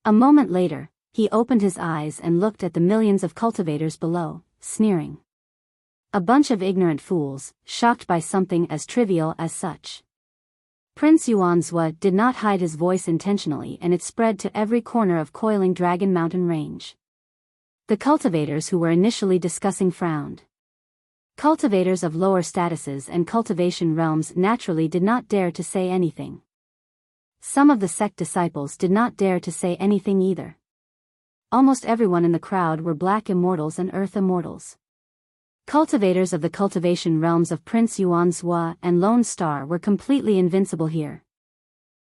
A moment later, he opened his eyes and looked at the millions of cultivators below, sneering. A bunch of ignorant fools, shocked by something as trivial as such. Prince Yuanzhua did not hide his voice intentionally and it spread to every corner of Coiling Dragon Mountain Range. The cultivators who were initially discussing frowned. Cultivators of lower statuses and cultivation realms naturally did not dare to say anything. Some of the sect disciples did not dare to say anything either. Almost everyone in the crowd were black immortals and earth immortals. Cultivators of the cultivation realms of Prince Yuanzhua and Lone Star were completely invincible here.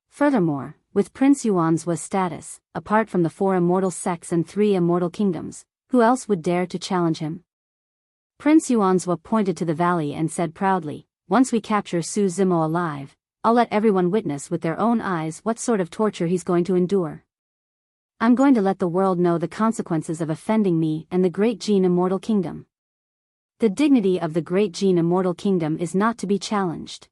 Furthermore, with Prince Yuanzhua's status, apart from the 4 immortal sects and 3 immortal kingdoms, who else would dare to challenge him? Prince Yuanzhua pointed to the valley and said proudly, "Once we capture Su Zimo alive, I'll let everyone witness with their own eyes what sort of torture he's going to endure. I'm going to let the world know the consequences of offending me and the Great Gene Immortal Kingdom. The dignity of the Great Gene Immortal Kingdom is not to be challenged."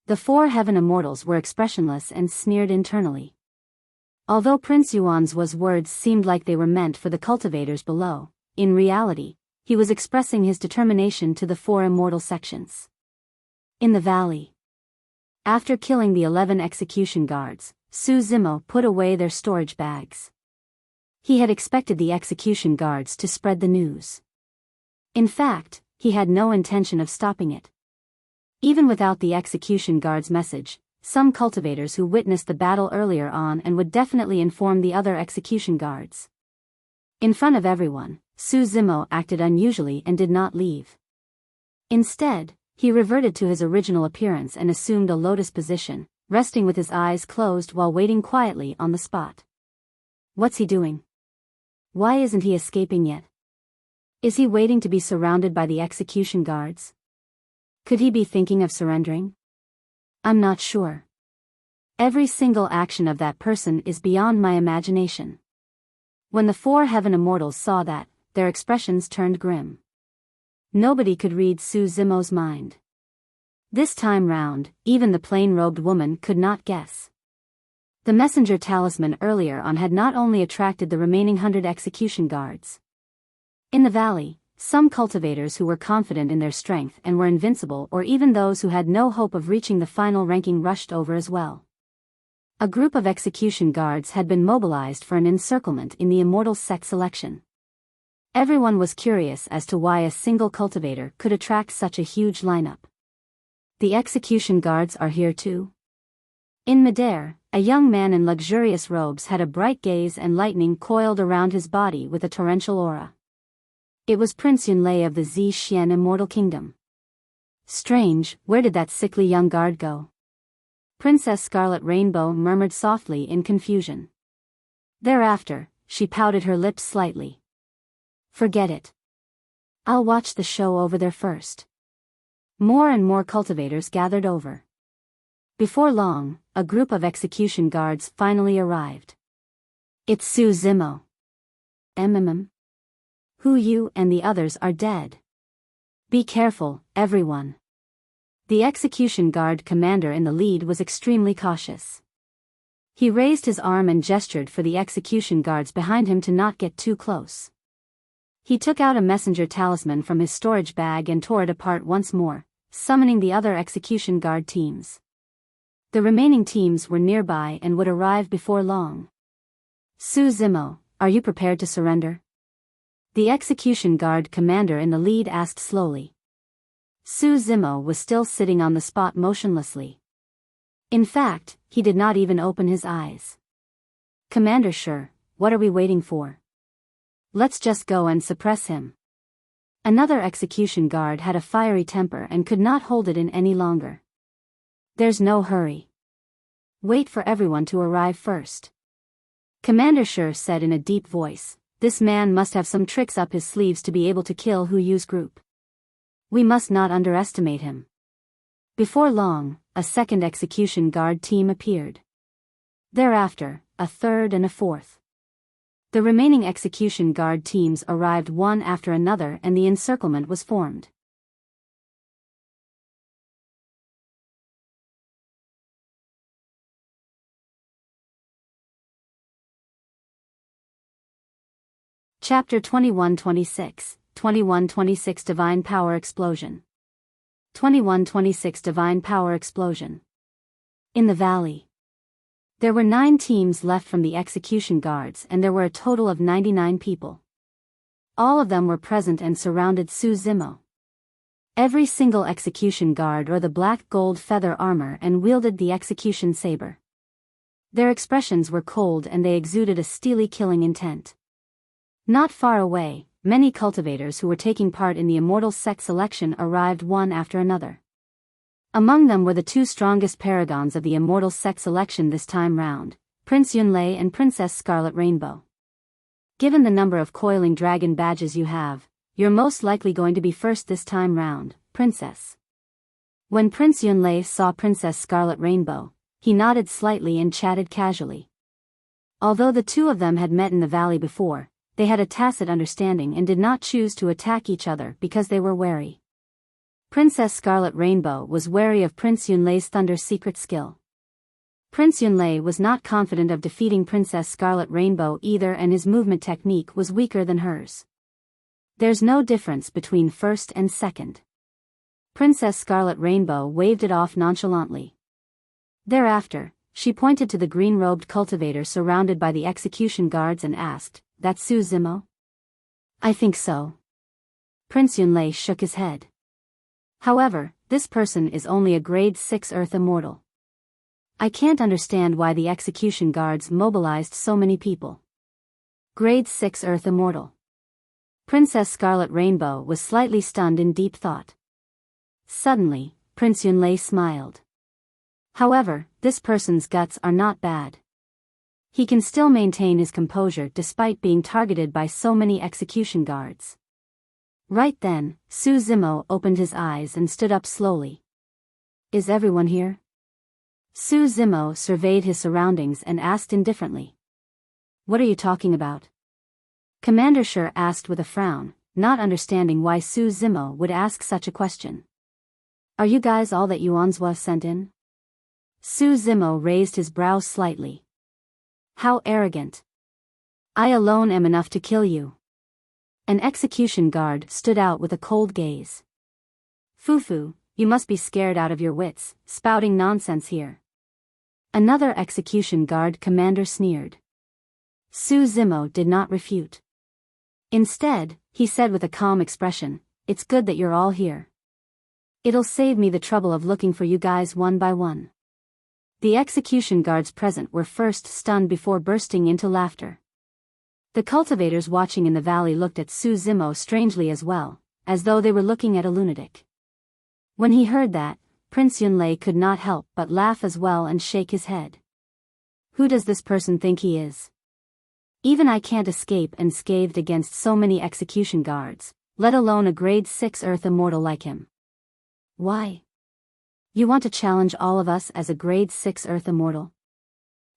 The 4 heaven immortals were expressionless and sneered internally. Although Prince Yuanzhua's words seemed like they were meant for the cultivators below, in reality, he was expressing his determination to the 4 immortal sections. In the valley. After killing the 11 execution guards, Su Zimo put away their storage bags. He had expected the execution guards to spread the news. In fact, he had no intention of stopping it. Even without the execution guard's message, some cultivators who witnessed the battle earlier on and would definitely inform the other execution guards. In front of everyone, Su Zimo acted unusually and did not leave. Instead, he reverted to his original appearance and assumed a lotus position, resting with his eyes closed while waiting quietly on the spot. What's he doing? Why isn't he escaping yet? Is he waiting to be surrounded by the execution guards? Could he be thinking of surrendering? I'm not sure. Every single action of that person is beyond my imagination. When the four heaven immortals saw that, their expressions turned grim. Nobody could read Su Zimo's mind. This time round, even the plain-robed woman could not guess. The messenger talisman earlier on had not only attracted the remaining 100 execution guards. In the valley, some cultivators who were confident in their strength and were invincible, or even those who had no hope of reaching the final ranking, rushed over as well. A group of execution guards had been mobilized for an encirclement in the immortal sect selection. Everyone was curious as to why a single cultivator could attract such a huge lineup. The execution guards are here too? In midair, a young man in luxurious robes had a bright gaze and lightning coiled around his body with a torrential aura. It was Prince Yunlei of the Zhixian Immortal Kingdom. Strange, where did that sickly young guard go? Princess Scarlet Rainbow murmured softly in confusion. Thereafter, she pouted her lips slightly. Forget it. I'll watch the show over there first. More and more cultivators gathered over. Before long, a group of execution guards finally arrived. It's Su Zimo. Hu Yu and the others are dead. Be careful, everyone. The execution guard commander in the lead was extremely cautious. He raised his arm and gestured for the execution guards behind him to not get too close. He took out a messenger talisman from his storage bag and tore it apart once more, summoning the other execution guard teams. The remaining teams were nearby and would arrive before long. Su Zimo, are you prepared to surrender? The execution guard commander in the lead asked slowly. Su Zimo was still sitting on the spot motionlessly. In fact, he did not even open his eyes. Commander Sure, what are we waiting for? Let's just go and suppress him. Another execution guard had a fiery temper and could not hold it in any longer. There's no hurry. Wait for everyone to arrive first. Commander Sure said in a deep voice. This man must have some tricks up his sleeves to be able to kill Hu Yu's group. We must not underestimate him. Before long, a second execution guard team appeared. Thereafter, a third and a fourth. The remaining execution guard teams arrived one after another and the encirclement was formed. Chapter 21-26, 21-26 Divine Power Explosion. 21-26 Divine Power Explosion. In the valley. There were 9 teams left from the execution guards and there were a total of 99 people. All of them were present and surrounded Su Zimo. Every single execution guard wore the black gold feather armor and wielded the execution saber. Their expressions were cold and they exuded a steely killing intent. Not far away, many cultivators who were taking part in the immortal sect selection arrived one after another. Among them were the 2 strongest paragons of the immortal sect selection this time round, Prince Yunlei and Princess Scarlet Rainbow. Given the number of coiling dragon badges you have, you're most likely going to be first this time round, Princess. When Prince Yunlei saw Princess Scarlet Rainbow, he nodded slightly and chatted casually. Although the two of them had met in the valley before, they had a tacit understanding and did not choose to attack each other because they were wary. Princess Scarlet Rainbow was wary of Prince Yunlei's thunder secret skill. Prince Yunlei was not confident of defeating Princess Scarlet Rainbow either and his movement technique was weaker than hers. There's no difference between first and second. Princess Scarlet Rainbow waved it off nonchalantly. Thereafter, she pointed to the green-robed cultivator surrounded by the execution guards and asked, "That's Su Zimo?" "I think so." Prince Yunlei shook his head. "However, this person is only a grade 6 Earth Immortal. I can't understand why the execution guards mobilized so many people." Grade 6 Earth Immortal. Princess Scarlet Rainbow was slightly stunned in deep thought. Suddenly, Prince Yunlei smiled. However, this person's guts are not bad. He can still maintain his composure despite being targeted by so many execution guards. Right then, Su Zimo opened his eyes and stood up slowly. Is everyone here? Su Zimo surveyed his surroundings and asked indifferently. What are you talking about? Commander Shi asked with a frown, not understanding why Su Zimo would ask such a question. Are you guys all that Yuanzhua sent in? Su Zimo raised his brows slightly. How arrogant. I alone am enough to kill you. An execution guard stood out with a cold gaze. Fufu, you must be scared out of your wits, spouting nonsense here. Another execution guard commander sneered. Su Zimo did not refute. Instead, he said with a calm expression, it's good that you're all here. It'll save me the trouble of looking for you guys one by one. The execution guards present were first stunned before bursting into laughter. The cultivators watching in the valley looked at Su Zimo strangely as well, as though they were looking at a lunatic. When he heard that, Prince Yunlei could not help but laugh as well and shake his head. Who does this person think he is? Even I can't escape unscathed against so many execution guards, let alone a grade 6 Earth immortal like him. Why? You want to challenge all of us as a grade 6 Earth immortal?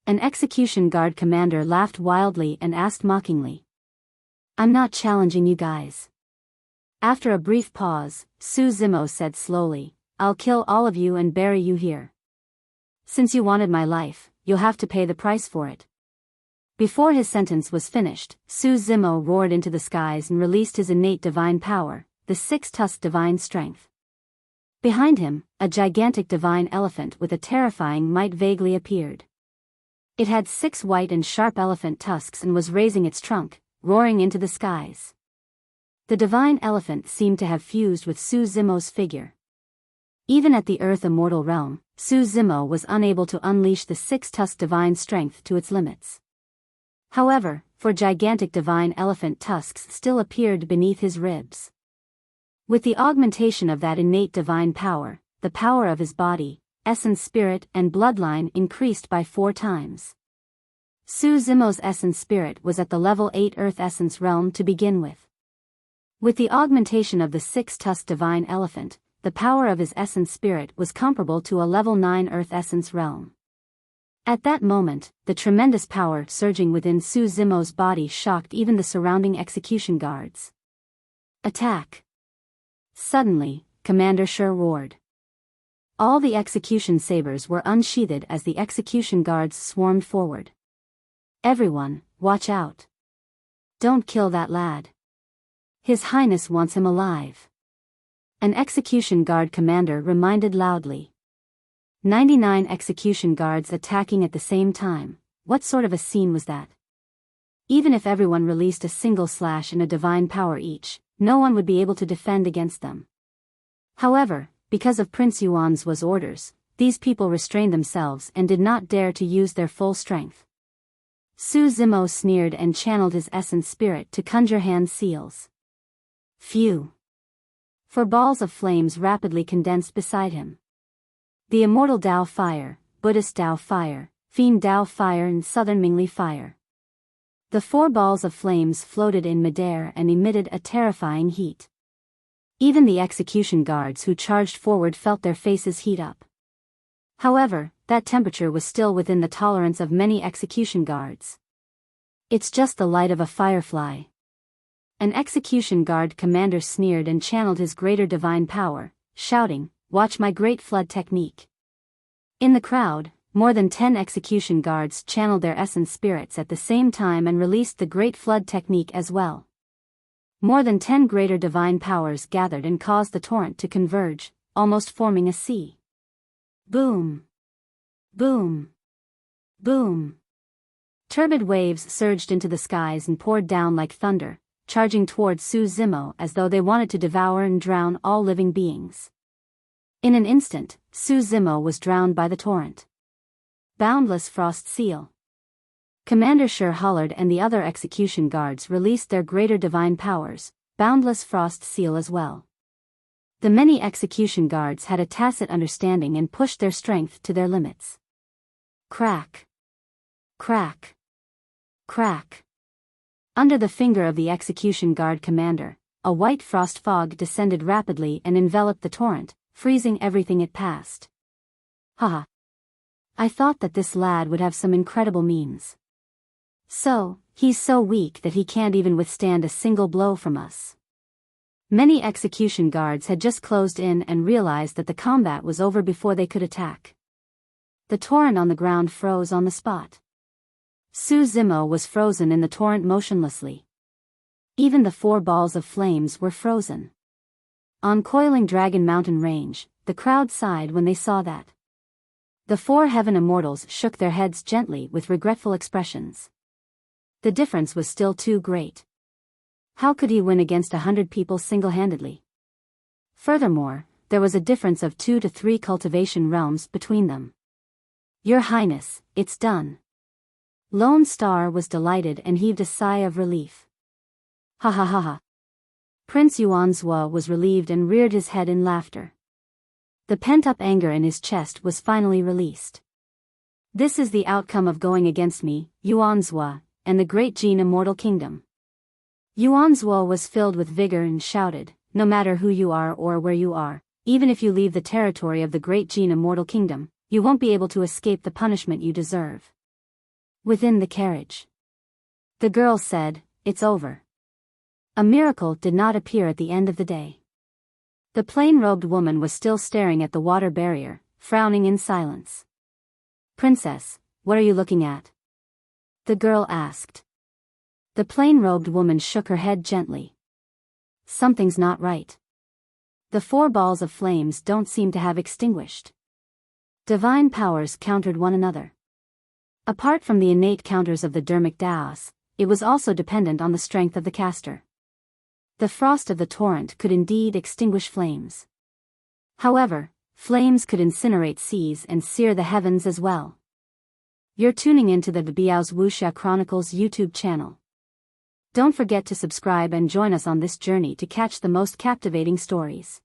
An execution guard commander laughed wildly and asked mockingly. I'm not challenging you guys. After a brief pause, Su Zimo said slowly, I'll kill all of you and bury you here. Since you wanted my life, you'll have to pay the price for it. Before his sentence was finished, Su Zimo roared into the skies and released his innate divine power, the six-tusked divine strength. Behind him, a gigantic divine elephant with a terrifying might vaguely appeared. It had 6 white and sharp elephant tusks and was raising its trunk, roaring into the skies. The divine elephant seemed to have fused with Su Zimo's figure. Even at the Earth Immortal realm, Su Zimo was unable to unleash the six-tusked divine strength to its limits. However, four gigantic divine elephant tusks still appeared beneath his ribs. With the augmentation of that innate divine power, the power of his body, essence spirit and bloodline increased by 4 times. Su Zimo's essence spirit was at the level 8 Earth essence realm to begin with. With the augmentation of the 6-tusked divine elephant, the power of his essence spirit was comparable to a level 9 Earth essence realm. At that moment, the tremendous power surging within Su Zimo's body shocked even the surrounding execution guards. Attack! Suddenly, Commander Shi roared. All the execution sabers were unsheathed as the execution guards swarmed forward. Everyone, watch out. Don't kill that lad. His Highness wants him alive. An execution guard commander reminded loudly. 99 execution guards attacking at the same time, what sort of a scene was that? Even if everyone released a single slash and a divine power each, no one would be able to defend against them. However, because of Prince Yuanzhua's orders, these people restrained themselves and did not dare to use their full strength. Su Zimo sneered and channeled his essence spirit to conjure hand seals. Phew! 4 balls of flames rapidly condensed beside him. The immortal Dao fire, Buddhist Dao fire, Fiend Dao fire and Southern Mingli fire. The 4 balls of flames floated in midair and emitted a terrifying heat. Even the execution guards who charged forward felt their faces heat up. However, that temperature was still within the tolerance of many execution guards. It's just the light of a firefly. An execution guard commander sneered and channeled his greater divine power, shouting, "Watch my great flood technique." In the crowd, more than 10 execution guards channeled their essence spirits at the same time and released the great flood technique as well. More than 10 greater divine powers gathered and caused the torrent to converge, almost forming a sea. Boom! Boom! Boom! Turbid waves surged into the skies and poured down like thunder, charging towards Su Zimo as though they wanted to devour and drown all living beings. In an instant, Su Zimo was drowned by the torrent. Boundless frost seal. Commander Shi hollered and the other execution guards released their greater divine powers, boundless frost seal as well. The many execution guards had a tacit understanding and pushed their strength to their limits. Crack. Crack. Crack. Under the finger of the execution guard commander, a white frost fog descended rapidly and enveloped the torrent, freezing everything it passed. Haha. I thought that this lad would have some incredible means. So, he's so weak that he can't even withstand a single blow from us. Many execution guards had just closed in and realized that the combat was over before they could attack. The torrent on the ground froze on the spot. Su Zimo was frozen in the torrent motionlessly. Even the 4 balls of flames were frozen. On coiling Dragon Mountain Range, the crowd sighed when they saw that. The 4 heaven immortals shook their heads gently with regretful expressions. The difference was still too great. How could he win against 100 people single-handedly? Furthermore, there was a difference of 2 to 3 cultivation realms between them. Your Highness, it's done. Lone Star was delighted and heaved a sigh of relief. Ha ha ha ha. Prince Yuanzhua was relieved and reared his head in laughter. The pent-up anger in his chest was finally released. This is the outcome of going against me, Yuanzhua, and the great Jin Immortal Kingdom. Yuanzhua was filled with vigor and shouted, no matter who you are or where you are, even if you leave the territory of the great Jin Immortal Kingdom, you won't be able to escape the punishment you deserve. Within the carriage, the girl said, it's over. A miracle did not appear at the end of the day. The plain-robed woman was still staring at the water barrier, frowning in silence. Princess, what are you looking at? The girl asked. The plain-robed woman shook her head gently. Something's not right. The 4 balls of flames don't seem to have extinguished. Divine powers countered one another. Apart from the innate counters of the Dermic Daos, it was also dependent on the strength of the caster. The frost of the torrent could indeed extinguish flames. However, flames could incinerate seas and sear the heavens as well. You're tuning into the Biyao's Wuxia Chronicles YouTube channel. Don't forget to subscribe and join us on this journey to catch the most captivating stories.